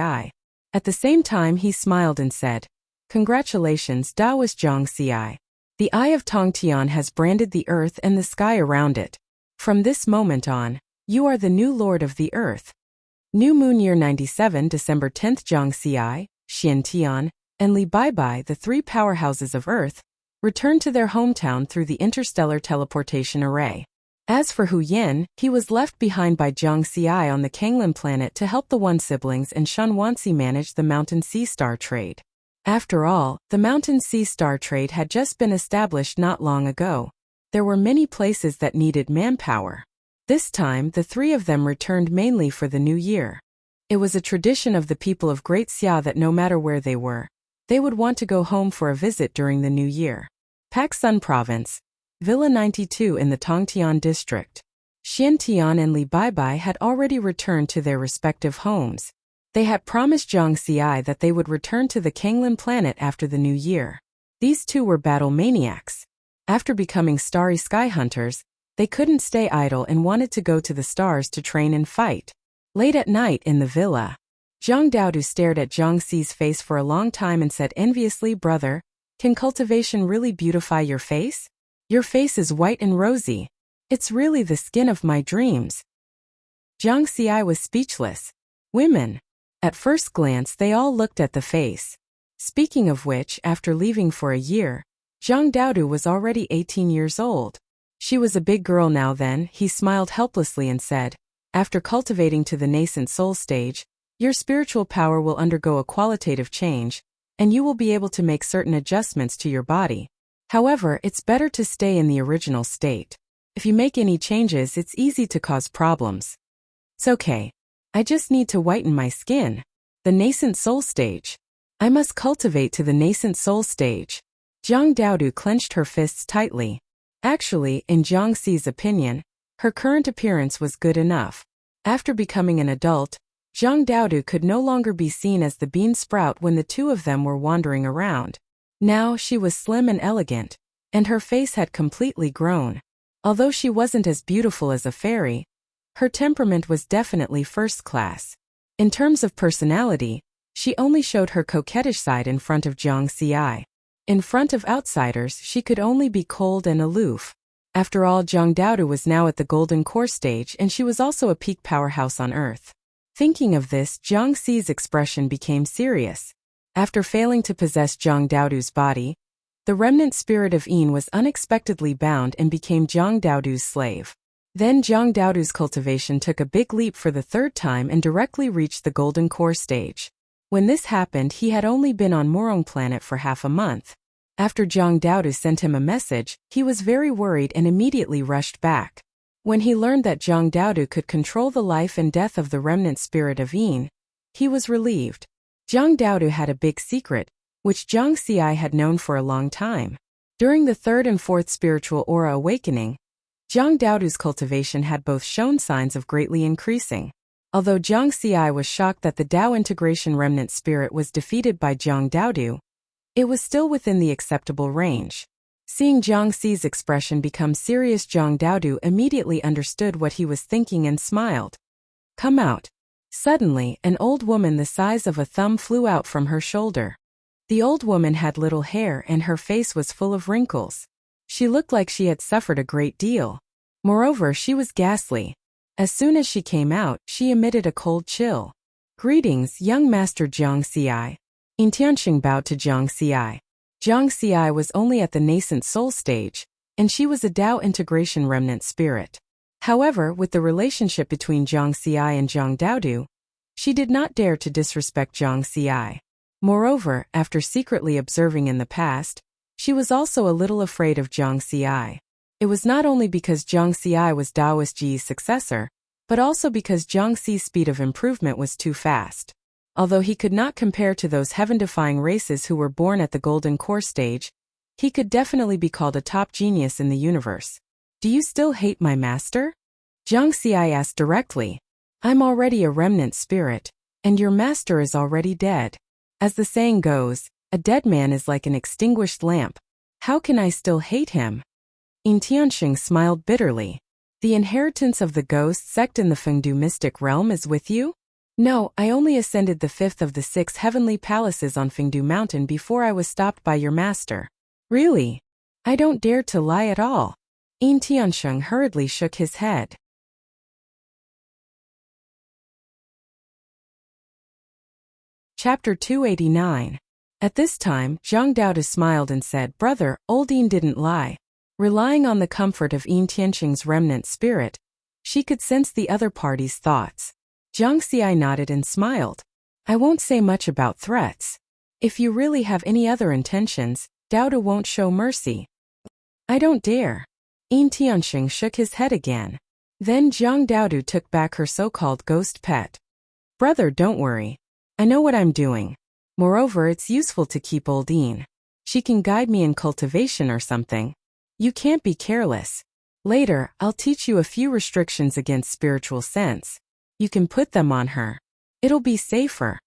At the same time he smiled and said, "Congratulations, Taoist Jiang Xi. The Eye of Tongtian has branded the earth and the sky around it. From this moment on, you are the new lord of the earth." New Moon Year 97 December 10th Jiang Xi, Xian Tian, and Li Bai, the three powerhouses of Earth, returned to their hometown through the interstellar teleportation array. As for Hu Yin, he was left behind by Jiang Xi on the Kanglin planet to help the One siblings and Shan Wanxi manage the Mountain Sea Star trade. After all, the Mountain Sea Star trade had just been established not long ago. There were many places that needed manpower. This time, the three of them returned mainly for the new year. It was a tradition of the people of Great Xia that no matter where they were, they would want to go home for a visit during the new year. Pak Sun Province, Villa 92 in the Tongtian district. Xian Tian and Li Bai had already returned to their respective homes. They had promised Jiang Xi that they would return to the Kanglin planet after the new year. These two were battle maniacs. After becoming starry sky hunters, they couldn't stay idle and wanted to go to the stars to train and fight. Late at night in the villa, Zhang Daodu stared at Jiang Xi's face for a long time and said enviously, "Brother, can cultivation really beautify your face? Your face is white and rosy. It's really the skin of my dreams." Jiang Xi was speechless. Women. At first glance they all looked at the face. Speaking of which, after leaving for a year, Zhang Daodu was already 18 years old. She was a big girl now then. He smiled helplessly and said, "After cultivating to the nascent soul stage, your spiritual power will undergo a qualitative change, and you will be able to make certain adjustments to your body. However, it's better to stay in the original state. If you make any changes, it's easy to cause problems." "It's okay. I just need to whiten my skin." The nascent soul stage. I must cultivate to the nascent soul stage. Zhang Daodu clenched her fists tightly. Actually, in Jiang Xi's opinion, her current appearance was good enough. After becoming an adult, Zhang Daodu could no longer be seen as the bean sprout when the two of them were wandering around. Now she was slim and elegant, and her face had completely grown. Although she wasn't as beautiful as a fairy, her temperament was definitely first class. In terms of personality, she only showed her coquettish side in front of Jiang Xi. In front of outsiders, she could only be cold and aloof. After all, Zhang Daodu was now at the golden core stage and she was also a peak powerhouse on Earth. Thinking of this, Jiang Xi's expression became serious. After failing to possess Zhang Daodu's body, the remnant spirit of Yin was unexpectedly bound and became Zhang Daodu's slave. Then Zhang Daodu's cultivation took a big leap for the third time and directly reached the golden core stage. When this happened, he had only been on Morong planet for half a month. After Zhang Daodu sent him a message, he was very worried and immediately rushed back. When he learned that Zhang Daodu could control the life and death of the remnant spirit of Yin, he was relieved. Zhang Daodu had a big secret, which Zhang Xi had known for a long time. During the third and fourth spiritual aura awakening, Zhang Daodu's cultivation had both shown signs of greatly increasing. Although Zhang Xi was shocked that the Dao integration remnant spirit was defeated by Zhang Daodu, it was still within the acceptable range. Seeing Zhang Xi's expression become serious, Zhang Daodu immediately understood what he was thinking and smiled. "Come out." Suddenly, an old woman the size of a thumb flew out from her shoulder. The old woman had little hair and her face was full of wrinkles. She looked like she had suffered a great deal. Moreover, she was ghastly. As soon as she came out, she emitted a cold chill. "Greetings, young master Zhang Xi." In Tianxing bowed to Zhang Xi. Zhang Xi was only at the nascent soul stage, and she was a Dao integration remnant spirit. However, with the relationship between Zhang Xi and Zhang Daodu, she did not dare to disrespect Zhang Xi. Moreover, after secretly observing in the past, she was also a little afraid of Zhang Xi. It was not only because Zhang Xi was Daoist Ji's successor, but also because Zhang Xi's speed of improvement was too fast. Although he could not compare to those heaven-defying races who were born at the golden core stage, he could definitely be called a top genius in the universe. "Do you still hate my master?" Zhang Xi asked directly. "I'm already a remnant spirit, and your master is already dead. As the saying goes, a dead man is like an extinguished lamp. How can I still hate him?" In Tianxing smiled bitterly. "The inheritance of the ghost sect in the Fengdu mystic realm is with you?" "No, I only ascended the fifth of the 6 heavenly palaces on Fengdu Mountain before I was stopped by your master." "Really? I don't dare to lie at all." In Tianxing hurriedly shook his head. Chapter 289. At this time, Zhang Daodu smiled and said, "Brother, old Yin didn't lie." Relying on the comfort of Yin Tianxing's remnant spirit, she could sense the other party's thoughts. Zhang Xi nodded and smiled. "I won't say much about threats. If you really have any other intentions, Daodu won't show mercy." "I don't dare." Yin Tianxing shook his head again. Then Zhang Daodu took back her so-called ghost pet. "Brother, don't worry. I know what I'm doing. Moreover, it's useful to keep old Yin. She can guide me in cultivation or something. You can't be careless. Later, I'll teach you a few restrictions against spiritual sense. You can put them on her. It'll be safer."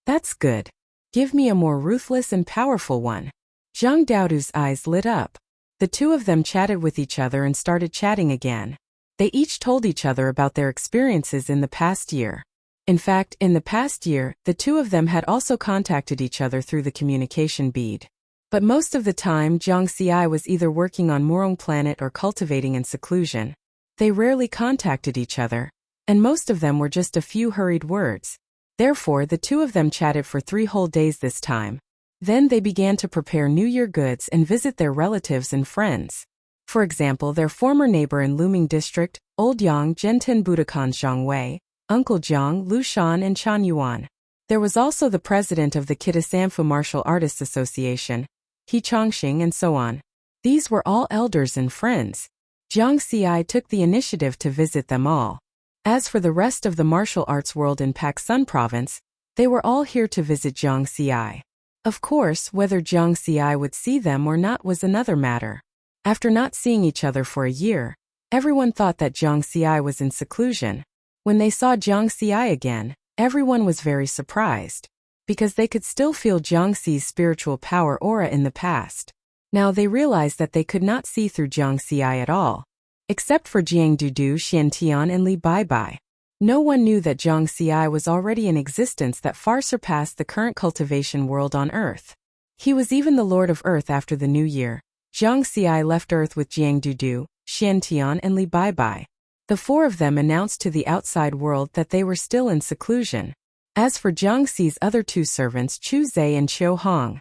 "That's good. Give me a more ruthless and powerful one." Zhang Daodu's eyes lit up. The two of them chatted with each other and started chatting again. They each told each other about their experiences in the past year. In fact, in the past year, the two of them had also contacted each other through the communication bead. But most of the time, Zhang Xi was either working on Murong planet or cultivating in seclusion. They rarely contacted each other, and most of them were just a few hurried words. Therefore, the two of them chatted for 3 whole days this time. Then they began to prepare New Year goods and visit their relatives and friends. For example, their former neighbor in Luming District, Old Yang Zhenten Budokan Zhang Wei, Uncle Jiang Lu Shan and Chan Yuan. There was also the president of the Kitasanfu Martial Artists Association, He Chongxing, and so on. These were all elders and friends. Zhang Xi took the initiative to visit them all. As for the rest of the martial arts world in Paksun province, they were all here to visit Zhang Xi. Of course, whether Zhang Xi would see them or not was another matter. After not seeing each other for a year, everyone thought that Zhang Xi was in seclusion. When they saw Zhang Xi again, everyone was very surprised, because they could still feel Zhang Xi's spiritual power aura in the past. Now they realized that they could not see through Zhang Xi at all, except for Jiang Dudu, Xian Tian, and Li Baibai. No one knew that Zhang Xi was already in existence that far surpassed the current cultivation world on Earth. He was even the Lord of Earth after the New Year. Zhang Xi left Earth with Jiang Dudu, Xian Tian, and Li Baibai. The 4 of them announced to the outside world that they were still in seclusion. As for Zhang Xi's other 2 servants, Chu Zai and Qiu Hong,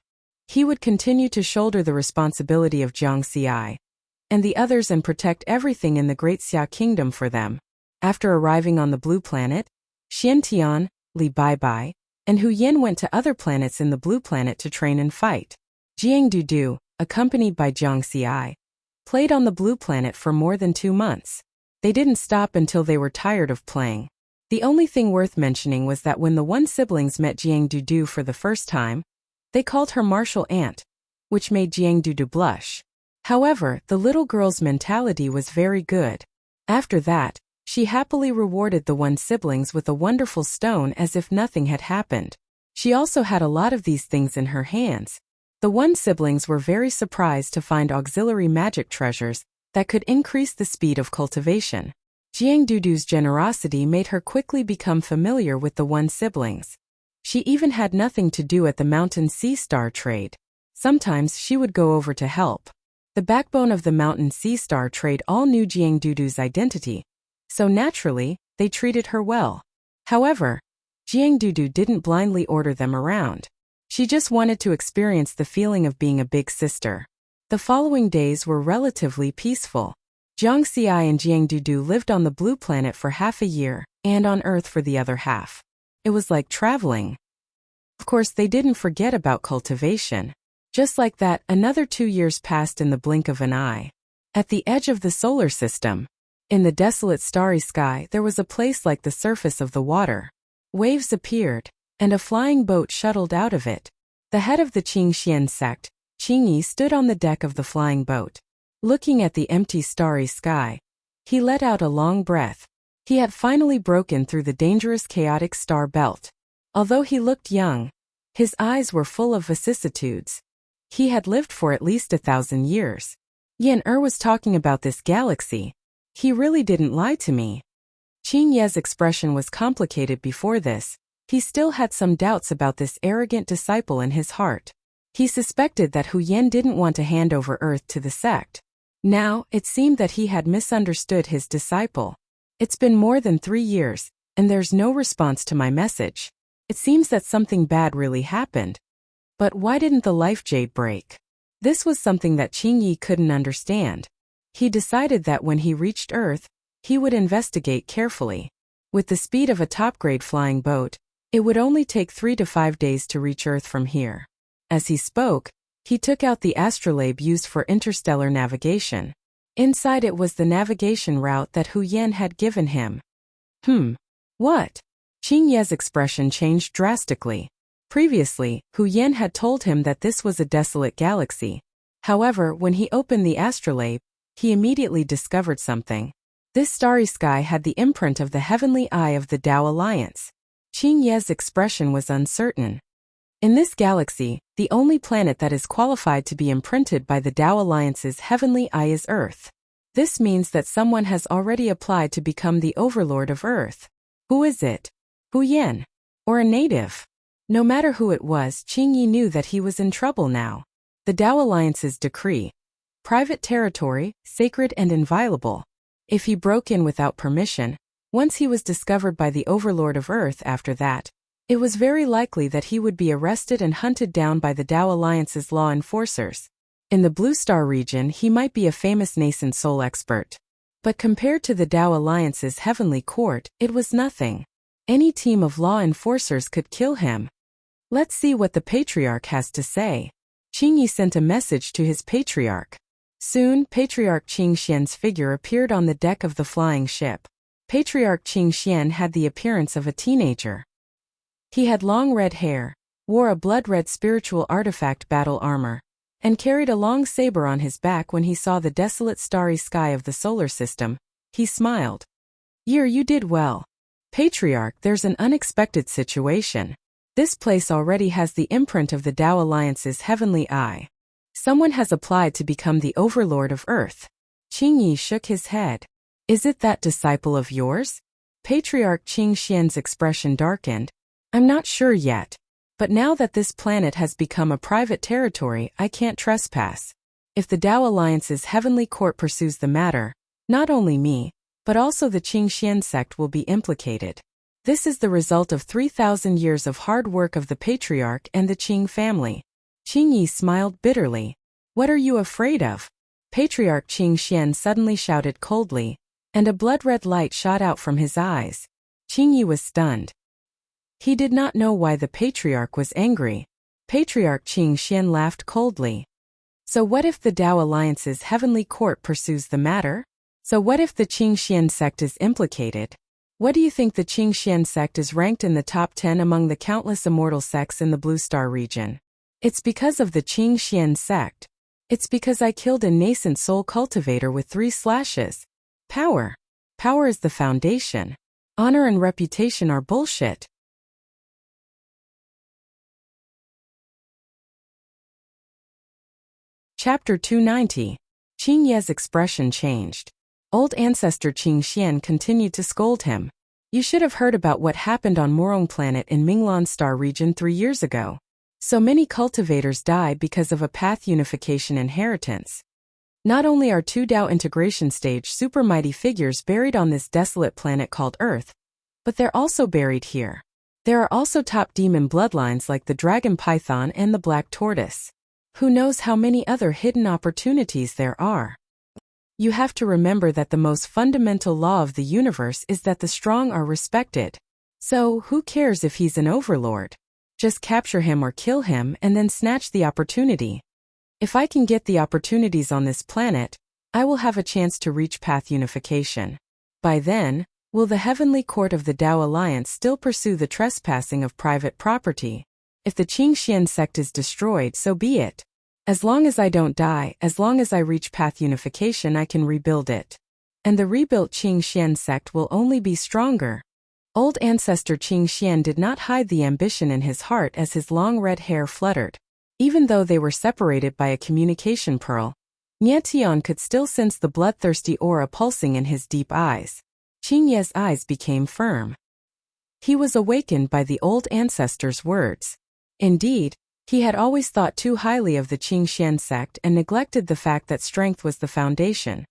he would continue to shoulder the responsibility of Zhang Xi and the others and protect everything in the Great Xia Kingdom for them. After arriving on the Blue Planet, Xian Tian, Li Baibai, and Hu Yin went to other planets in the Blue Planet to train and fight. Jiang Dudu, accompanied by Zhang Xi, played on the Blue Planet for more than 2 months. They didn't stop until they were tired of playing. The only thing worth mentioning was that when the One siblings met Jiang Dudu for the first time, they called her martial aunt, which made Jiang Dudu blush. However, the little girl's mentality was very good. After that, she happily rewarded the One siblings with a wonderful stone as if nothing had happened. She also had a lot of these things in her hands. The One siblings were very surprised to find auxiliary magic treasures that could increase the speed of cultivation. Jiang Dudu's generosity made her quickly become familiar with the One siblings. She even had nothing to do at the Mountain Sea Star trade. Sometimes she would go over to help. The backbone of the Mountain Sea Star trade all knew Jiang Dudu's identity, so naturally, they treated her well. However, Jiang Dudu didn't blindly order them around. She just wanted to experience the feeling of being a big sister. The following days were relatively peaceful. Jiang Xi and Jiang Dudu lived on the Blue Planet for half a year, and on Earth for the other half. It was like traveling. Of course, they didn't forget about cultivation. Just like that, another 2 years passed in the blink of an eye. At the edge of the solar system, in the desolate starry sky, there was a place like the surface of the water. Waves appeared, and a flying boat shuttled out of it. The head of the Qingxian sect, Qingyi, stood on the deck of the flying boat. Looking at the empty starry sky, he let out a long breath. He had finally broken through the dangerous chaotic star belt. Although he looked young, his eyes were full of vicissitudes. He had lived for at least 1,000 years. Yan was talking about this galaxy. He really didn't lie to me. Qing Ye's expression was complicated before this. He still had some doubts about this arrogant disciple in his heart. He suspected that Hu Yan didn't want to hand over Earth to the sect. Now, it seemed that he had misunderstood his disciple. It's been more than 3 years, and there's no response to my message. It seems that something bad really happened. But why didn't the life jade break? This was something that Qingyi couldn't understand. He decided that when he reached Earth, he would investigate carefully. With the speed of a top-grade flying boat, it would only take 3 to 5 days to reach Earth from here. As he spoke, he took out the astrolabe used for interstellar navigation. Inside it was the navigation route that Hu Yan had given him. What? Qing Ye's expression changed drastically. Previously, Hu Yan had told him that this was a desolate galaxy. However, when he opened the astrolabe, he immediately discovered something. This starry sky had the imprint of the heavenly eye of the Tao Alliance. Qing Ye's expression was uncertain. In this galaxy, the only planet that is qualified to be imprinted by the Tao Alliance's heavenly eye is Earth. This means that someone has already applied to become the overlord of Earth. Who is it? Hu Yan? Or a native? No matter who it was, Qingyi knew that he was in trouble now. The Tao Alliance's decree. Private territory, sacred and inviolable. If he broke in without permission, once he was discovered by the overlord of Earth after that, it was very likely that he would be arrested and hunted down by the Tao Alliance's law enforcers. In the Blue Star region, he might be a famous nascent soul expert. But compared to the Tao Alliance's heavenly court, it was nothing. Any team of law enforcers could kill him. Let's see what the Patriarch has to say. Qingyi sent a message to his Patriarch. Soon, Patriarch Qingxian's figure appeared on the deck of the flying ship. Patriarch Qingxian had the appearance of a teenager. He had long red hair, wore a blood-red spiritual artifact battle armor, and carried a long saber on his back. When he saw the desolate starry sky of the solar system, he smiled. You did well. Patriarch, there's an unexpected situation. This place already has the imprint of the Tao Alliance's heavenly eye. Someone has applied to become the overlord of Earth. Qingyi shook his head. Is it that disciple of yours? Patriarch Qingxian's expression darkened. I'm not sure yet. But now that this planet has become a private territory, I can't trespass. If the Tao Alliance's heavenly court pursues the matter, not only me, but also the Qingxian sect will be implicated. This is the result of 3,000 years of hard work of the Patriarch and the Qing family. Qingyi smiled bitterly. What are you afraid of? Patriarch Qingxian suddenly shouted coldly, and a blood-red light shot out from his eyes. Qingyi was stunned. He did not know why the Patriarch was angry. Patriarch Qingxian laughed coldly. So what if the Tao Alliance's heavenly court pursues the matter? So what if the Qingxian sect is implicated? What do you think the Qingxian sect is ranked in the top 10 among the countless immortal sects in the Blue Star region? It's because of the Qingxian sect. It's because I killed a nascent soul cultivator with 3 slashes. Power. Power is the foundation. Honor and reputation are bullshit. Chapter 290. Qing Ye's expression changed. Old ancestor Qing Xian continued to scold him. You should have heard about what happened on Morong planet in Minglan Star region 3 years ago. So many cultivators died because of a path unification inheritance. Not only are 2 Dao integration stage super mighty figures buried on this desolate planet called Earth, but they're also buried here. There are also top demon bloodlines like the dragon python and the black tortoise. Who knows how many other hidden opportunities there are? You have to remember that the most fundamental law of the universe is that the strong are respected. So, who cares if he's an overlord? Just capture him or kill him and then snatch the opportunity. If I can get the opportunities on this planet, I will have a chance to reach path unification. By then, will the heavenly court of the Dao Alliance still pursue the trespassing of private property? If the Qingxian sect is destroyed, so be it. As long as I don't die, as long as I reach path unification, I can rebuild it. And the rebuilt Qingxian sect will only be stronger. Old ancestor Qing Xian did not hide the ambition in his heart as his long red hair fluttered. Even though they were separated by a communication pearl, Nie Tian could still sense the bloodthirsty aura pulsing in his deep eyes. Qing Ye's eyes became firm. He was awakened by the old ancestor's words. Indeed, he had always thought too highly of the Qingxian sect and neglected the fact that strength was the foundation.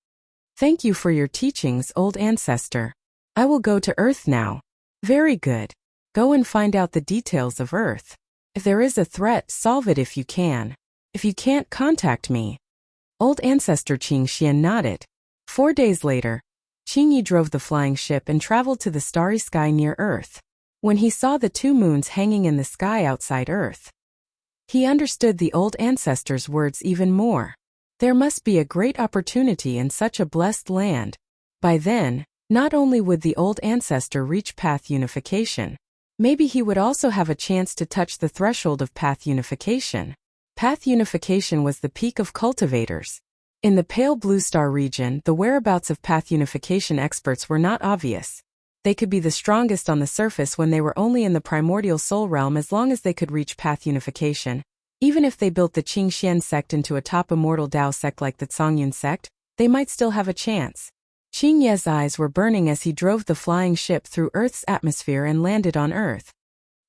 Thank you for your teachings, old ancestor. I will go to Earth now. Very good. Go and find out the details of Earth. If there is a threat, solve it if you can. If you can't, contact me. Old ancestor Qing Xian nodded. 4 days later, Qing Yi drove the flying ship and traveled to the starry sky near Earth. When he saw the 2 moons hanging in the sky outside Earth, he understood the old ancestor's words even more. There must be a great opportunity in such a blessed land. By then, not only would the old ancestor reach path unification, maybe he would also have a chance to touch the threshold of path unification. Path unification was the peak of cultivators. In the pale blue star region, the whereabouts of path unification experts were not obvious. They could be the strongest on the surface when they were only in the primordial soul realm as long as they could reach path unification. Even if they built the Qingxian sect into a top immortal Dao sect like the Zongyun sect, they might still have a chance. Qing Ye's eyes were burning as he drove the flying ship through Earth's atmosphere and landed on Earth.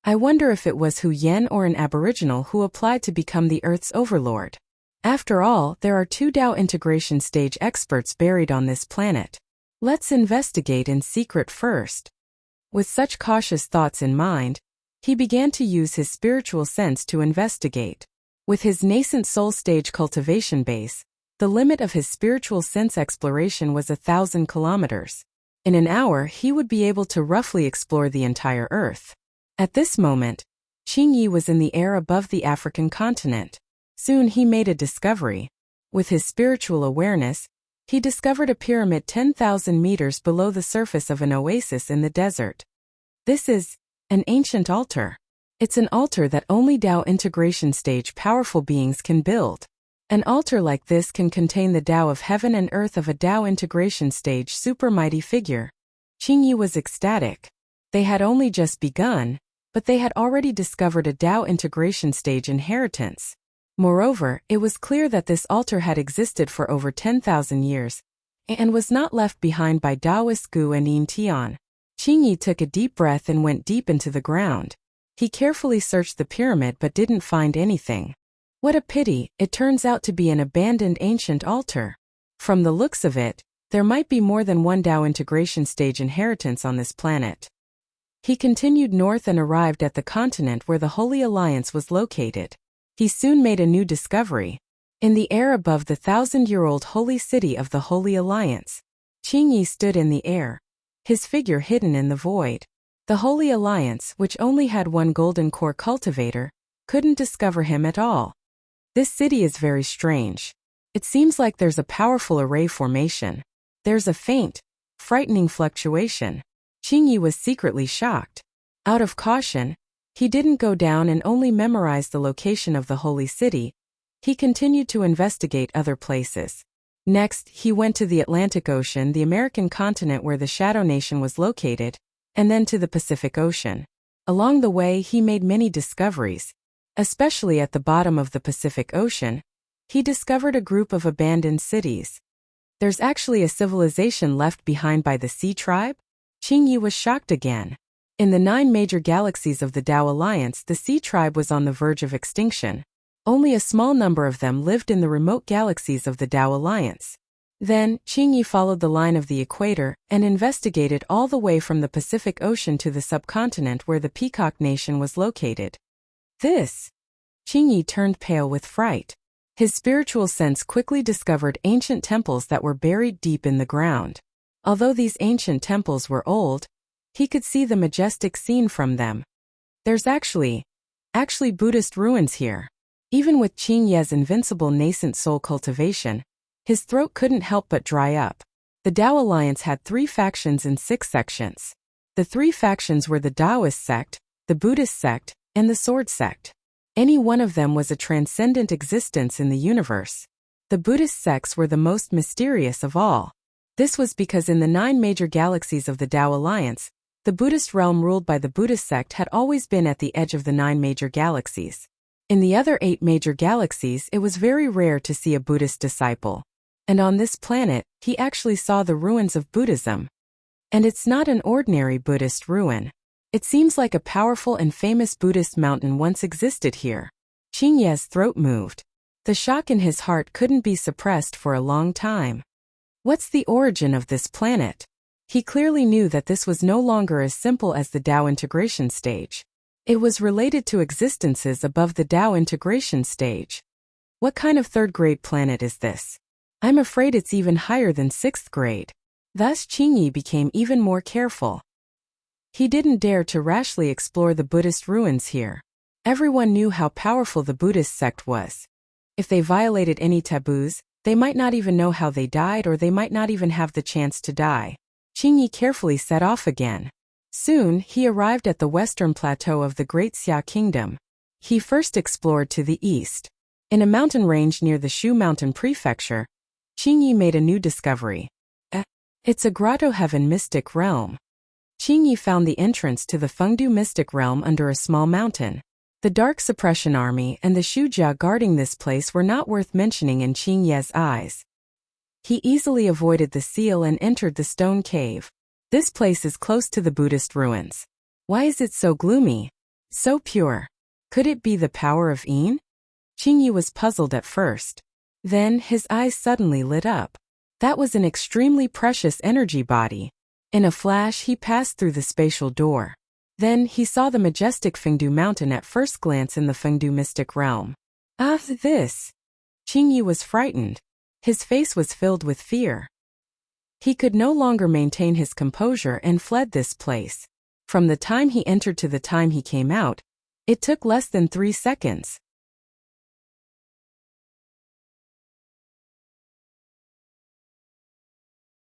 I wonder if it was Hu Yen or an aboriginal who applied to become the Earth's overlord. After all, there are 2 Dao integration stage experts buried on this planet. Let's investigate in secret first. With such cautious thoughts in mind, he began to use his spiritual sense to investigate. With his nascent soul stage cultivation base, the limit of his spiritual sense exploration was 1,000 kilometers. In an hour, he would be able to roughly explore the entire Earth. At this moment, Qing Yi was in the air above the African continent. Soon he made a discovery. With his spiritual awareness, he discovered a pyramid 10,000 meters below the surface of an oasis in the desert. This is an ancient altar. It's an altar that only Dao integration stage powerful beings can build. An altar like this can contain the Dao of heaven and earth of a Dao integration stage super mighty figure. Qing Yi was ecstatic. They had only just begun, but they had already discovered a Dao integration stage inheritance. Moreover, it was clear that this altar had existed for over 10,000 years, and was not left behind by Taoist Gu and Yin Tian. Qing Yi took a deep breath and went deep into the ground. He carefully searched the pyramid but didn't find anything. What a pity, it turns out to be an abandoned ancient altar. From the looks of it, there might be more than one Dao integration stage inheritance on this planet. He continued north and arrived at the continent where the Holy Alliance was located. He soon made a new discovery. In the air above the 1,000-year-old holy city of the Holy Alliance, Qing Yi stood in the air, his figure hidden in the void. The Holy Alliance, which only had one golden core cultivator, couldn't discover him at all. This city is very strange. It seems like there's a powerful array formation. There's a faint, frightening fluctuation. Qingyi was secretly shocked. Out of caution, he didn't go down and only memorize the location of the holy city. He continued to investigate other places. Next, he went to the Atlantic Ocean, the American continent where the Shadow Nation was located, and then to the Pacific Ocean. Along the way, he made many discoveries. Especially at the bottom of the Pacific Ocean, he discovered a group of abandoned cities. There's actually a civilization left behind by the Sea Tribe? Qingyi was shocked again. In the 9 major galaxies of the Tao Alliance, the Sea Tribe was on the verge of extinction. Only a small number of them lived in the remote galaxies of the Tao Alliance. Then, Qingyi followed the line of the equator and investigated all the way from the Pacific Ocean to the subcontinent where the Peacock Nation was located. Qingyi turned pale with fright. His spiritual sense quickly discovered ancient temples that were buried deep in the ground. Although these ancient temples were old, he could see the majestic scene from them. There's actually Buddhist ruins here. Even with Qingyi's invincible nascent soul cultivation, his throat couldn't help but dry up. The Tao Alliance had 3 factions and 6 sections. The 3 factions were the Taoist sect, the Buddhist sect, and the Sword sect. Any one of them was a transcendent existence in the universe. The Buddhist sects were the most mysterious of all. This was because in the 9 major galaxies of the Tao Alliance, the Buddhist realm ruled by the Buddhist sect had always been at the edge of the 9 major galaxies. In the other 8 major galaxies, it was very rare to see a Buddhist disciple. And on this planet, he actually saw the ruins of Buddhism. And it's not an ordinary Buddhist ruin. It seems like a powerful and famous Buddhist mountain once existed here. Qingyi's throat moved. The shock in his heart couldn't be suppressed for a long time. What's the origin of this planet? He clearly knew that this was no longer as simple as the Tao integration stage. It was related to existences above the Tao integration stage. What kind of 3rd grade planet is this? I'm afraid it's even higher than 6th grade. Thus Qingyi became even more careful. He didn't dare to rashly explore the Buddhist ruins here. Everyone knew how powerful the Buddhist sect was. If they violated any taboos, they might not even know how they died, or they might not even have the chance to die. Qingyi carefully set off again. Soon, he arrived at the western plateau of the Great Xia Kingdom. He first explored to the east. In a mountain range near the Shu Mountain Prefecture, Qingyi made a new discovery. It's a grotto heaven mystic realm. Qingyi found the entrance to the Fengdu mystic realm under a small mountain. The Dark Suppression Army and the Shujia guarding this place were not worth mentioning in Qingyi's eyes. He easily avoided the seal and entered the stone cave. This place is close to the Buddhist ruins. Why is it so gloomy? So pure. Could it be the power of Yin? Qingyi was puzzled at first. Then his eyes suddenly lit up. That was an extremely precious energy body. In a flash, he passed through the spatial door. Then he saw the majestic Fengdu mountain at first glance in the Fengdu mystic realm. This! Qingyi was frightened. His face was filled with fear. He could no longer maintain his composure and fled this place. From the time he entered to the time he came out, it took less than 3 seconds.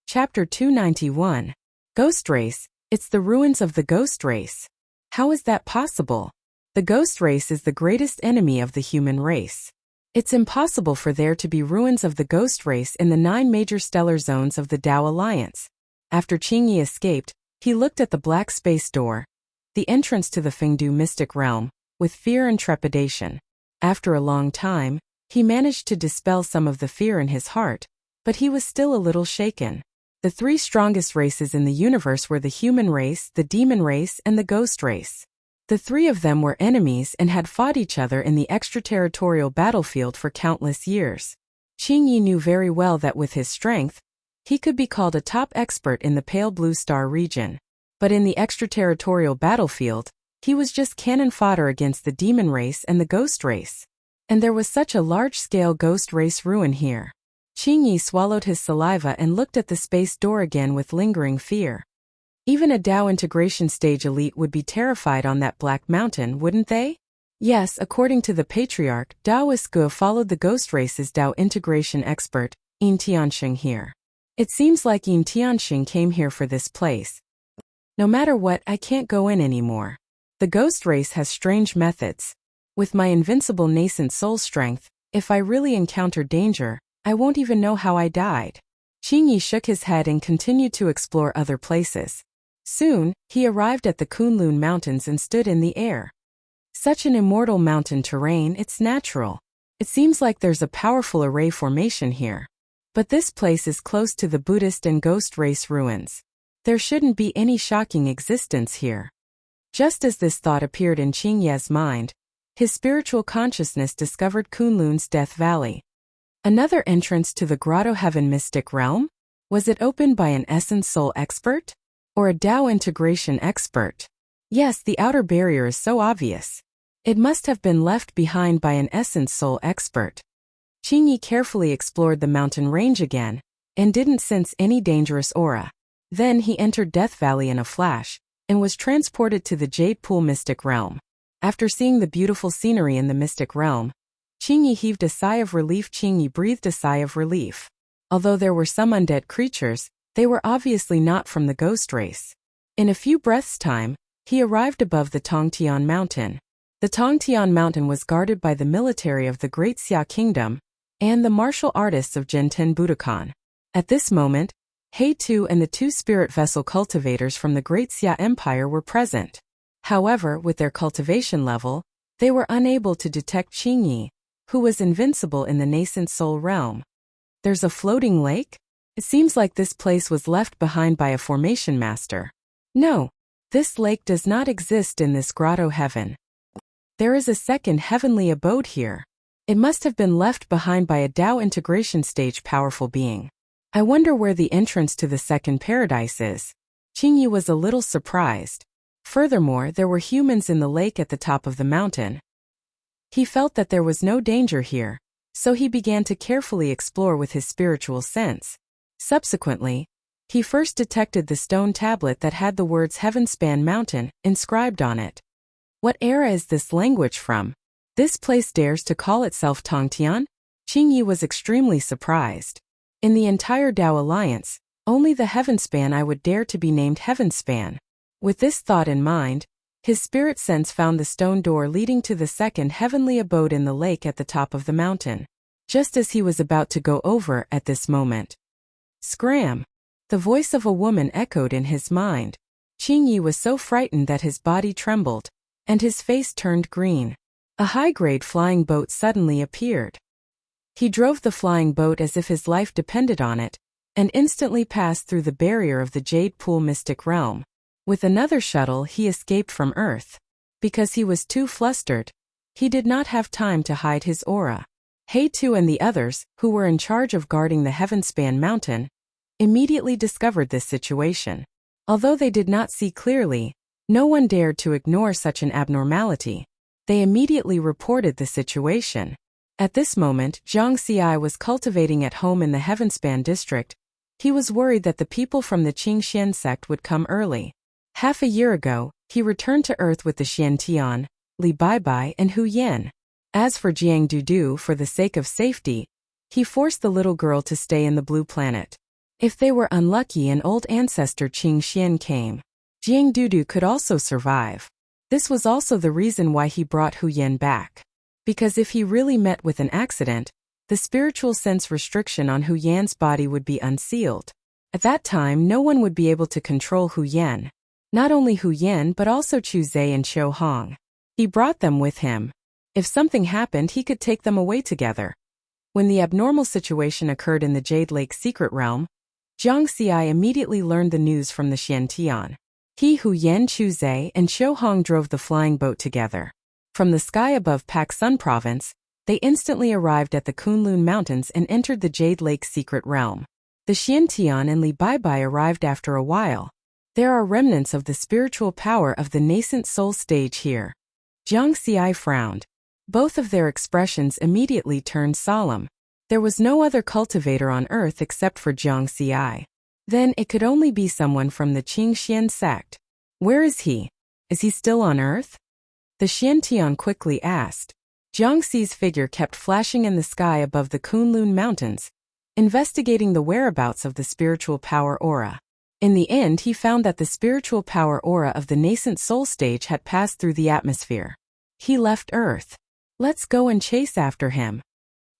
Chapter 291. Ghost Race. It's the ruins of the Ghost Race. How is that possible? The Ghost Race is the greatest enemy of the human race. It's impossible for there to be ruins of the Ghost Race in the 9 major stellar zones of the Tao Alliance. After Qingyi escaped, he looked at the black space door, the entrance to the Fengdu mystic realm, with fear and trepidation. After a long time, he managed to dispel some of the fear in his heart, but he was still a little shaken. The 3 strongest races in the universe were the human race, the demon race, and the ghost race. The 3 of them were enemies and had fought each other in the extraterritorial battlefield for countless years. Qingyi knew very well that with his strength, he could be called a top expert in the Pale Blue Star region. But in the extraterritorial battlefield, he was just cannon fodder against the demon race and the ghost race. And there was such a large-scale ghost race ruin here. Qingyi swallowed his saliva and looked at the space door again with lingering fear. Even a Tao integration stage elite would be terrified on that black mountain, wouldn't they? Yes, according to the patriarch, Taoist Gu followed the ghost race's Tao integration expert, Yin Tianxing here. It seems like Yin Tianxing came here for this place. No matter what, I can't go in anymore. The ghost race has strange methods. With my invincible nascent soul strength, if I really encounter danger, I won't even know how I died. Qingyi shook his head and continued to explore other places. Soon, he arrived at the Kunlun Mountains and stood in the air. Such an immortal mountain terrain, it's natural. It seems like there's a powerful array formation here. But this place is close to the Buddhist and ghost race ruins. There shouldn't be any shocking existence here. Just as this thought appeared in Qingye's mind, his spiritual consciousness discovered Kunlun's Death Valley. Another entrance to the Grotto Heaven mystic realm? Was it opened by an Essence Soul expert? Or a Tao integration expert? Yes, the outer barrier is so obvious. It must have been left behind by an Essence Soul expert. Qingyi carefully explored the mountain range again, and didn't sense any dangerous aura. Then he entered Death Valley in a flash, and was transported to the Jade Pool mystic realm. After seeing the beautiful scenery in the mystic realm, Qingyi heaved a sigh of relief. Qingyi breathed a sigh of relief. Although there were some undead creatures, they were obviously not from the ghost race. In a few breaths' time, he arrived above the Tongtian Mountain. The Tongtian Mountain was guarded by the military of the Great Xia Kingdom and the martial artists of Jenten Budokan. At this moment, He-Tu and the two spirit vessel cultivators from the Great Xia Empire were present. However, with their cultivation level, they were unable to detect Qingyi, who was invincible in the nascent soul realm. There's a floating lake? It seems like this place was left behind by a formation master. No, this lake does not exist in this Grotto Heaven. There is a second heavenly abode here. It must have been left behind by a Tao integration stage powerful being. I wonder where the entrance to the second paradise is. Qingyi was a little surprised. Furthermore, there were humans in the lake at the top of the mountain. He felt that there was no danger here, so he began to carefully explore with his spiritual sense. Subsequently, he first detected the stone tablet that had the words Heavenspan Mountain inscribed on it. What era is this language from? This place dares to call itself Tongtian? Qingyi was extremely surprised. In the entire Tao Alliance, only the Heavenspan I would dare to be named Heavenspan. With this thought in mind, his spirit sense found the stone door leading to the second heavenly abode in the lake at the top of the mountain. Just as he was about to go over at this moment. Scram! The voice of a woman echoed in his mind. Qingyi was so frightened that his body trembled, and his face turned green. A high-grade flying boat suddenly appeared. He drove the flying boat as if his life depended on it, and instantly passed through the barrier of the Jade Pool mystic realm. With another shuttle he escaped from Earth. Because he was too flustered, he did not have time to hide his aura. He-Tu and the others, who were in charge of guarding the Heavenspan Mountain, immediately discovered this situation. Although they did not see clearly, no one dared to ignore such an abnormality. They immediately reported the situation. At this moment, Zhang Xi was cultivating at home in the Heavenspan district. He was worried that the people from the Qingxian sect would come early. Half a year ago, he returned to Earth with the Xian Tian, Li Baibai and Hu Yan. As for Jiang Dudu, for the sake of safety, he forced the little girl to stay in the blue planet. If they were unlucky and old ancestor Qingxian came, Jiang Dudu could also survive. This was also the reason why he brought Hu Yan back. Because if he really met with an accident, the spiritual sense restriction on Hu Yan's body would be unsealed. At that time, no one would be able to control Hu Yan. Not only Hu Yan but also Chu Zhe and Qiu Hong. He brought them with him. If something happened, he could take them away together. When the abnormal situation occurred in the Jade Lake secret realm, Zhang Xi immediately learned the news from the Xian Tian. He, Hu Yan, Chu Zhe, and Qiu Hong drove the flying boat together. From the sky above Pak Sun Province, they instantly arrived at the Kunlun Mountains and entered the Jade Lake secret realm. The Xian Tian and Li Baibai arrived after a while. There are remnants of the spiritual power of the nascent soul stage here. Zhang Xi frowned. Both of their expressions immediately turned solemn. There was no other cultivator on Earth except for Zhang Xi. Then it could only be someone from the Qingxian sect. Where is he? Is he still on Earth? The Xian Tian quickly asked. Zhang Xi's figure kept flashing in the sky above the Kunlun Mountains, investigating the whereabouts of the spiritual power aura. In the end, he found that the spiritual power aura of the nascent soul stage had passed through the atmosphere. He left Earth. Let's go and chase after him.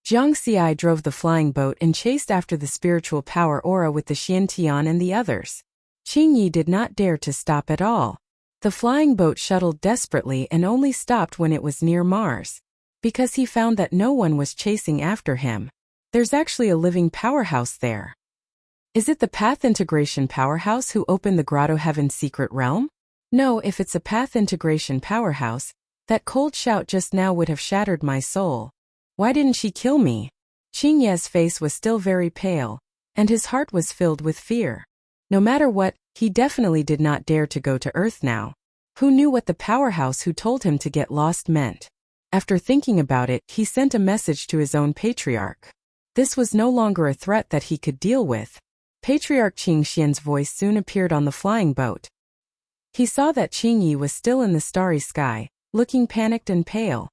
Jiang Xi drove the flying boat and chased after the spiritual power aura with the Xian Tian and the others. Qing Yi did not dare to stop at all. The flying boat shuttled desperately and only stopped when it was near Mars. Because he found that no one was chasing after him. There's actually a living powerhouse there. Is it the Path Integration Powerhouse who opened the Grotto Heaven secret realm? No, if it's a Path Integration Powerhouse, that cold shout just now would have shattered my soul. Why didn't she kill me? Qing Ye's face was still very pale, and his heart was filled with fear. No matter what, he definitely did not dare to go to Earth now. Who knew what the powerhouse who told him to get lost meant? After thinking about it, he sent a message to his own patriarch. This was no longer a threat that he could deal with. Patriarch Qing Xian's voice soon appeared on the flying boat. He saw that Qing Yi was still in the starry sky, looking panicked and pale.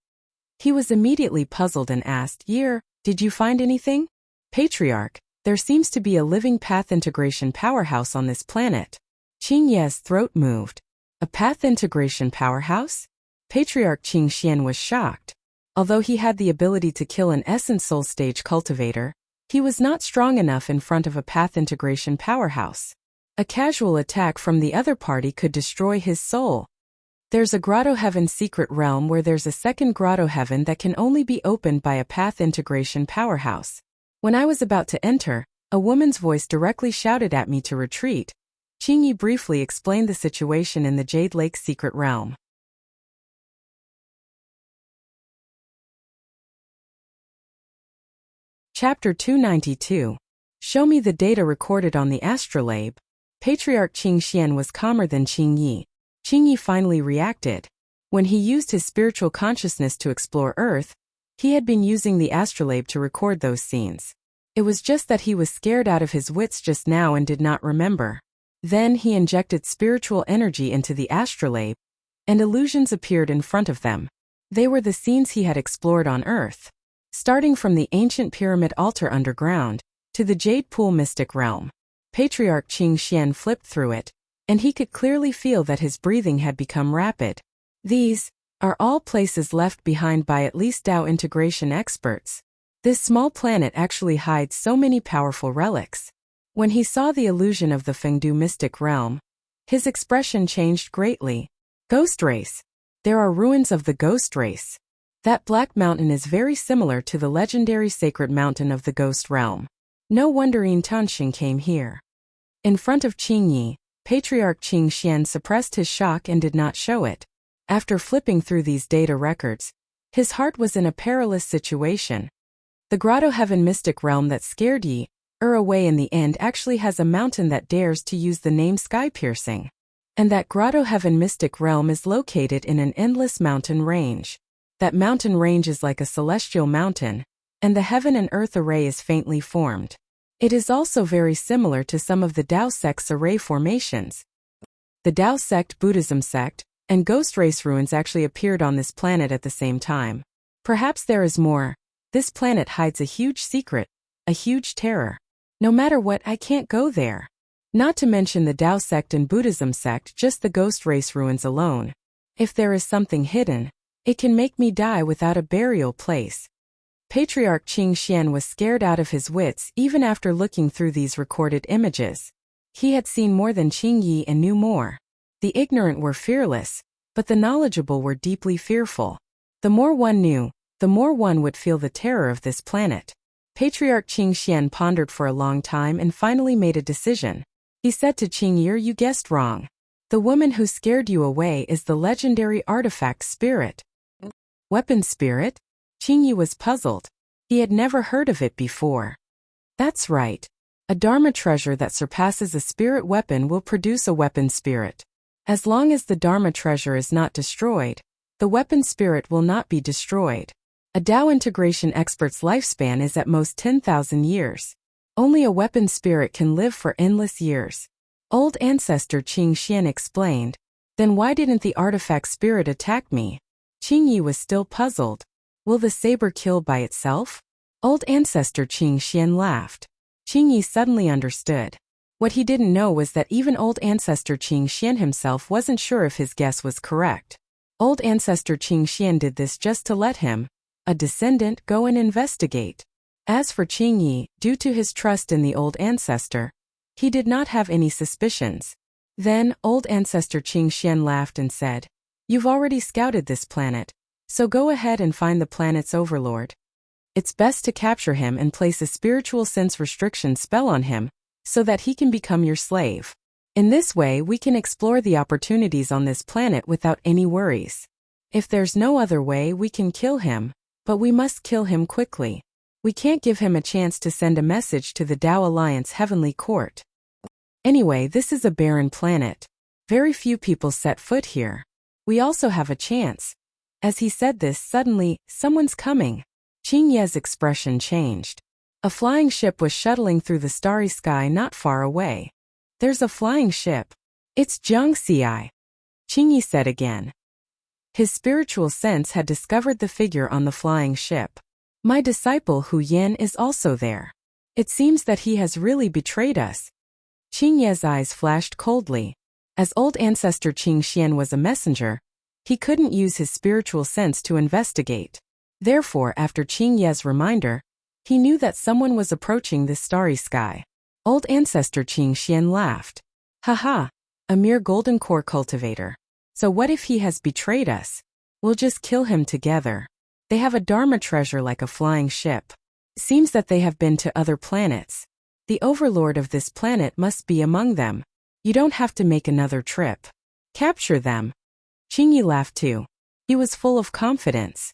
He was immediately puzzled and asked, did you find anything? Patriarch, there seems to be a living path integration powerhouse on this planet. Qing Ye's throat moved. A path integration powerhouse? Patriarch Qing Xian was shocked. Although he had the ability to kill an essence soul stage cultivator, he was not strong enough in front of a path integration powerhouse. A casual attack from the other party could destroy his soul. There's a Grotto Heaven secret realm where there's a second Grotto Heaven that can only be opened by a path integration powerhouse. When I was about to enter, a woman's voice directly shouted at me to retreat. Qing Yi briefly explained the situation in the Jade Lake secret realm. Chapter 292. Show me the data recorded on the astrolabe. Patriarch Qing Xian was calmer than Qing Yi. Qing Yi finally reacted. When he used his spiritual consciousness to explore Earth, he had been using the astrolabe to record those scenes. It was just that he was scared out of his wits just now and did not remember. Then he injected spiritual energy into the astrolabe, and illusions appeared in front of them. They were the scenes he had explored on Earth. Starting from the ancient pyramid altar underground, to the Jade Pool mystic realm. Patriarch Qing Xian flipped through it, and he could clearly feel that his breathing had become rapid. These are all places left behind by at least Tao integration experts. This small planet actually hides so many powerful relics. When he saw the illusion of the Fengdu mystic realm, his expression changed greatly. Ghost race. There are ruins of the ghost race. That black mountain is very similar to the legendary sacred mountain of the ghost realm. No wonder Yin Tanxing came here. In front of Qing Yi, Patriarch Qing Xian suppressed his shock and did not show it. After flipping through these data records, his heart was in a perilous situation. The Grotto Heaven mystic realm that scared Yi away in the end actually has a mountain that dares to use the name Sky Piercing. And that Grotto Heaven mystic realm is located in an endless mountain range. That mountain range is like a celestial mountain, and the heaven and earth array is faintly formed. It is also very similar to some of the Tao sect's array formations. The Tao sect, Buddhism sect, and ghost race ruins actually appeared on this planet at the same time. Perhaps there is more. This planet hides a huge secret, a huge terror. No matter what, I can't go there. Not to mention the Tao sect and Buddhism sect, just the ghost race ruins alone. If there is something hidden, it can make me die without a burial place. Patriarch Qing Xian was scared out of his wits even after looking through these recorded images. He had seen more than Qing Yi and knew more. The ignorant were fearless, but the knowledgeable were deeply fearful. The more one knew, the more one would feel the terror of this planet. Patriarch Qing Xian pondered for a long time and finally made a decision. He said to Qing Yi, "You guessed wrong. The woman who scared you away is the legendary artifact spirit." Weapon spirit? Qing Yi was puzzled. He had never heard of it before. That's right. A Dharma treasure that surpasses a spirit weapon will produce a weapon spirit. As long as the Dharma treasure is not destroyed, the weapon spirit will not be destroyed. A Tao integration expert's lifespan is at most 10,000 years. Only a weapon spirit can live for endless years. Old ancestor Qing Xian explained. Then why didn't the artifact spirit attack me? Qing Yi was still puzzled. Will the saber kill by itself? Old ancestor Qing Xian laughed. Qing Yi suddenly understood. What he didn't know was that even old ancestor Qing Xian himself wasn't sure if his guess was correct. Old ancestor Qing Xian did this just to let him, a descendant, go and investigate. As for Qing Yi, due to his trust in the old ancestor, he did not have any suspicions. Then, old ancestor Qing Xian laughed and said, "You've already scouted this planet, so go ahead and find the planet's overlord. It's best to capture him and place a spiritual sense restriction spell on him, so that he can become your slave. In this way we can explore the opportunities on this planet without any worries. If there's no other way we can kill him, but we must kill him quickly. We can't give him a chance to send a message to the Tao Alliance Heavenly Court. Anyway, this is a barren planet. Very few people set foot here. We also have a chance." As he said this, suddenly, "Someone's coming." Qing Ye's expression changed. A flying ship was shuttling through the starry sky not far away. "There's a flying ship. It's Zhang Xi," Qing Yi said again. His spiritual sense had discovered the figure on the flying ship. "My disciple Hu Yan is also there. It seems that he has really betrayed us." Qing Ye's eyes flashed coldly. As old ancestor Qing Xian was a messenger, he couldn't use his spiritual sense to investigate. Therefore, after Qing Ye's reminder, he knew that someone was approaching this starry sky. Old ancestor Qing Xian laughed. "Haha, a mere golden core cultivator. So what if he has betrayed us? We'll just kill him together. They have a Dharma treasure like a flying ship. Seems that they have been to other planets. The overlord of this planet must be among them. You don't have to make another trip. Capture them." Qing Yi laughed too. He was full of confidence.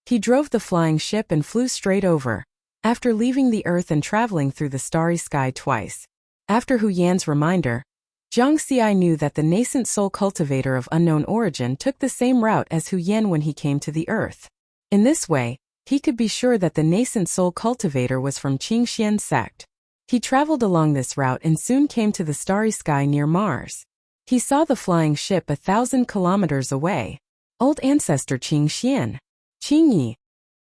He drove the flying ship and flew straight over, after leaving the earth and traveling through the starry sky twice. After Hu Yan's reminder, Zhang Xi knew that the nascent soul cultivator of unknown origin took the same route as Hu Yan when he came to the earth. In this way, he could be sure that the nascent soul cultivator was from Qing Xian's sect. He traveled along this route and soon came to the starry sky near Mars. He saw the flying ship 1,000 kilometers away. Old ancestor Qing Xian. Qing Yi.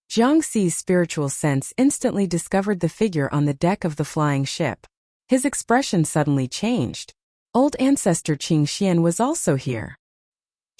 Zhang Xi's spiritual sense instantly discovered the figure on the deck of the flying ship. His expression suddenly changed. Old ancestor Qing Xian was also here.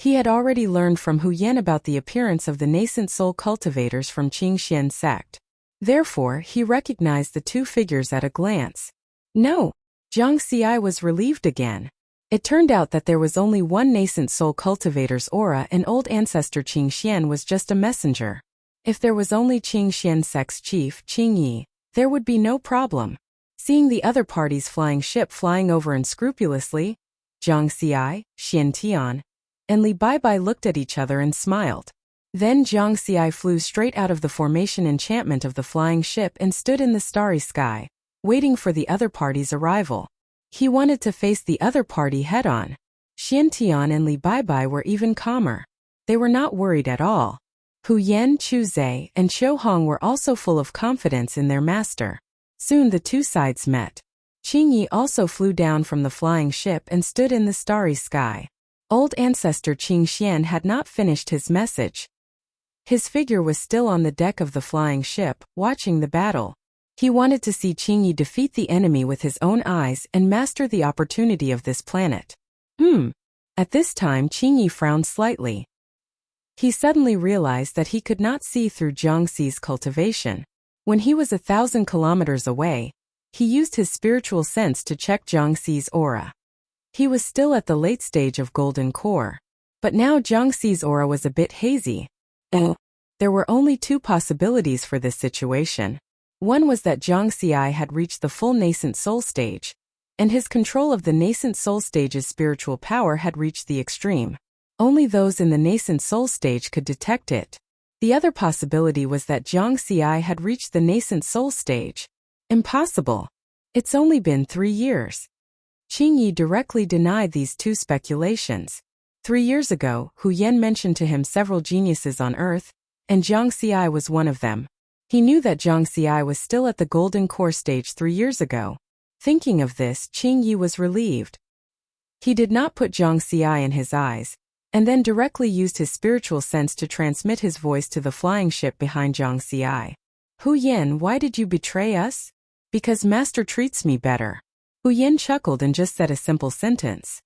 He had already learned from Hu Yan about the appearance of the nascent soul cultivators from Qing Xian's sect. Therefore, he recognized the two figures at a glance. No! Zhang Xi was relieved again. It turned out that there was only one nascent soul cultivator's aura and old ancestor Qing Xian was just a messenger. If there was only Qing Xian's sect's chief, Qing Yi, there would be no problem. Seeing the other party's flying ship flying over unscrupulously, Zhang Xi, Xian Tian, and Li Baibai looked at each other and smiled. Then Zhang Xi flew straight out of the formation enchantment of the flying ship and stood in the starry sky, waiting for the other party's arrival. He wanted to face the other party head-on. Xian Tian and Li Baibai were even calmer. They were not worried at all. Hu Yan, Chu Zhe, and Qiu Hong were also full of confidence in their master. Soon the two sides met. Qing Yi also flew down from the flying ship and stood in the starry sky. Old ancestor Qing Xian had not finished his message. His figure was still on the deck of the flying ship, watching the battle. He wanted to see Qing Yi defeat the enemy with his own eyes and master the opportunity of this planet. At this time Qing Yi frowned slightly. He suddenly realized that he could not see through Zhang Xi's cultivation. When he was 1,000 kilometers away, he used his spiritual sense to check Zhang Xi's aura. He was still at the late stage of golden core. But now Zhang Xi's aura was a bit hazy. There were only two possibilities for this situation. One was that Zhang Xi had reached the full nascent soul stage, and his control of the nascent soul stage's spiritual power had reached the extreme. Only those in the nascent soul stage could detect it. The other possibility was that Zhang Xi had reached the nascent soul stage. Impossible. It's only been 3 years. Qing Yi directly denied these two speculations. 3 years ago, Hu Yan mentioned to him several geniuses on Earth, and Zhang Xi was one of them. He knew that Zhang Xi was still at the golden core stage 3 years ago. Thinking of this, Qing Yi was relieved. He did not put Zhang Xi in his eyes, and then directly used his spiritual sense to transmit his voice to the flying ship behind Zhang Xi. Hu Yan, why did you betray us? Because Master treats me better. Hu Yin chuckled and just said a simple sentence.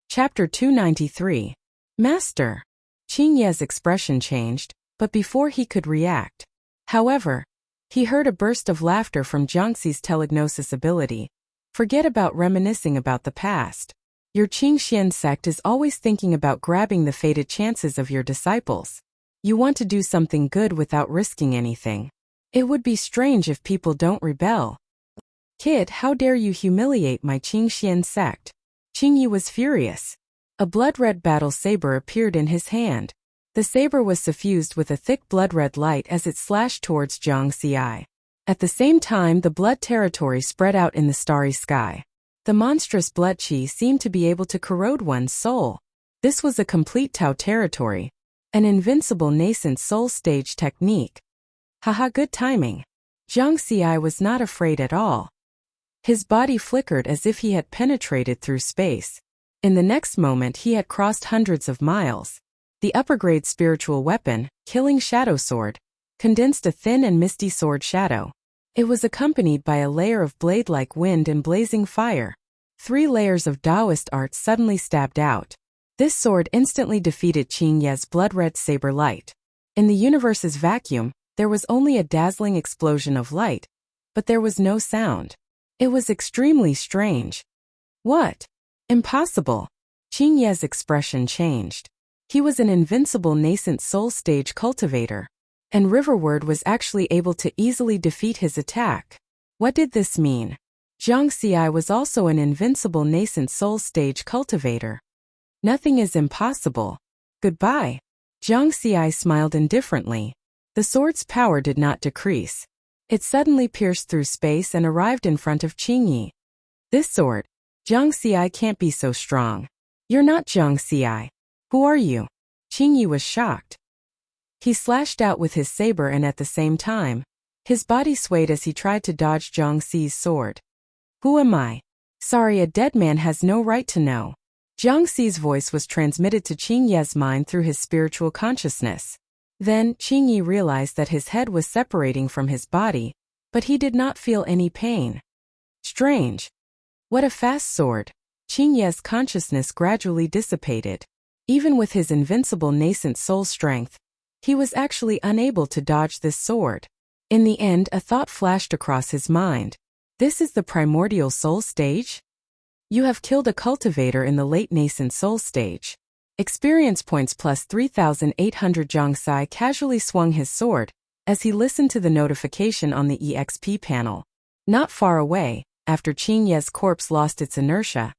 Chapter 293. Master. Qing Ye's expression changed, but before he could react. However, he heard a burst of laughter from Jiangxi's telegnosis ability. Forget about reminiscing about the past. Your Qingxian sect is always thinking about grabbing the fated chances of your disciples. You want to do something good without risking anything. It would be strange if people don't rebel. Kid, how dare you humiliate my Qingxian sect? Qing Yi was furious. A blood-red battle saber appeared in his hand. The saber was suffused with a thick blood-red light as it slashed towards Jiangxi. At the same time, the blood territory spread out in the starry sky. The monstrous blood qi seemed to be able to corrode one's soul. This was a complete Tao territory. An invincible nascent soul stage technique. Haha, good timing. Jiangxi was not afraid at all. His body flickered as if he had penetrated through space. In the next moment he had crossed hundreds of miles. The upper-grade spiritual weapon, Killing Shadow Sword, condensed a thin and misty sword shadow. It was accompanied by a layer of blade-like wind and blazing fire. 3 layers of Taoist art suddenly stabbed out. This sword instantly defeated Qing Ye's blood-red saber light. In the universe's vacuum, there was only a dazzling explosion of light, but there was no sound. It was extremely strange. What? Impossible. Qing Ye's expression changed. He was an invincible nascent soul stage cultivator, and Riverward was actually able to easily defeat his attack. What did this mean? Jiangxi was also an invincible nascent soul stage cultivator. Nothing is impossible. Goodbye. Jiangxi smiled indifferently. The sword's power did not decrease. It suddenly pierced through space and arrived in front of Qing Yi. This sword, Jiangxi can't be so strong. You're not Jiangxi. Who are you? Qing Yi was shocked. He slashed out with his saber and at the same time, his body swayed as he tried to dodge Jiangxi's sword. Who am I? Sorry, a dead man has no right to know. Jiangxi's voice was transmitted to Qing Ye's mind through his spiritual consciousness. Then, Qing Yi realized that his head was separating from his body, but he did not feel any pain. Strange. What a fast sword. Qing Ye's consciousness gradually dissipated. Even with his invincible nascent soul strength, he was actually unable to dodge this sword. In the end, a thought flashed across his mind. This is the primordial soul stage? You have killed a cultivator in the late nascent soul stage. Experience points plus 3,800. Jiangxi casually swung his sword as he listened to the notification on the EXP panel. Not far away, after Qing Ye's corpse lost its inertia,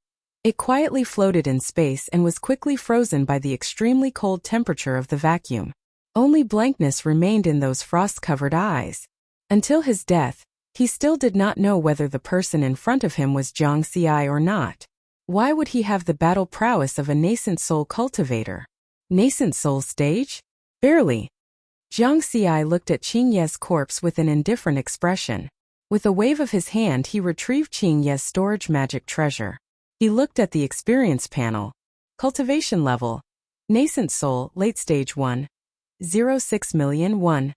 it quietly floated in space and was quickly frozen by the extremely cold temperature of the vacuum. Only blankness remained in those frost-covered eyes. Until his death, he still did not know whether the person in front of him was Jiangxi or not. Why would he have the battle prowess of a nascent soul cultivator? Nascent soul stage? Barely. Jiangxi looked at Qing Ye's corpse with an indifferent expression. With a wave of his hand he retrieved Qing Ye's storage magic treasure. He looked at the experience panel. Cultivation level. Nascent soul, late stage 1. 06 million 1.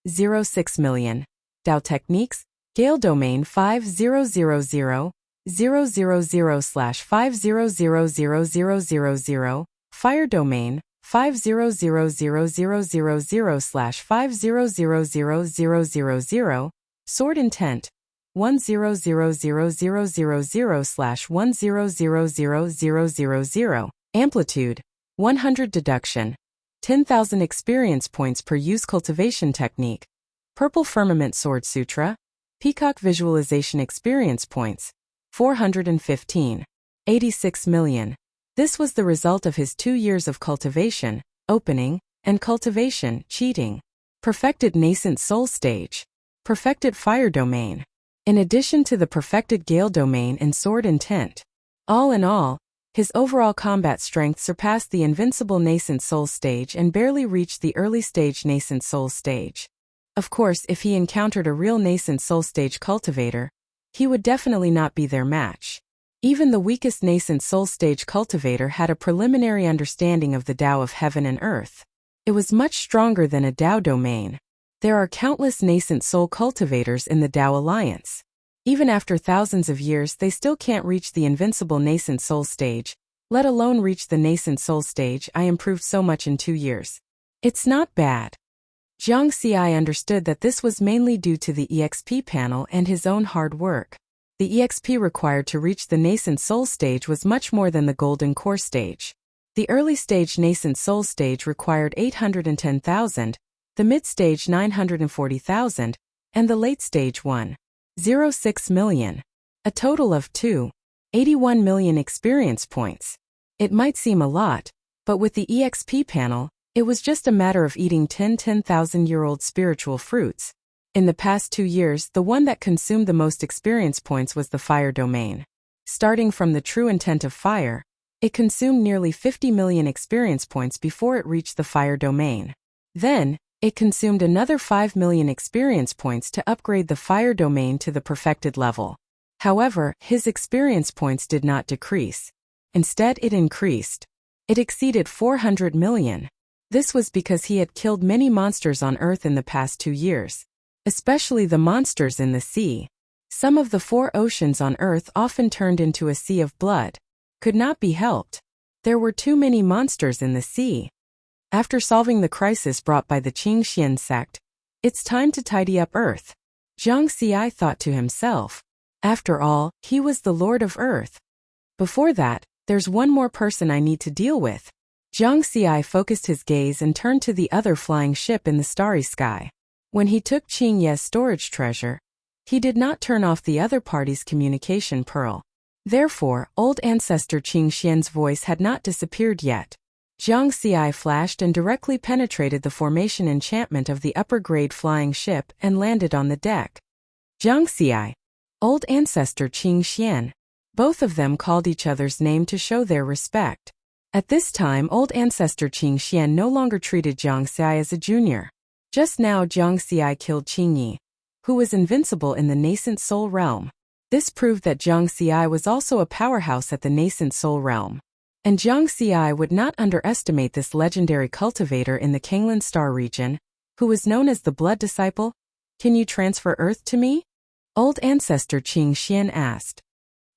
06 million. Dao techniques, Gale domain 5000. 000/500000, Fire domain 500000/500000, Sword intent 10000000/100000, Amplitude 100 deduction 10,000 experience points per use cultivation technique, Purple Firmament Sword Sutra, Peacock Visualization experience points 415. 86 million. This was the result of his 2 years of cultivation, opening, and cultivation, cheating. Perfected nascent soul stage. Perfected fire domain. In addition to the perfected gale domain and sword intent. All in all, his overall combat strength surpassed the invincible nascent soul stage and barely reached the early stage nascent soul stage. Of course, if he encountered a real nascent soul stage cultivator, he would definitely not be their match. Even the weakest nascent soul stage cultivator had a preliminary understanding of the Tao of heaven and earth. It was much stronger than a Tao domain. There are countless nascent soul cultivators in the Tao Alliance. Even after thousands of years, they still can't reach the invincible nascent soul stage, let alone reach the nascent soul stage. I improved so much in 2 years. It's not bad. Jiang Xi understood that this was mainly due to the EXP panel and his own hard work. The EXP required to reach the nascent soul stage was much more than the golden core stage. The early stage nascent soul stage required 810,000, the mid-stage 940,000, and the late stage 1.06 million. A total of 2.81 million experience points. It might seem a lot, but with the EXP panel, it was just a matter of eating 10,000-year-old spiritual fruits. In the past 2 years, the one that consumed the most experience points was the fire domain. Starting from the true intent of fire, it consumed nearly 50 million experience points before it reached the fire domain. Then, it consumed another 5 million experience points to upgrade the fire domain to the perfected level. However, his experience points did not decrease. Instead, it increased. It exceeded 400 million. This was because he had killed many monsters on Earth in the past 2 years. Especially the monsters in the sea. Some of the 4 oceans on Earth often turned into a sea of blood. Could not be helped. There were too many monsters in the sea. After solving the crisis brought by the Qingxian sect, it's time to tidy up Earth. Jiang Xi thought to himself. After all, he was the Lord of Earth. Before that, there's one more person I need to deal with. Jiang Xi focused his gaze and turned to the other flying ship in the starry sky. When he took Qing Ye's storage treasure, he did not turn off the other party's communication pearl. Therefore, old ancestor Qing Xian's voice had not disappeared yet. Jiang Xi flashed and directly penetrated the formation enchantment of the upper-grade flying ship and landed on the deck. Jiang Xi, old ancestor Qing Xian. Both of them called each other's name to show their respect. At this time, old ancestor Qing Xian no longer treated Jiang Xi as a junior. Just now, Jiang Xi killed Qing Yi, who was invincible in the nascent soul realm. This proved that Jiang Xi was also a powerhouse at the nascent soul realm. And Jiang Xi would not underestimate this legendary cultivator in the Kanglan Star region, who was known as the Blood Disciple. Can you transfer Earth to me? Old ancestor Qing Xian asked.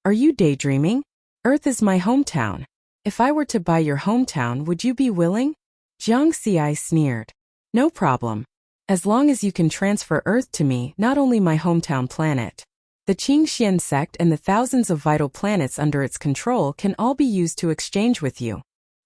Are you daydreaming? Earth is my hometown. If I were to buy your hometown, would you be willing? Jiang Xi sneered. No problem. As long as you can transfer Earth to me, not only my hometown planet. The Qingxian sect and the thousands of vital planets under its control can all be used to exchange with you.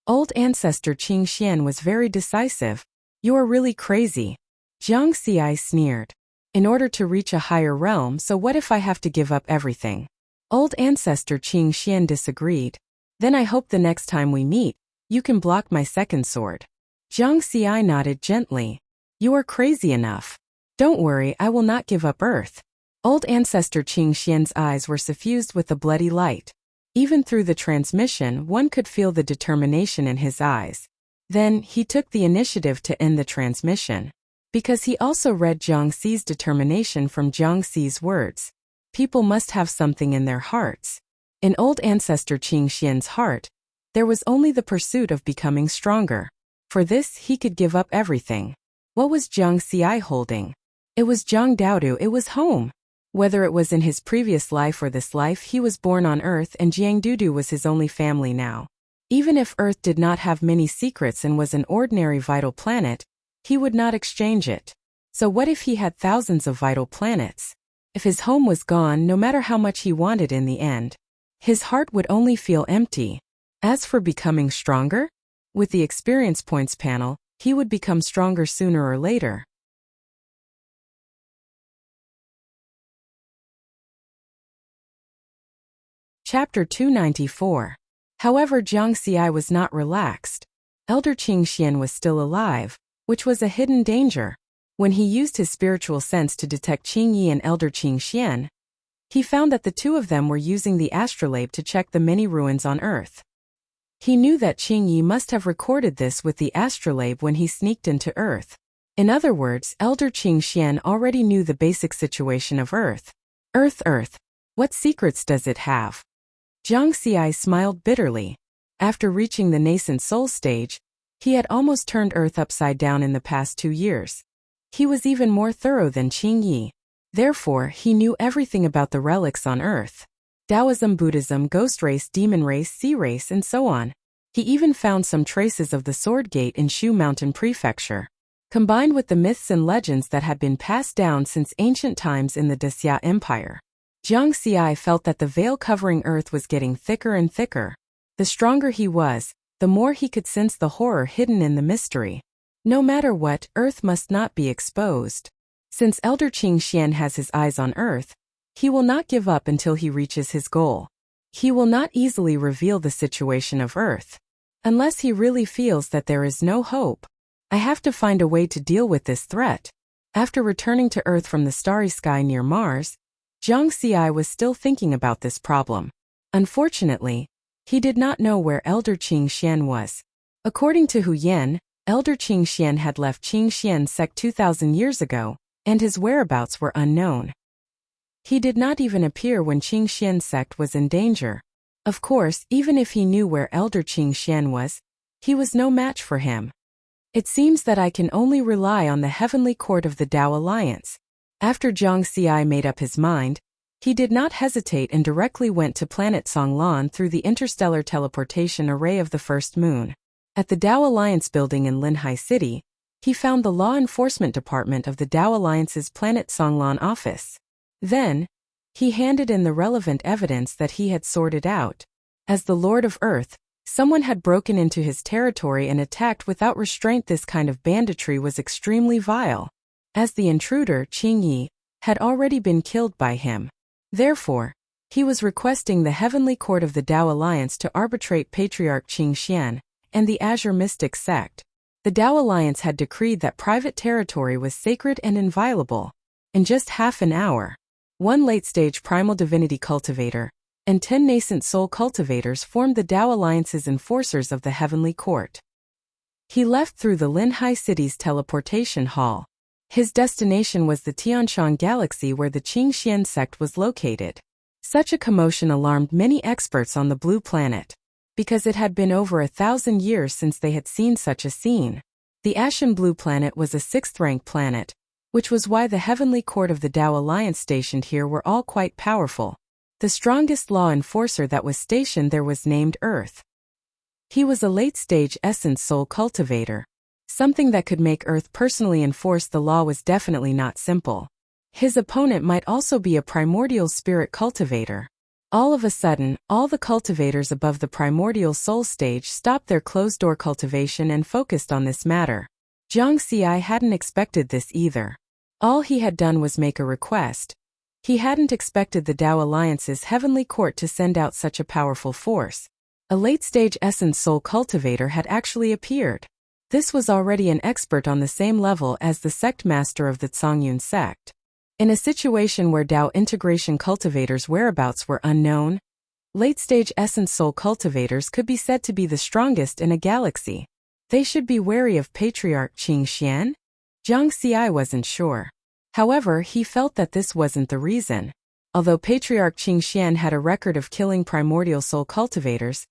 Old ancestor Qingxian was very decisive. You are really crazy. Jiang Xi sneered. In order to reach a higher realm, so what if I have to give up everything? Old ancestor Qingxian disagreed. Then I hope the next time we meet, you can block my second sword. Jiang Xi nodded gently. You are crazy enough. Don't worry, I will not give up Earth. Old ancestor Qing Xian's eyes were suffused with a bloody light. Even through the transmission, one could feel the determination in his eyes. Then, he took the initiative to end the transmission. Because he also read Jiang Xi's determination from Jiang Xi's words. People must have something in their hearts. In old ancestor Qing Xian's heart, there was only the pursuit of becoming stronger. For this, he could give up everything. What was Jiang Xi holding? It was Jiang Daodu, it was home. Whether it was in his previous life or this life, he was born on Earth and Jiangdudu was his only family now. Even if Earth did not have many secrets and was an ordinary vital planet, he would not exchange it. So what if he had thousands of vital planets? If his home was gone, no matter how much he wanted in the end, his heart would only feel empty. As for becoming stronger? With the experience points panel, he would become stronger sooner or later. Chapter 294. However, Jiang Xi was not relaxed. Elder Qing Xian was still alive, which was a hidden danger. When he used his spiritual sense to detect Qing Yi and Elder Qing Xian, he found that the two of them were using the astrolabe to check the many ruins on Earth. He knew that Qing Yi must have recorded this with the astrolabe when he sneaked into Earth. In other words, Elder Qing Xian already knew the basic situation of Earth. Earth. What secrets does it have? Jiang Xi smiled bitterly. After reaching the nascent soul stage, he had almost turned Earth upside down in the past 2 years. He was even more thorough than Qing Yi. Therefore, he knew everything about the relics on Earth. Taoism, Buddhism, ghost race, demon race, sea race, and so on. He even found some traces of the Sword Gate in Shu Mountain Prefecture. Combined with the myths and legends that had been passed down since ancient times in the Xia Empire, Jiang Xi felt that the veil covering Earth was getting thicker and thicker. The stronger he was, the more he could sense the horror hidden in the mystery. No matter what, Earth must not be exposed. Since Elder Qing Xian has his eyes on Earth, he will not give up until he reaches his goal. He will not easily reveal the situation of Earth, unless he really feels that there is no hope. I have to find a way to deal with this threat. After returning to Earth from the starry sky near Mars, Jiang Xi was still thinking about this problem. Unfortunately, he did not know where Elder Qing Xian was. According to Hu Yan, Elder Qing Xian had left Qing Xian's sect 2,000 years ago, and his whereabouts were unknown. He did not even appear when Qing Xian's sect was in danger. Of course, even if he knew where Elder Qing Xian was, he was no match for him. It seems that I can only rely on the heavenly court of the Tao Alliance. After Jiang Xi made up his mind, he did not hesitate and directly went to planet Songlan through the interstellar teleportation array of the first moon. At the Tao Alliance building in Linhai City, he found the law enforcement department of the Tao Alliance's planet Songlan office. Then, he handed in the relevant evidence that he had sorted out. As the Lord of Earth, someone had broken into his territory and attacked without restraint. This kind of banditry was extremely vile. As the intruder, Qing Yi, had already been killed by him. Therefore, he was requesting the heavenly court of the Tao Alliance to arbitrate Patriarch Qing Xian and the Azure Mystic sect. The Tao Alliance had decreed that private territory was sacred and inviolable. In just half an hour, 1 late-stage primal divinity cultivator and 10 nascent soul cultivators formed the Tao Alliance's enforcers of the heavenly court. He left through the Linhai City's teleportation hall. His destination was the Tianshan Galaxy, where the Qing Xian sect was located. Such a commotion alarmed many experts on the blue planet, because it had been over 1,000 years since they had seen such a scene. The Ashen Blue Planet was a 6th-rank planet, which was why the heavenly court of the Tao Alliance stationed here were all quite powerful. The strongest law enforcer that was stationed there was named Earth. He was a late-stage essence soul cultivator. Something that could make Earth personally enforce the law was definitely not simple. His opponent might also be a primordial spirit cultivator. All of a sudden, all the cultivators above the primordial soul stage stopped their closed-door cultivation and focused on this matter. Jiang Xi hadn't expected this either. All he had done was make a request. He hadn't expected the Tao Alliance's heavenly court to send out such a powerful force. A late-stage essence soul cultivator had actually appeared. This was already an expert on the same level as the sect master of the Zhongyun sect. In a situation where Tao integration cultivators' whereabouts were unknown, late-stage essence soul cultivators could be said to be the strongest in a galaxy. They should be wary of Patriarch Qing Xian? Jiang Xi wasn't sure. However, he felt that this wasn't the reason. Although Patriarch Qing Xian had a record of killing primordial soul cultivators,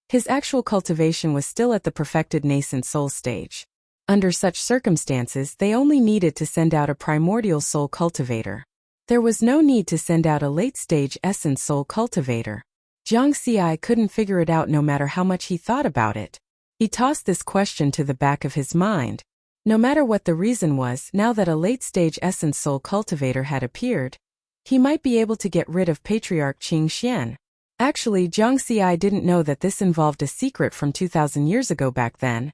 his actual cultivation was still at the perfected nascent soul stage. Under such circumstances, they only needed to send out a primordial soul cultivator. There was no need to send out a late-stage essence soul cultivator. Jiang Xi couldn't figure it out no matter how much he thought about it. He tossed this question to the back of his mind. No matter what the reason was, now that a late-stage essence soul cultivator had appeared, he might be able to get rid of Patriarch Qing Xian. Actually, Jiang Xi didn't know that this involved a secret from 2,000 years ago back then.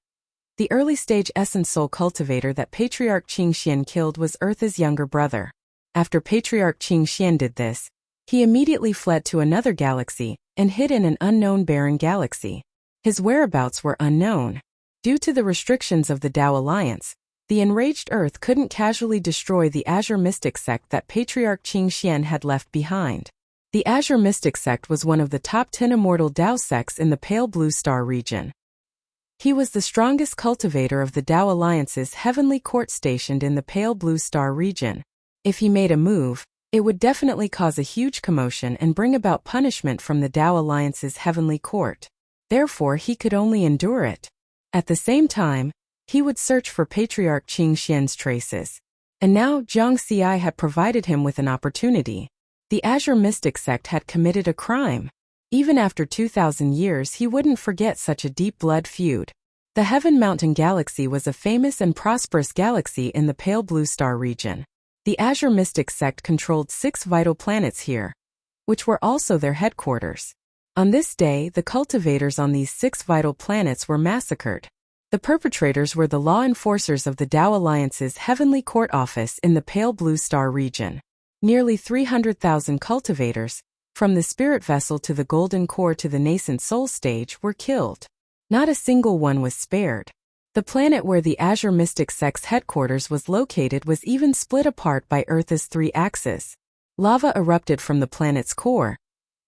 The early-stage essence soul cultivator that Patriarch Qing Xian killed was Earth's younger brother. After Patriarch Qing Xian did this, he immediately fled to another galaxy and hid in an unknown barren galaxy. His whereabouts were unknown. Due to the restrictions of the Tao Alliance, the enraged Earth couldn't casually destroy the Azure Mystic sect that Patriarch Qing Xian had left behind. The Azure Mystic sect was one of the top 10 immortal Tao sects in the Pale Blue Star region. He was the strongest cultivator of the Tao Alliance's heavenly court stationed in the Pale Blue Star region. If he made a move, it would definitely cause a huge commotion and bring about punishment from the Tao Alliance's heavenly court. Therefore, he could only endure it. At the same time, he would search for Patriarch Qing Xian's traces. And now Jiang Xi had provided him with an opportunity. The Azure Mystic sect had committed a crime. Even after 2,000 years, he wouldn't forget such a deep blood feud. The Heaven Mountain Galaxy was a famous and prosperous galaxy in the Pale Blue Star region. The Azure Mystic sect controlled 6 vital planets here, which were also their headquarters. On this day, the cultivators on these 6 vital planets were massacred. The perpetrators were the law enforcers of the Tao Alliance's Heavenly Court office in the Pale Blue Star region. Nearly 300,000 cultivators, from the spirit vessel to the golden core to the nascent soul stage, were killed. Not a single one was spared. The planet where the Azure Mystic sect's headquarters was located was even split apart by Earth's 3 axes. Lava erupted from the planet's core,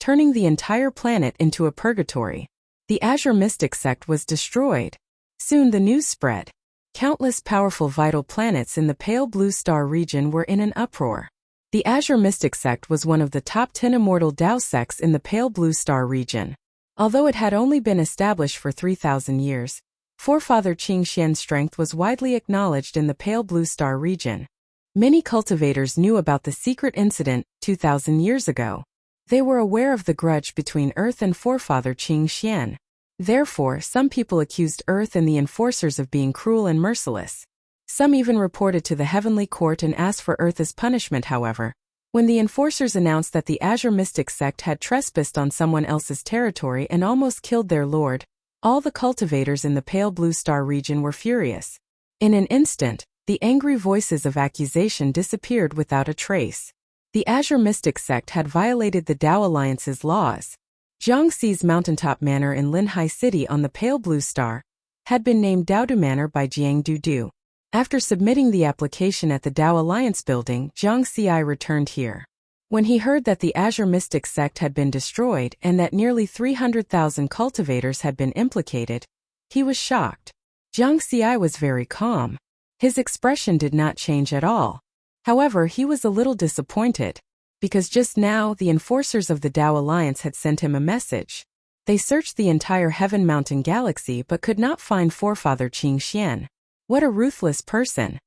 turning the entire planet into a purgatory. The Azure Mystic sect was destroyed. Soon the news spread. Countless powerful vital planets in the Pale Blue Star region were in an uproar. The Azure Mystic sect was one of the top 10 immortal Tao sects in the Pale Blue Star region. Although it had only been established for 3,000 years, Forefather Qing Xian's strength was widely acknowledged in the Pale Blue Star region. Many cultivators knew about the secret incident 2,000 years ago. They were aware of the grudge between Earth and Forefather Qing Xian. Therefore, some people accused Earth and the enforcers of being cruel and merciless. Some even reported to the Heavenly Court and asked for Earth's punishment. However, when the enforcers announced that the Azure Mystic sect had trespassed on someone else's territory and almost killed their lord, all the cultivators in the Pale Blue Star region were furious. In an instant, the angry voices of accusation disappeared without a trace. The Azure Mystic sect had violated the Tao Alliance's laws. Jiang Xi's mountaintop manor in Linhai City on the Pale Blue Star had been named Daodu Manor by Jiang Dudu. After submitting the application at the Tao Alliance building, Jiang Xi returned here. When he heard that the Azure Mystic sect had been destroyed and that nearly 300,000 cultivators had been implicated, he was shocked. Jiang Xi was very calm. His expression did not change at all. However, he was a little disappointed, because just now the enforcers of the Tao Alliance had sent him a message. They searched the entire Heaven Mountain Galaxy but could not find Forefather Qing Xian. What a ruthless person.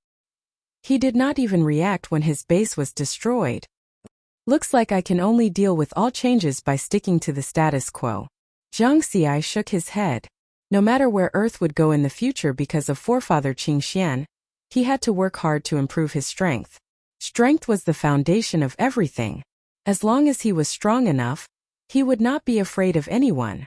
He did not even react when his base was destroyed. Looks like I can only deal with all changes by sticking to the status quo. Jiang Xi shook his head. No matter where Earth would go in the future because of Forefather Qing Xian, he had to work hard to improve his strength. Strength was the foundation of everything. As long as he was strong enough, he would not be afraid of anyone.